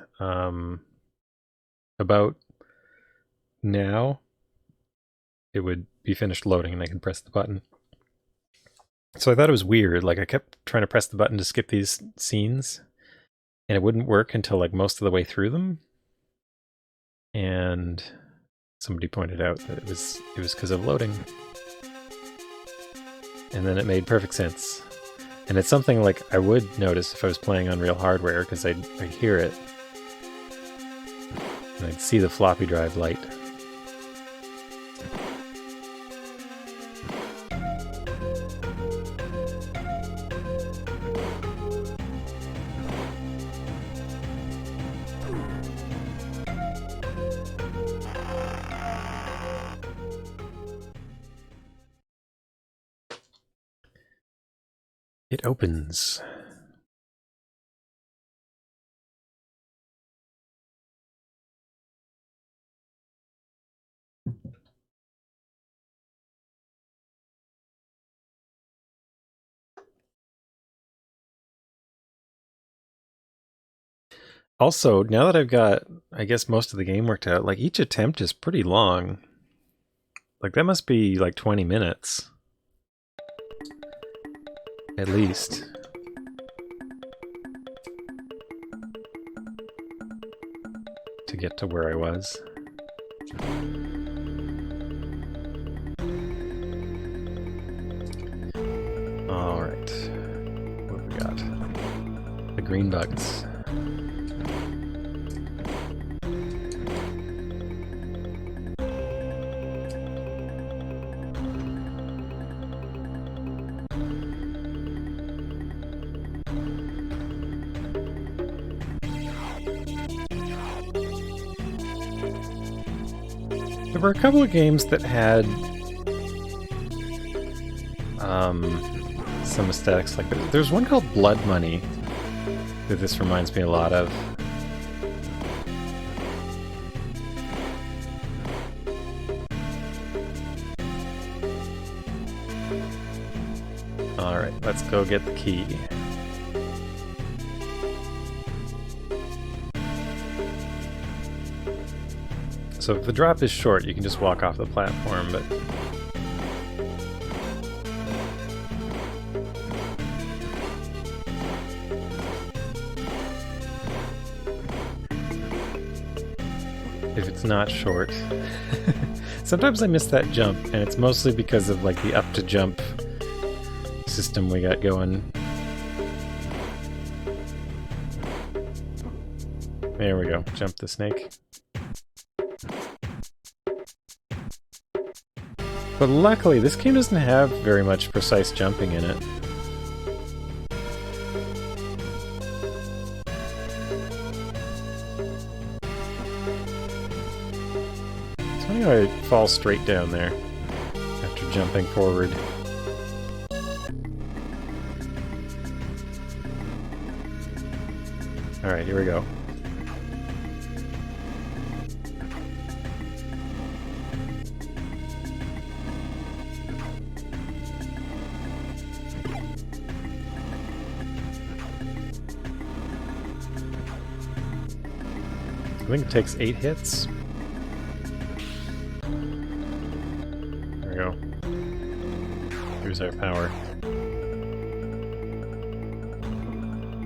About now, it would be finished loading and I can press the button. So I thought it was weird, like I kept trying to press the button to skip these scenes, and it wouldn't work until like most of the way through them. And somebody pointed out that it was because of loading. And then it made perfect sense. And it's something like I would notice if I was playing on real hardware, because I'd hear it. And I'd see the floppy drive light. It opens. Also, now that I've got, I guess, most of the game worked out, like each attempt is pretty long. Like that must be like 20 minutes. At least. To get to where I was. Alright. What have we got? The green bugs. There were a couple of games that had some aesthetics like this. There's one called Blood Money that this reminds me a lot of. Alright, let's go get the key. So if the drop is short, you can just walk off the platform, but... if it's not short. Sometimes I miss that jump, and it's mostly because of like the up to jump system we got going. There we go, jump the snake. But luckily, this game doesn't have very much precise jumping in it. It's funny how I fall straight down there after jumping forward. Alright, here we go. I think it takes 8 hits. There we go. Here's our power.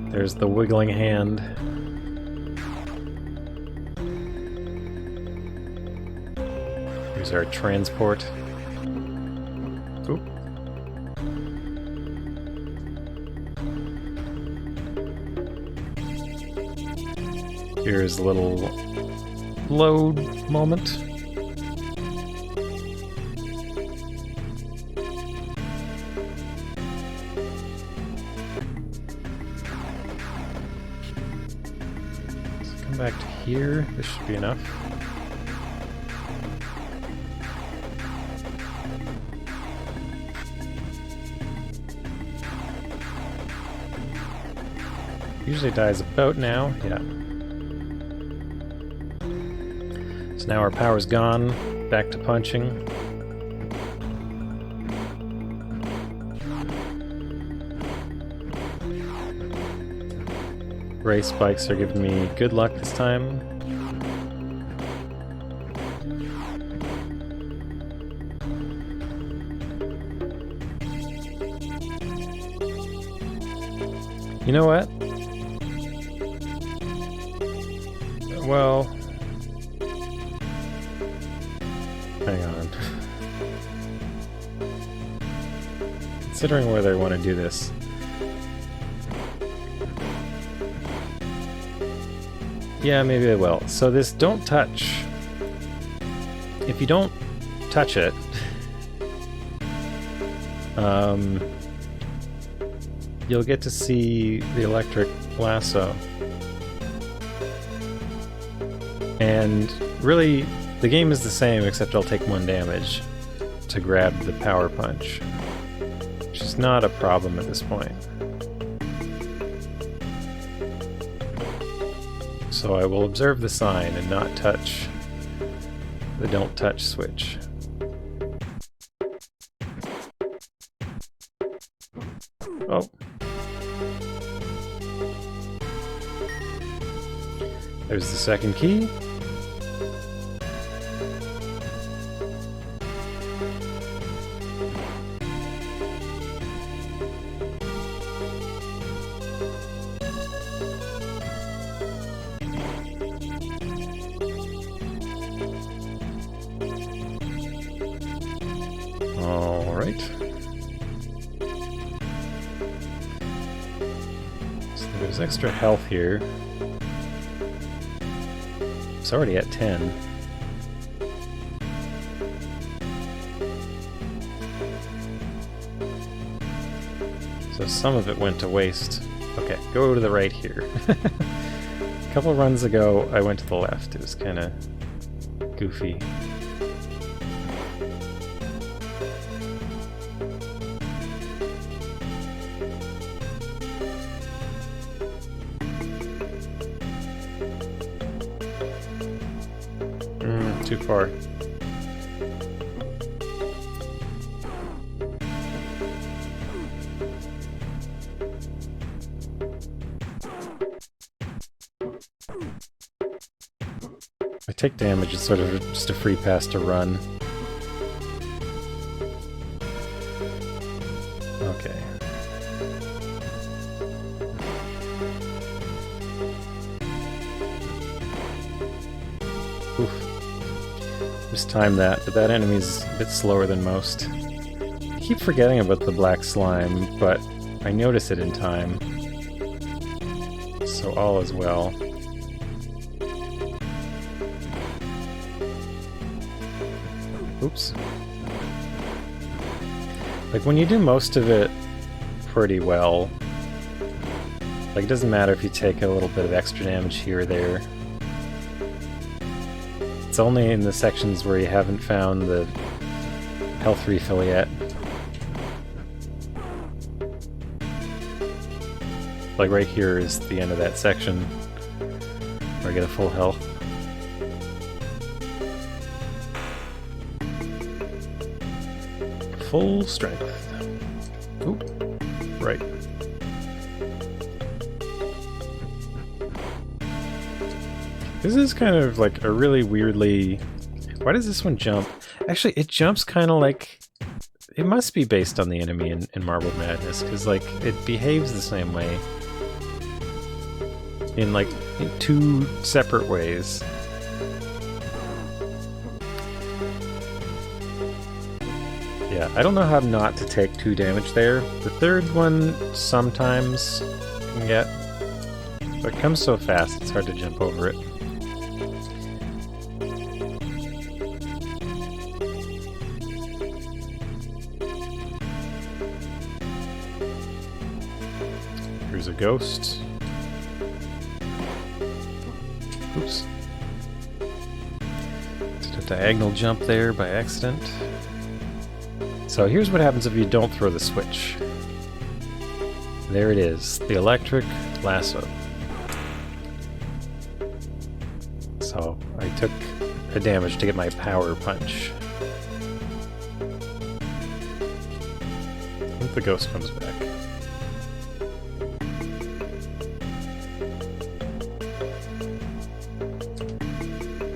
There's the wiggling hand. Here's our transport. Oop. Here's a little load moment. So come back to here. This should be enough. Usually dies about now, yeah. So now our power's gone, back to punching. Ray spikes are giving me good luck this time. You know what? Well, hang on. Considering where they want to do this. Yeah, maybe I will. So this don't touch. If you don't touch it, you'll get to see the electric lasso. And really, the game is the same, except I'll take 1 damage to grab the power punch, which is not a problem at this point. So I will observe the sign and not touch the don't touch switch. Oh. There's the second key. All right. So there's extra health here. It's already at 10. So some of it went to waste. Okay, go to the right here. A couple runs ago, I went to the left. It was kind of goofy. Too far. I take damage, it's sort of just a free pass to run. Okay. Oof. Time that, but that enemy's a bit slower than most. I keep forgetting about the black slime, but I notice it in time. So all is well. Oops. Like when you do most of it pretty well, like it doesn't matter if you take a little bit of extra damage here or there. It's only in the sections where you haven't found the health refill yet. Like right here is the end of that section where I get a full health. Full strength. Oop. Right. This is kind of like a really weirdly... Why does this one jump? Actually, it jumps kind of like... It must be based on the enemy in Marble Madness, because like it behaves the same way. In like in two separate ways. Yeah, I don't know how not to take 2 damage there. The third one sometimes can get, but it comes so fast it's hard to jump over it. Here's a ghost. Oops. Did a diagonal jump there by accident. So here's what happens if you don't throw the switch. There it is, the electric lasso. So I took a damage to get my power punch. I think the ghost comes back.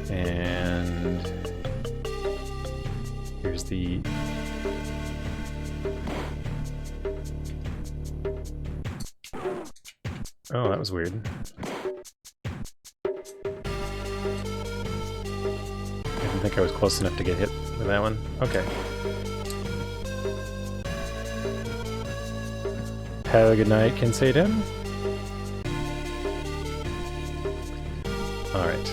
And here's the... Oh, that was weird. I didn't think I was close enough to get hit with that one. Okay. Have a good night, Kinseiden. Alright.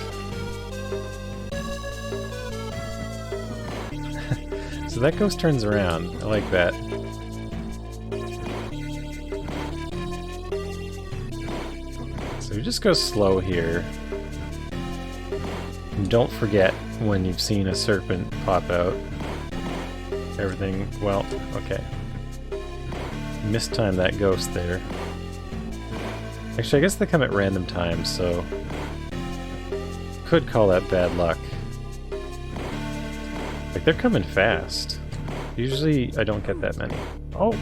So that ghost turns around. I like that. So you just go slow here. And don't forget when you've seen a serpent pop out. Everything, well, okay. Mistimed that ghost there. Actually, I guess they come at random times, so... Could call that bad luck. Like, they're coming fast. Usually, I don't get that many. Oh!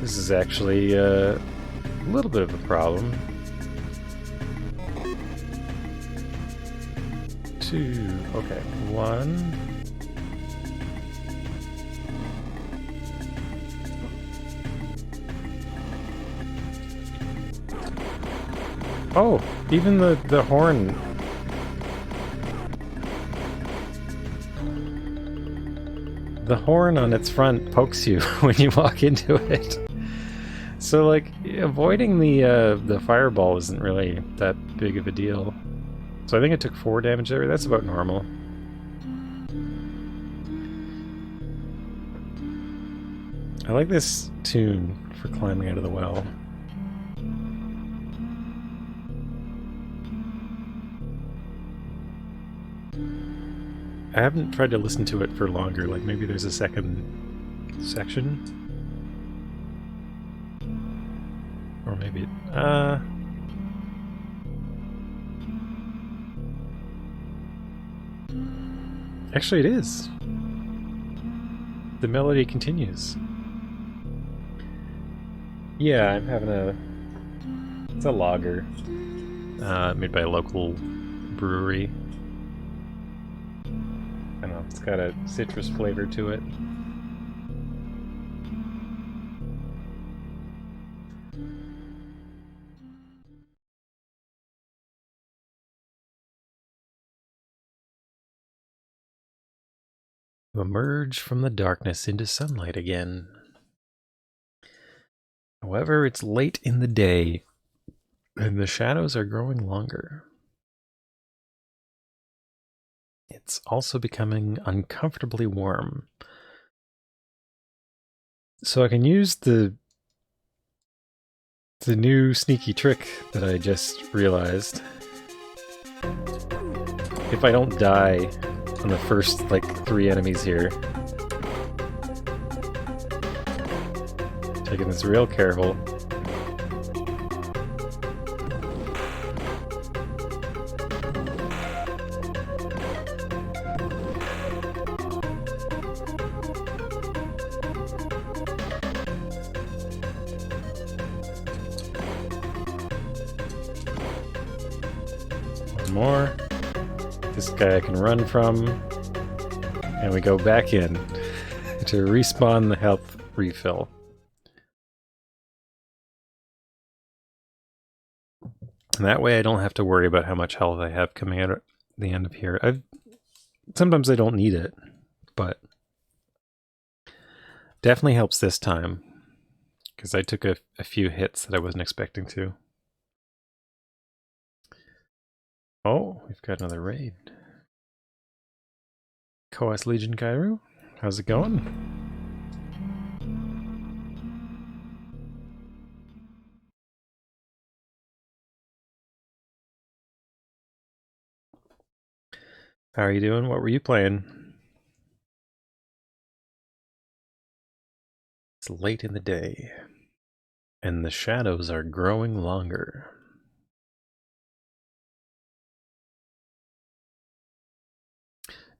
This is actually, a little bit of a problem. 2, okay, 1... Oh, even the horn. The horn on its front pokes you when you walk into it. So like avoiding the fireball isn't really that big of a deal. So I think it took 4 damage there. That's about normal. I like this tune for climbing out of the well. I haven't tried to listen to it for longer, like maybe there's a second section? Or maybe actually it is! The melody continues. Yeah, I'm having a... It's a lager. Made by a local brewery. I don't know, it's got a citrus flavor to it. To emerge from the darkness into sunlight again. However, it's late in the day, and the shadows are growing longer. It's also becoming uncomfortably warm. So I can use the new sneaky trick that I just realized. If I don't die on the first, like, 3 enemies here, taking this real careful. One more. This guy I can run from. And we go back in to respawn the health refill. And that way I don't have to worry about how much health I have coming out at the end of here. Sometimes I don't need it, but definitely helps this time, because I took a few hits that I wasn't expecting to. Oh, we've got another raid. Coas Legion Kairu, how's it going? How are you doing? What were you playing? It's late in the day, and the shadows are growing longer.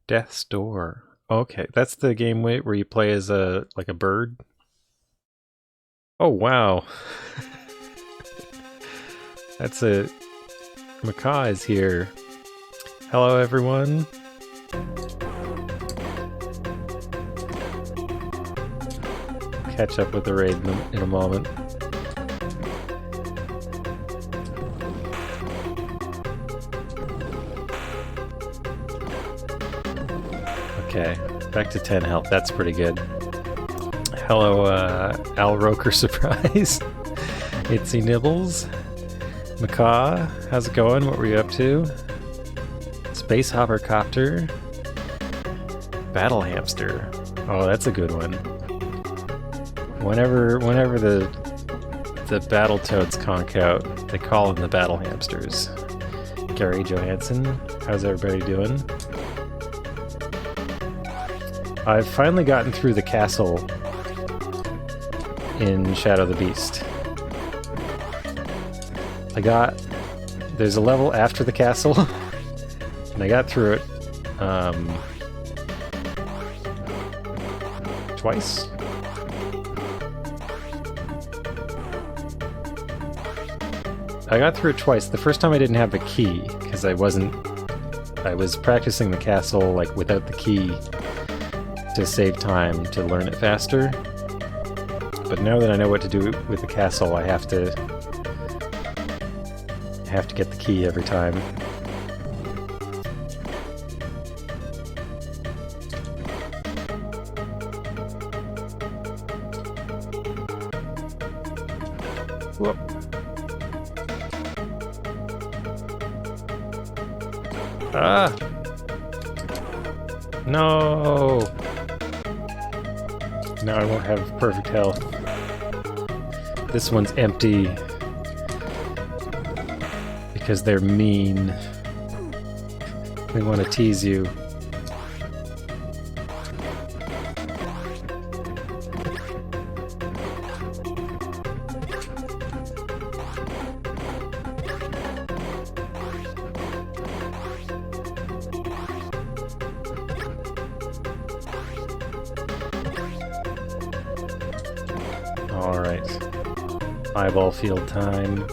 Death's Door. Okay, that's the game where you play as a bird. Oh wow, that's a macaw is here. Hello everyone. Catch up with the raid in a moment. Okay, back to 10 health. That's pretty good. Hello, Al Roker Surprise. Itsy Nibbles. Macaw, how's it going? What were you up to? Space Hopper Copter. Battle Hamster. Oh, that's a good one. Whenever the Battletoads conk out, they call them the Battle Hamsters. Gary Johansson, how's everybody doing? I've finally gotten through the castle in Shadow the Beast. There's a level after the castle, and I got through it twice. I got through it twice. The first time I didn't have a key, because I was practicing the castle like without the key to save time to learn it faster. But now that I know what to do with the castle, I have to get the key every time. Whoop. Ah! No! Now I won't have perfect health. This one's empty because they're mean. They want to tease you. Eyeball field time.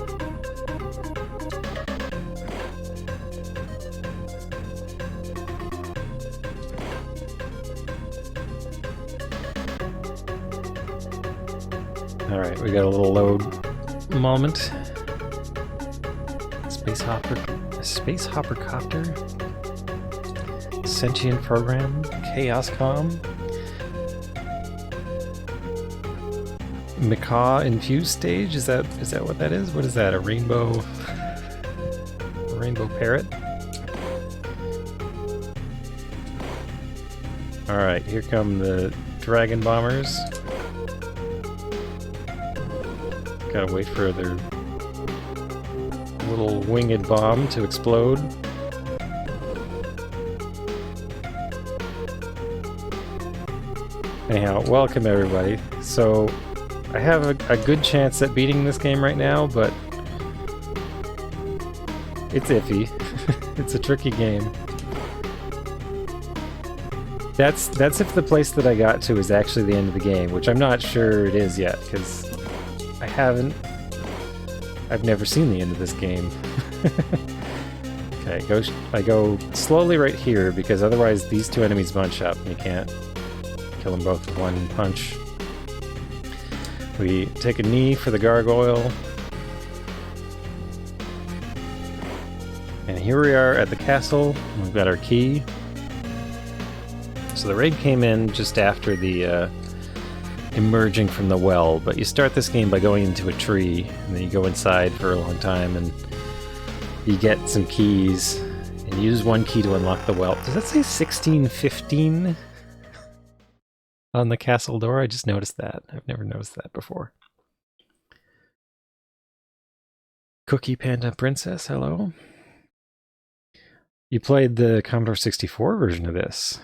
Alright, we got a little load moment. Space Hopper Copter. Sentient Program. Chaos Com. Macaw infused stage? Is that what that is? What is that? A rainbow parrot? Alright, here come the dragon bombers. Gotta wait for their little winged bomb to explode. Anyhow, welcome everybody. So, I have a good chance at beating this game right now, but it's iffy. It's a tricky game. That's if the place that I got to is actually the end of the game, which I'm not sure it is yet, because I've never seen the end of this game. Okay, I go slowly right here, because otherwise these two enemies bunch up and you can't kill them both with one punch. We take a knee for the gargoyle. And here we are at the castle. We've got our key. So the raid came in just after the emerging from the well, but you start this game by going into a tree, and then you go inside for a long time, and you get some keys, and you use one key to unlock the well. Does that say 1615 on the castle door? I just noticed that. I've never noticed that before. Cookie Panda Princess, hello. You played the Commodore 64 version of this.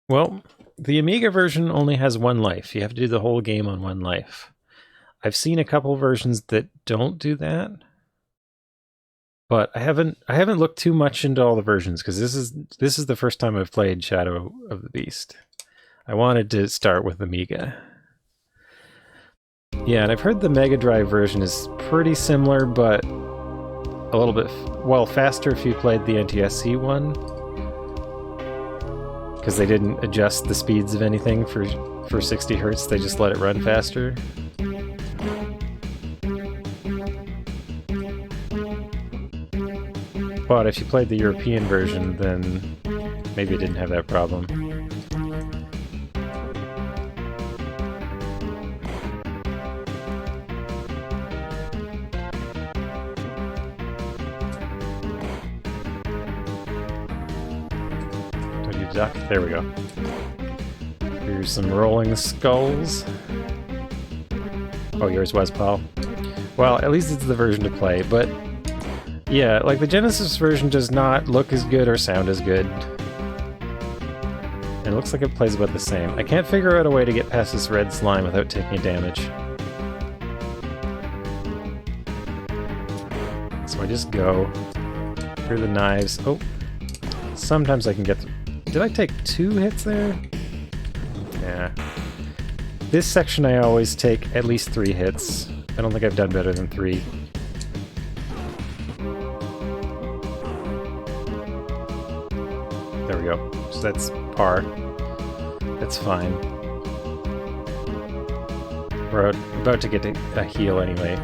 Well, the Amiga version only has one life. You have to do the whole game on one life. I've seen a couple versions that don't do that, but I haven't looked too much into all the versions, because this is the first time I've played Shadow of the Beast. I wanted to start with Amiga. Yeah, and I've heard the Mega Drive version is pretty similar, but a little bit faster if you played the NTSC one, because they didn't adjust the speeds of anything for 60 hertz. They just let it run faster. But if you played the European version, then maybe it didn't have that problem. Duck. There we go. Here's some rolling skulls. Oh, yours was, pal. Well, at least it's the version to play, but yeah, like the Genesis version does not look as good or sound as good. And it looks like it plays about the same. I can't figure out a way to get past this red slime without taking damage. So I just go through the knives. Oh, sometimes I can get through. Did I take 2 hits there? Yeah. This section I always take at least 3 hits. I don't think I've done better than 3. There we go. So that's par. That's fine. We're about to get a heal anyway.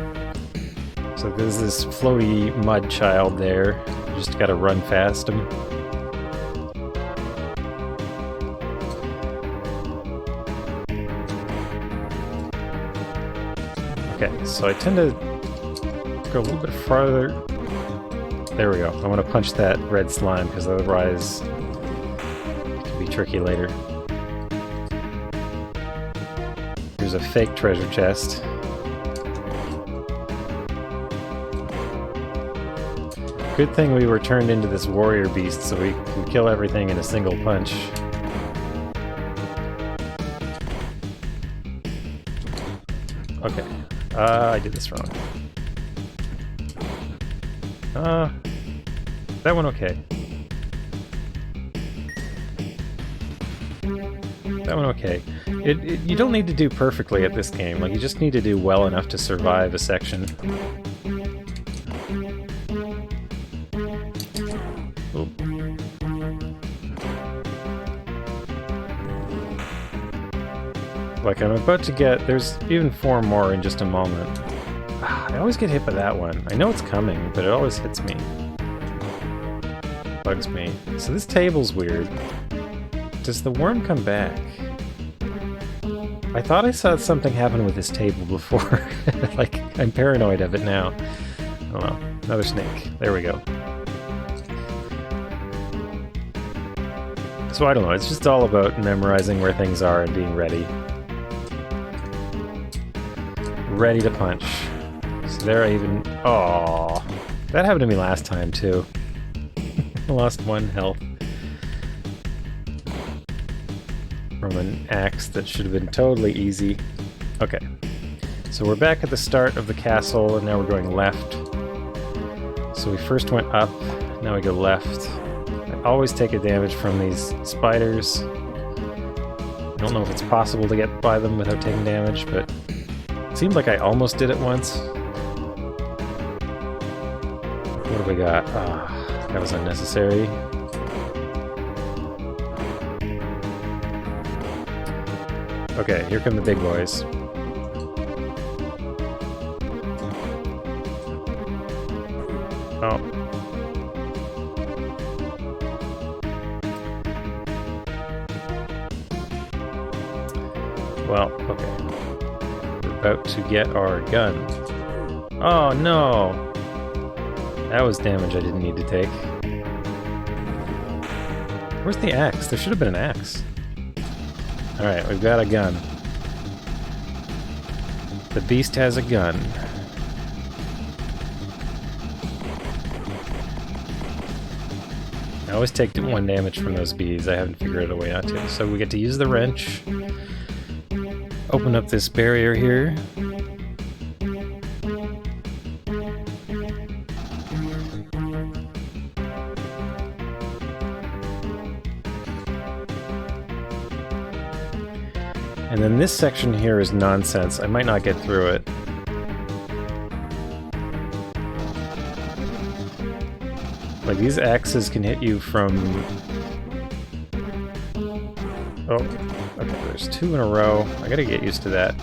So there's this floaty mud child there. You just gotta run past him. Okay, so I tend to go a little bit farther. There we go. I want to punch that red slime, because otherwise it can be tricky later. Here's a fake treasure chest. Good thing we were turned into this warrior beast, so we can kill everything in a single punch. Okay. I did this wrong. That one okay. That one okay. You don't need to do perfectly at this game. Like, you just need to do well enough to survive a section. Oop. Like, I'm about to get... There's even 4 more in just a moment. I always get hit by that one. I know it's coming, but it always hits me. Bugs me. So this table's weird. Does the worm come back? I thought I saw something happen with this table before. Like, I'm paranoid of it now. I don't know. Another snake. There we go. So I don't know. It's just all about memorizing where things are and being ready. ready to punch. So there I even... Oh, that happened to me last time too. I lost 1 health from an axe that should have been totally easy. Okay, so we're back at the start of the castle, and now we're going left. So we first went up, now we go left. I always take a damage from these spiders. I don't know if it's possible to get by them without taking damage, but it seems like I almost did it once. What do we got? That was unnecessary. Okay, here come the big boys. Oh. Well, okay. We're about to get our gun. Oh no! That was damage I didn't need to take. Where's the axe? There should have been an axe. Alright, we've got a gun. The beast has a gun. I always take 1 damage from those bees. I haven't figured out a way not to. So we get to use the wrench. Open up this barrier here. And then this section here is nonsense. I might not get through it. Like, these axes can hit you from... Oh, okay, there's 2 in a row. I gotta get used to that.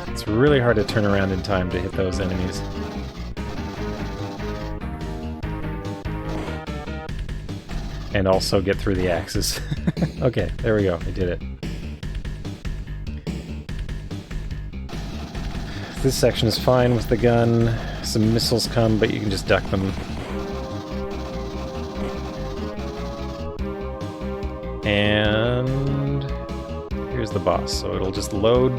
It's really hard to turn around in time to hit those enemies. And also get through the axes. Okay, there we go. I did it. This section is fine with the gun. Some missiles come, but you can just duck them. And here's the boss, so it'll just load.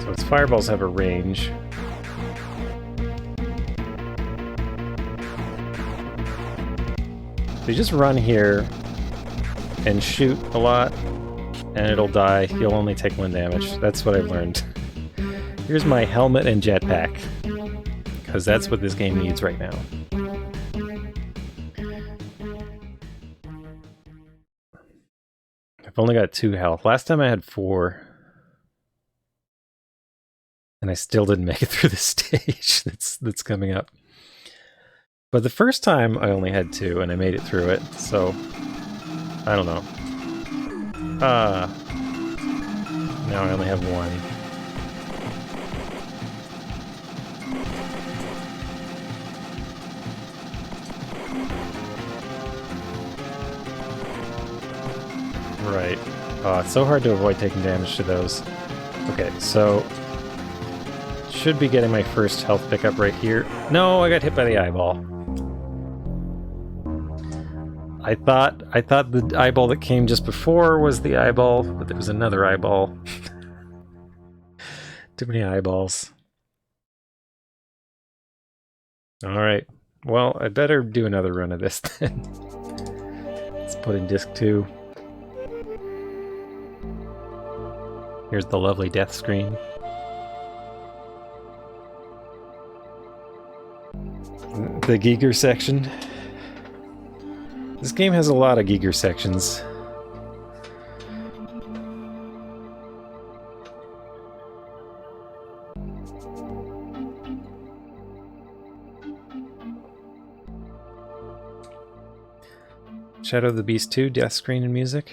So its fireballs have a range. So you just run here and shoot a lot, and it'll die. You'll only take 1 damage. That's what I've learned. Here's my helmet and jetpack, because that's what this game needs right now. I've only got 2 health. Last time I had 4. And I still didn't make it through the stage that's coming up. But the first time I only had 2, and I made it through it, so... I don't know. Now I only have 1. Right. It's so hard to avoid taking damage to those. Okay, so... should be getting my first health pickup right here. No, I got hit by the eyeball. I thought the eyeball that came just before was the eyeball, but there was another eyeball. Too many eyeballs. Alright. Well, I better do another run of this then. Let's put in disc 2. Here's the lovely death screen. The Giger section. This game has a lot of Giger sections. Shadow of the Beast 2, death screen and music.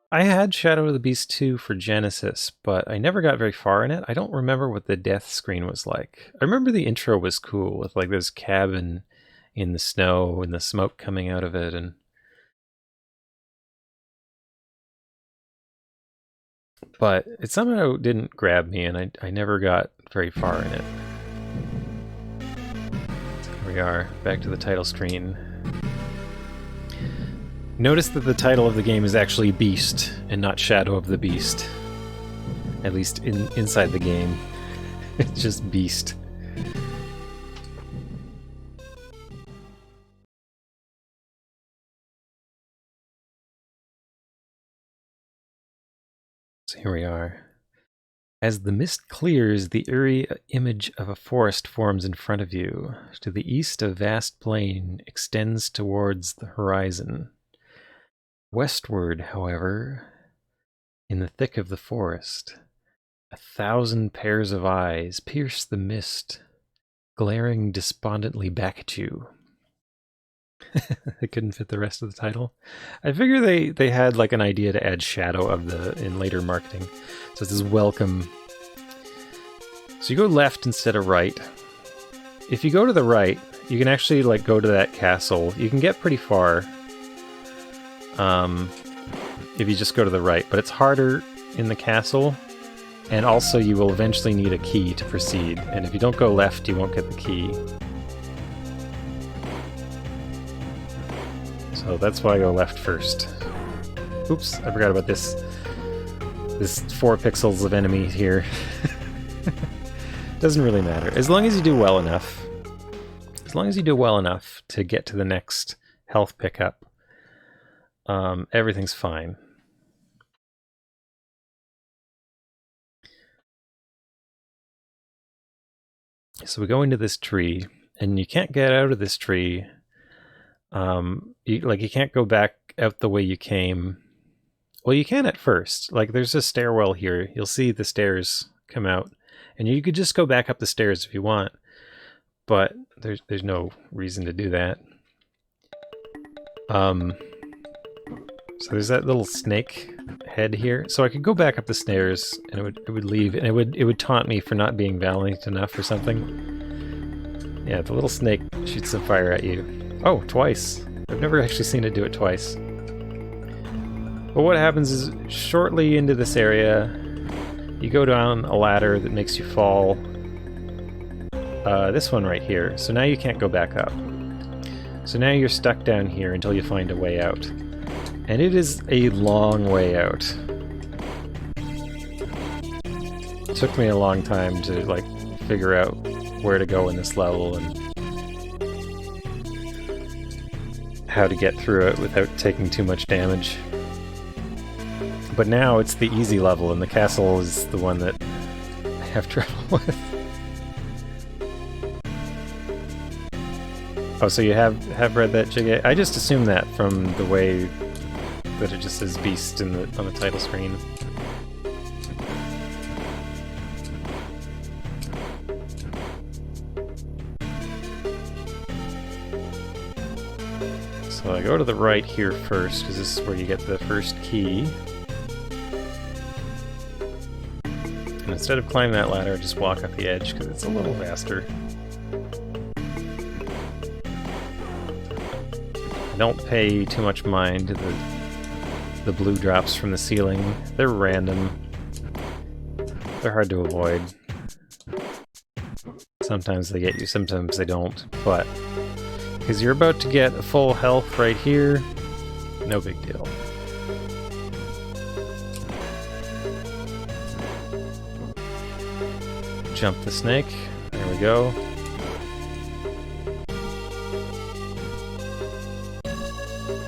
I had Shadow of the Beast 2 for Genesis, but I never got very far in it. I don't remember what the death screen was like. I remember the intro was cool, with like this cabin in the snow and the smoke coming out of it, and But it somehow didn't grab me, and I never got very far in it. Here we are, back to the title screen. Notice that the title of the game is actually Beast, and not Shadow of the Beast. At least inside the game. It's just Beast. So here we are. As the mist clears, the eerie image of a forest forms in front of you. To the east, a vast plain extends towards the horizon. Westward, however, in the thick of the forest, 1,000 pairs of eyes pierce the mist, glaring despondently back at you. They couldn't fit the rest of the title. I figure they had like an idea to add shadow in later marketing. So this is welcome. So you go left instead of right. If you go to the right, you can actually like go to that castle. You can get pretty far if you just go to the right, but it's harder in the castle, and also you will eventually need a key to proceed, and if you don't go left, you won't get the key. So that's why I go left first. Oops, I forgot about this. This 4 pixels of enemy here. Doesn't really matter. As long as you do well enough. As long as you do well enough to get to the next health pickup, everything's fine. So we go into this tree, and you can't get out of this tree. You can't go back out the way you came. Well, you can at first. Like, there's a stairwell here. You'll see the stairs come out, and you could just go back up the stairs if you want. But there's no reason to do that. So there's that little snake head here. So I could go back up the stairs, and it would leave, and it would taunt me for not being valiant enough or something. Yeah, the little snake shoots some fire at you. Oh, twice. I've never actually seen it do it twice. But what happens is, shortly into this area, you go down a ladder that makes you fall. This one right here. So now you can't go back up. So now you're stuck down here until you find a way out. And it is a long way out. It took me a long time to, like, figure out where to go in this level and how to get through it without taking too much damage. But now it's the easy level, and the castle is the one that I have trouble with. Oh, so you have read that, Jiggy? I just assumed that from the way that it just says Beast on the title screen. So I go to the right here first, because this is where you get the first key. And instead of climbing that ladder, I just walk up the edge, because it's a little faster. I don't pay too much mind to the blue drops from the ceiling. They're random. They're hard to avoid. Sometimes they get you, sometimes they don't, but because you're about to get a full health right here, no big deal. Jump the snake. There we go.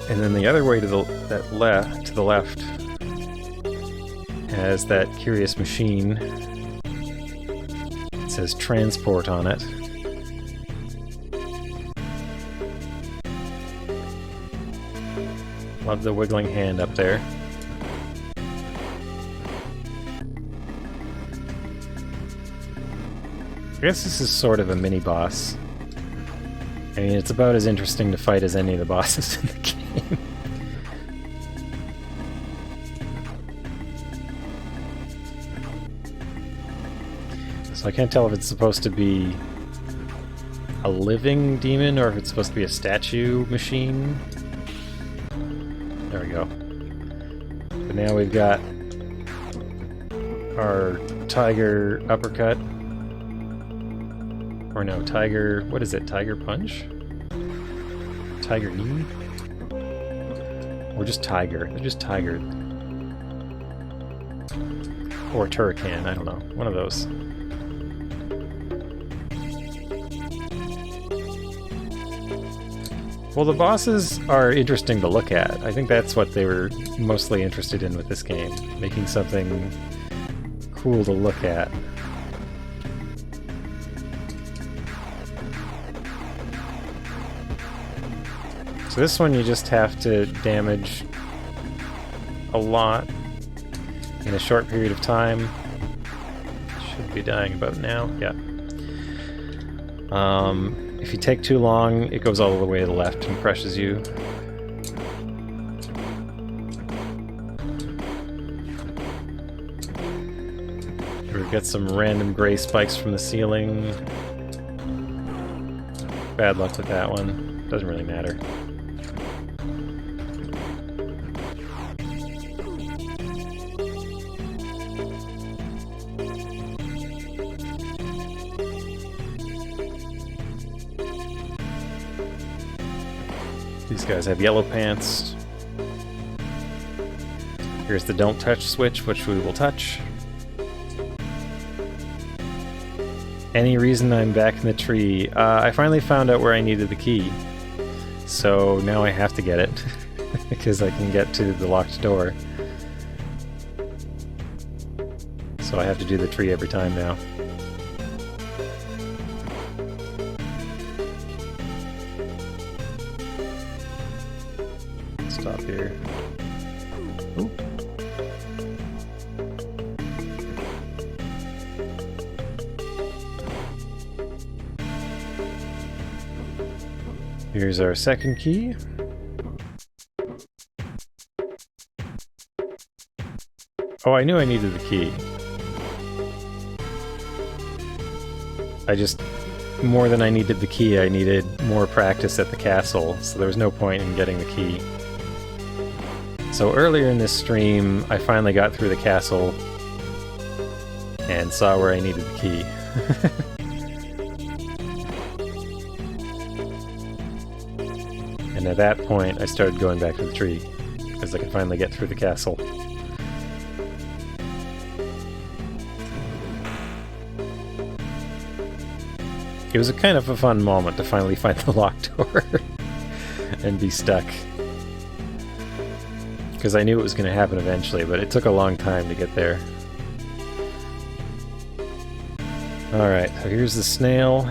And then the other way to the left has that curious machine. It says transport on it. Love the wiggling hand up there. I guess this is sort of a mini-boss. I mean, it's about as interesting to fight as any of the bosses in the game. So I can't tell if it's supposed to be a living demon or if it's supposed to be a statue machine. There we go. But now we've got our tiger uppercut. Or no, tiger... what is it? Tiger punch? Tiger knee? Or just tiger. They're just tiger. Or Turrican, I don't know. One of those. Well, the bosses are interesting to look at. I think that's what they were mostly interested in with this game. Making something cool to look at. So this one you just have to damage a lot in a short period of time. Should be dying about now, yeah. If you take too long, it goes all the way to the left and crushes you. We get some random gray spikes from the ceiling. Bad luck with that one. Doesn't really matter. These guys have yellow pants. Here's the don't touch switch, which we will touch. Any reason I'm back in the tree? I finally found out where I needed the key. So now I have to get it, because I can get to the locked door. So I have to do the tree every time now. Stop here. Ooh. Here's our second key. Oh, I knew I needed the key. I just... more than I needed the key, I needed more practice at the castle, so there was no point in getting the key. So earlier in this stream, I finally got through the castle and saw where I needed the key. And at that point, I started going back to the tree, because I could finally get through the castle. It was a kind of a fun moment to finally find the locked door and be stuck. Because I knew it was going to happen eventually, but it took a long time to get there. Alright, so here's the snail.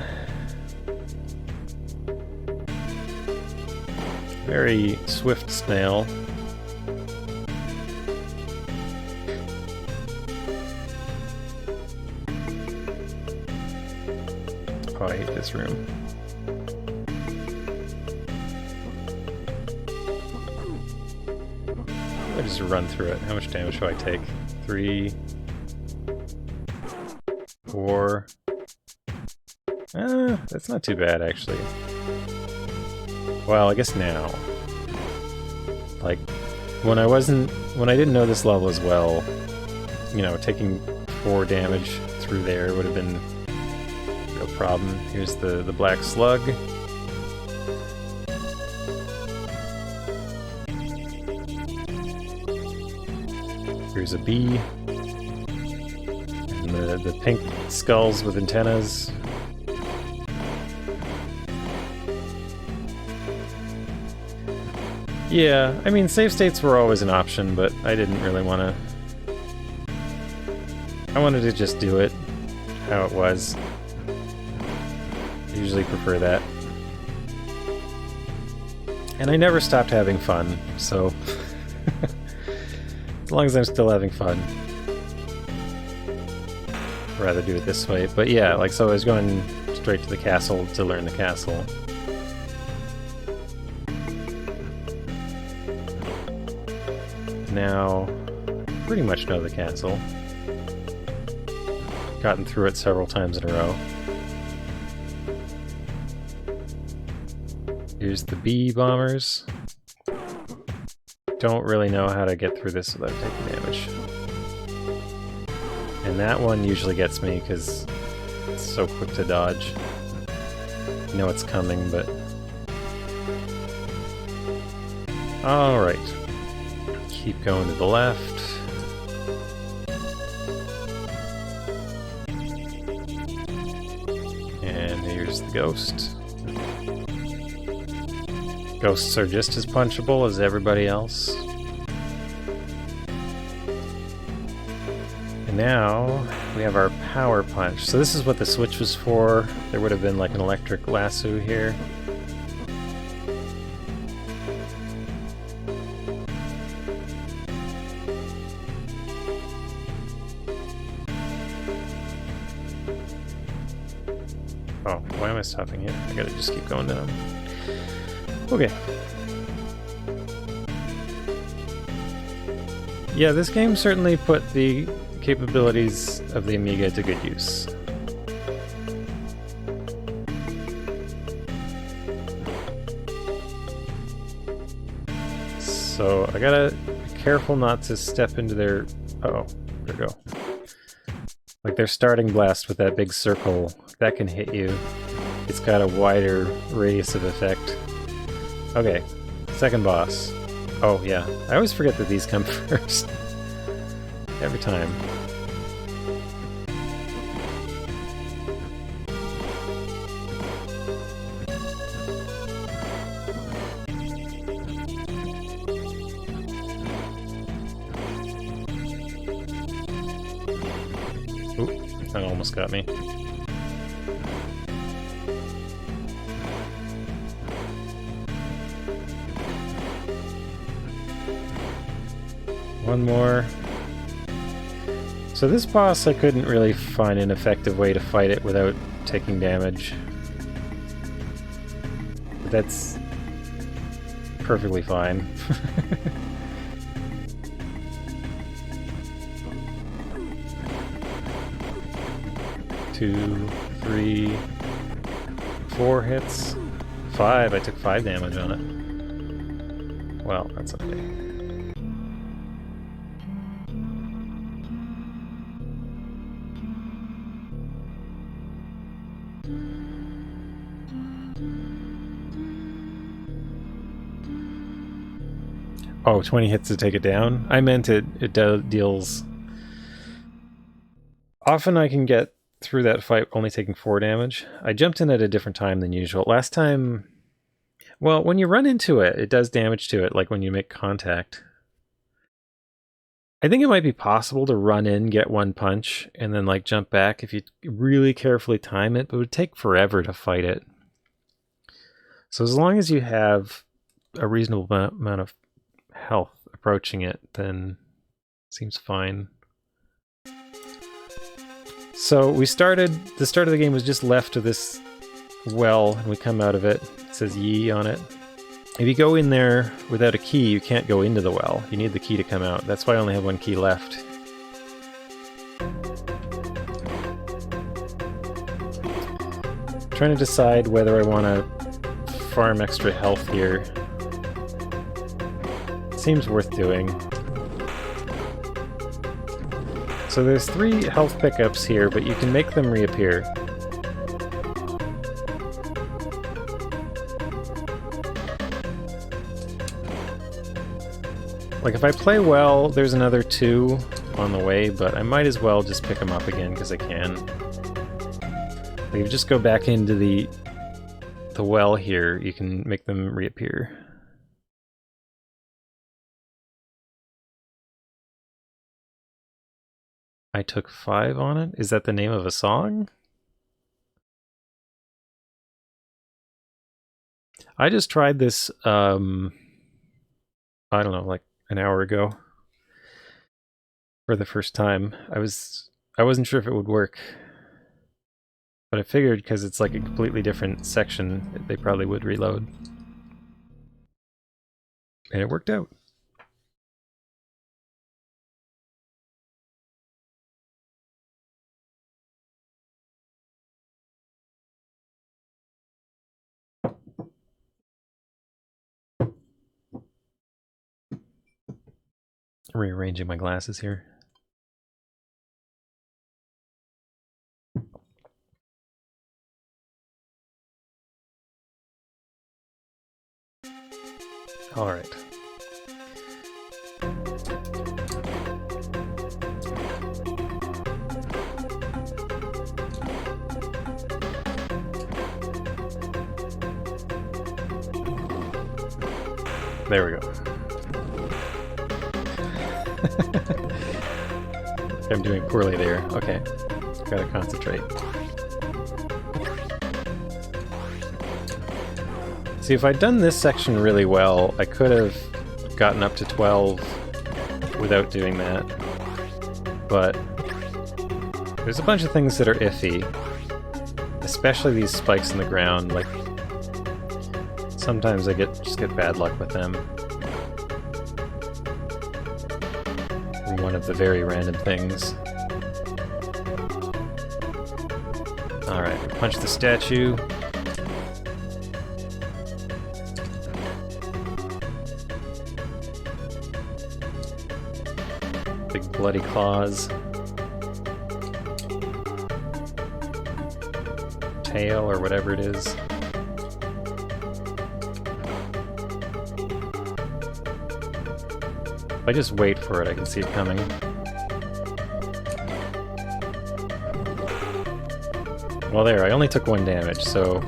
Very swift snail. Oh, I hate this room. I'll just run through it. How much damage should I take? 3... 4... that's not too bad, actually. Well, I guess now. Like, when I didn't know this level as well, you know, taking 4 damage through there would have been no problem. Here's the black slug. Here's a bee. And the pink skulls with antennas. Yeah, I mean, save states were always an option, but I didn't really want to... I wanted to just do it how it was. I usually prefer that. And I never stopped having fun, so... as long as I'm still having fun. I'd rather do it this way. But yeah, like, so I was going straight to the castle to learn the castle. Now, pretty much know the castle. Gotten through it several times in a row. Here's the bee bombers. Don't really know how to get through this without taking damage. And that one usually gets me because it's so quick to dodge. You know it's coming, but... Alright. Keep going to the left. And here's the ghost. Ghosts are just as punchable as everybody else. And now we have our power punch. So this is what the switch was for. There would have been like an electric lasso here. Oh, why am I stopping here? I gotta just keep going down. Okay. Yeah, this game certainly put the capabilities of the Amiga to good use. So I gotta be careful not to step into their... Uh-oh, there we go. Like their starting blast with that big circle, that can hit you. It's got a wider radius of effect. Okay, second boss. Oh yeah, I always forget that these come first. Every time. Oop, that almost got me. One more. So this boss, I couldn't really find an effective way to fight it without taking damage. But that's perfectly fine. 2, 3, 4 hits. 5, I took 5 damage on it. Well, that's okay. Oh, 20 hits to take it down? I meant it deals... Often I can get through that fight only taking 4 damage. I jumped in at a different time than usual. Last time... Well, when you run into it, it does damage to it, like when you make contact. I think it might be possible to run in, get one punch, and then like jump back if you really carefully time it, but it would take forever to fight it. So as long as you have a reasonable amount of health approaching it, then it seems fine. So the start of the game was just left of this well, and we come out of it. It says Yi on it. If you go in there without a key, you can't go into the well. You need the key to come out. That's why I only have 1 key left. Trying to decide whether I want to farm extra health here. Seems worth doing. So there's 3 health pickups here, but you can make them reappear. Like if I play well, there's another 2 on the way, but I might as well just pick them up again because I can. Like if you just go back into the well here, you can make them reappear. I took 5 on it? Is that the name of a song? I just tried this, I don't know, like an hour ago for the first time. I wasn't sure if it would work, but I figured because it's like a completely different section, they probably would reload. And it worked out. Rearranging my glasses here. All right. There we go. I'm doing poorly there. Okay. Gotta concentrate. See, if I'd done this section really well, I could have gotten up to 12 without doing that. But there's a bunch of things that are iffy. Especially these spikes in the ground. Like, sometimes I just get bad luck with them. One of the very random things. Alright, punch the statue. Big bloody claws. Tail, or whatever it is. If I just wait for it, I can see it coming. Well, there, I only took 1 damage, so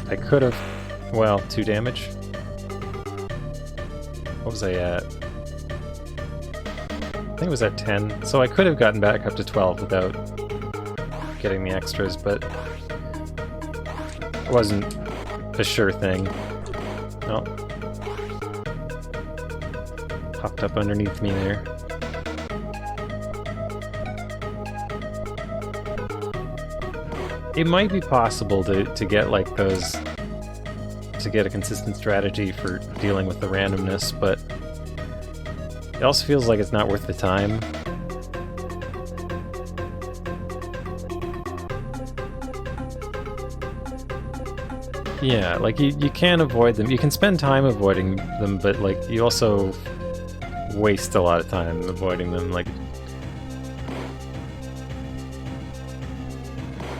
I could have... well, 2 damage? What was I at? I think it was at 10, so I could have gotten back up to 12 without getting the extras, but it wasn't a sure thing. Oh. Popped up underneath me there. It might be possible to get like those, to get a consistent strategy for dealing with the randomness, but it also feels like it's not worth the time. Yeah, like you can avoid them. You can spend time avoiding them, but like you also waste a lot of time avoiding them. Like,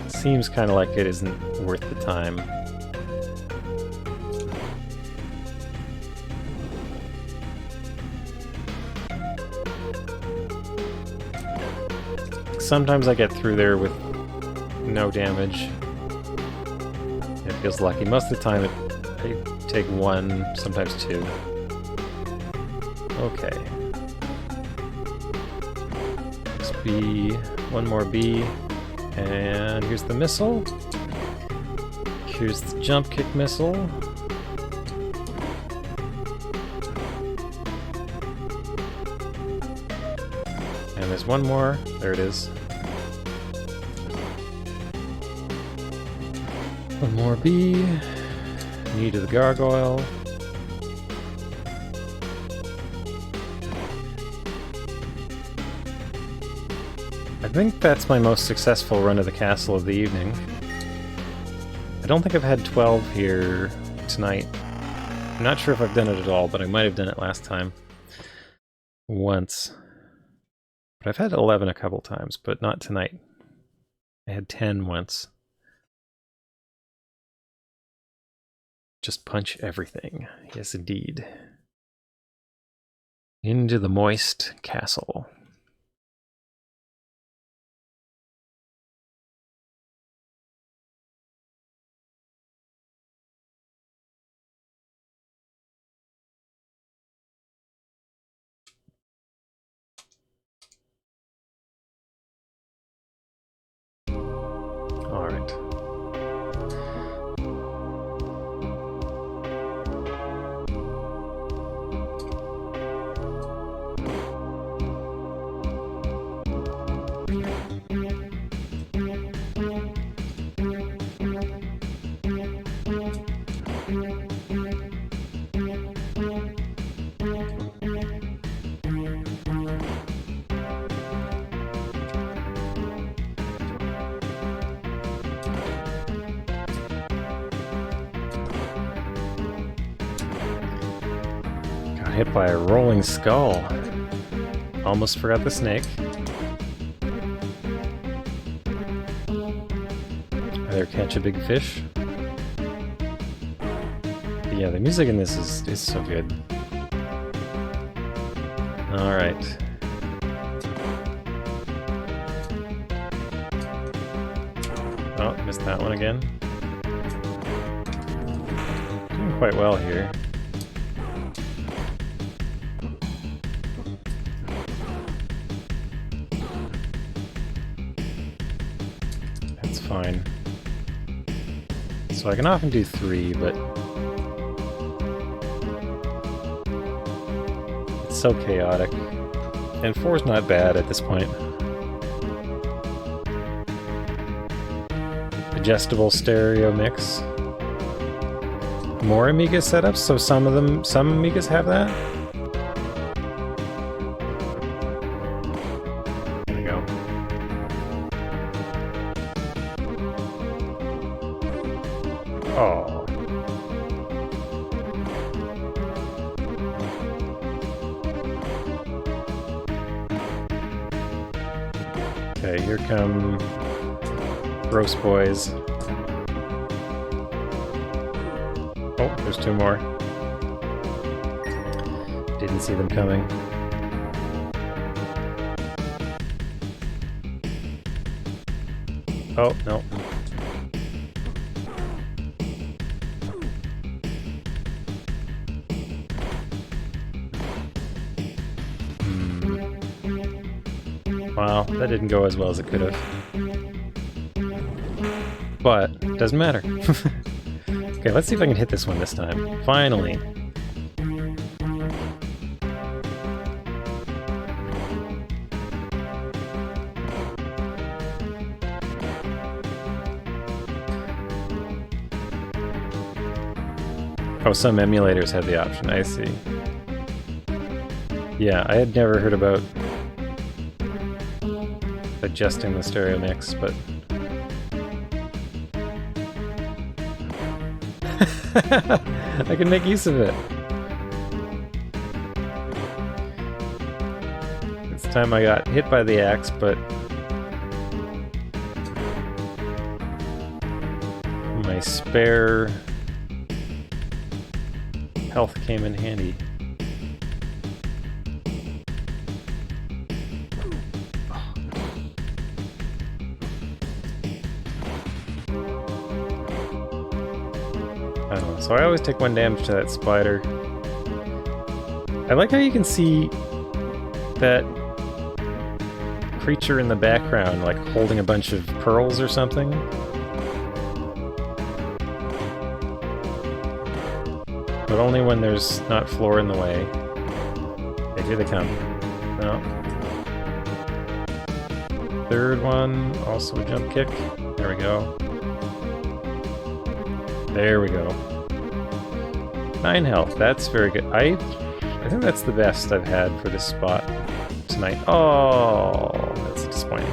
seems kind of like it isn't worth the time. Sometimes I get through there with no damage. It feels lucky. Most of the time I take 1, sometimes 2. Okay. Let's B, 1 more B, and here's the missile. Here's the jump kick missile. And there's 1 more. There it is. 1 more B. Knee to the gargoyle. I think that's my most successful run of the castle of the evening. I don't think I've had 12 here tonight. I'm not sure if I've done it at all, but I might have done it last time. Once. But I've had 11 a couple times, but not tonight. I had 10 once. Just punch everything. Yes, indeed. Into the moist castle. All right. Hit by a rolling skull. Almost forgot the snake. Either catch a big fish. The Yeah, the music in this is so good. Alright. Oh, missed that one again. Doing quite well here. That's fine. So I can often do 3, but it's so chaotic. And 4's not bad at this point. Adjustable stereo mix. More Amiga setups, so some Amigas have that. There we go. Oh. Okay, here come Gross Boys. Oh, there's 2 more. Didn't see them coming. Oh, no. Wow, that didn't go as well as it could have. But, doesn't matter. Okay, let's see if I can hit this one this time. Finally. Oh, some emulators have the option, I see. Yeah, I had never heard about adjusting the stereo mix, but I can make use of it. This time I got hit by the axe, but my spare health came in handy. So I always take 1 damage to that spider. I like how you can see that creature in the background, like holding a bunch of pearls or something. But only when there's not floor in the way. Okay, here they come. No. 3rd one, also a jump kick. There we go. There we go. 9 health, that's very good. I think that's the best I've had for this spot tonight. Oh, that's disappointing.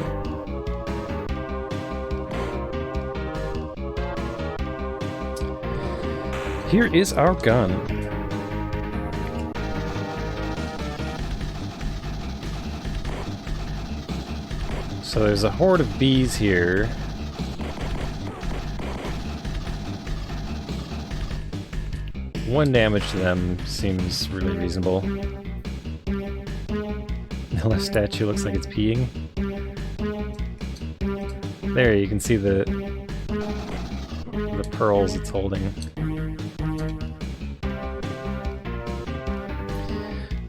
Here is our gun. So there's a horde of bees here. One damage to them seems really reasonable. The left statue looks like it's peeing. There, you can see the pearls it's holding.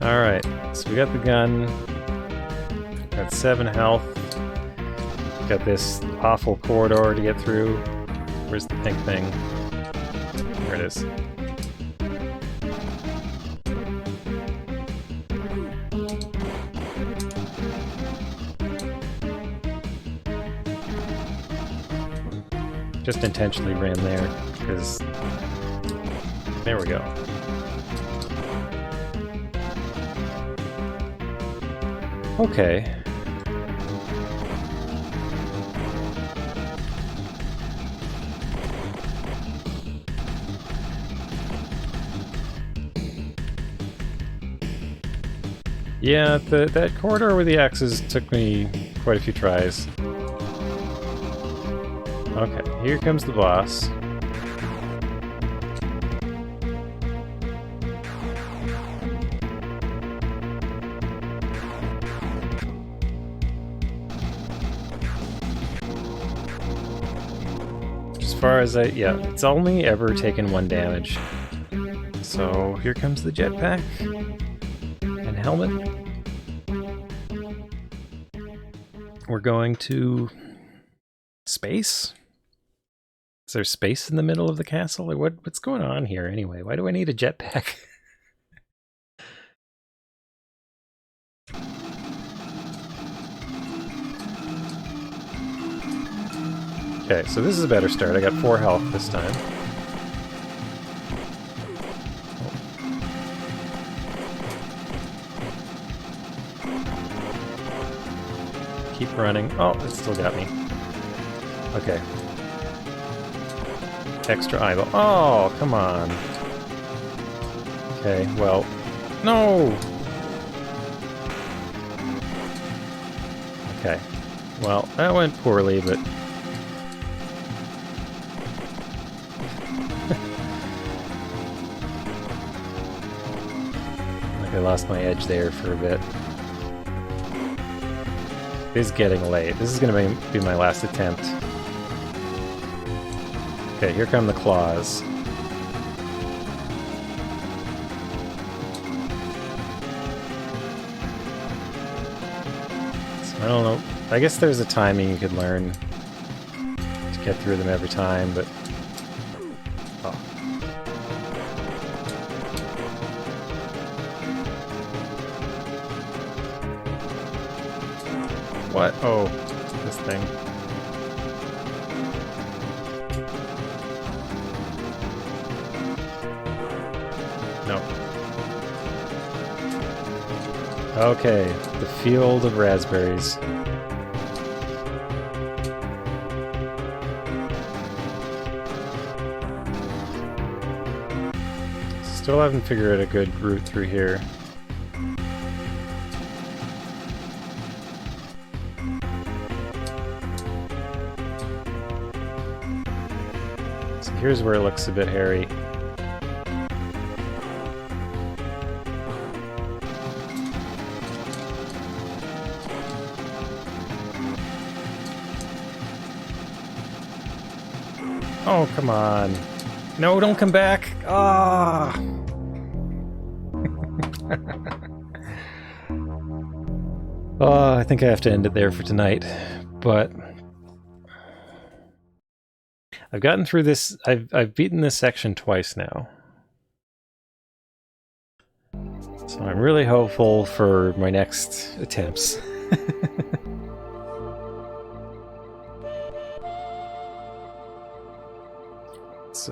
Alright, so we got the gun. Got 7 health. Got this awful corridor to get through. Where's the pink thing? There it is. Just intentionally ran there, because... There we go. Okay. Yeah, that corridor with the axes took me quite a few tries. Okay, here comes the boss. far as yeah, it's only ever taken 1 damage. So here comes the jetpack and helmet. We're going to space? Is there space in the middle of the castle? Or what's going on here anyway? Why do I need a jetpack? Okay, so this is a better start. I got 4 health this time. Keep running. Oh, it still got me. Okay. Extra eyeball. Oh, come on. Okay, well... No! Okay. Well, that went poorly, but... I lost my edge there for a bit. It is getting late. This is going to be my last attempt. Okay, here come the claws. So I don't know. I guess there's a timing you could learn to get through them every time, but... Oh. What? Oh, this thing. No. Okay, the field of raspberries. Still haven't figured out a good route through here. So here's where it looks a bit hairy. Oh, come on. No, don't come back! Ah! Oh, I think I have to end it there for tonight. But I've gotten through this. I've beaten this section twice now. So I'm really hopeful for my next attempts. Let's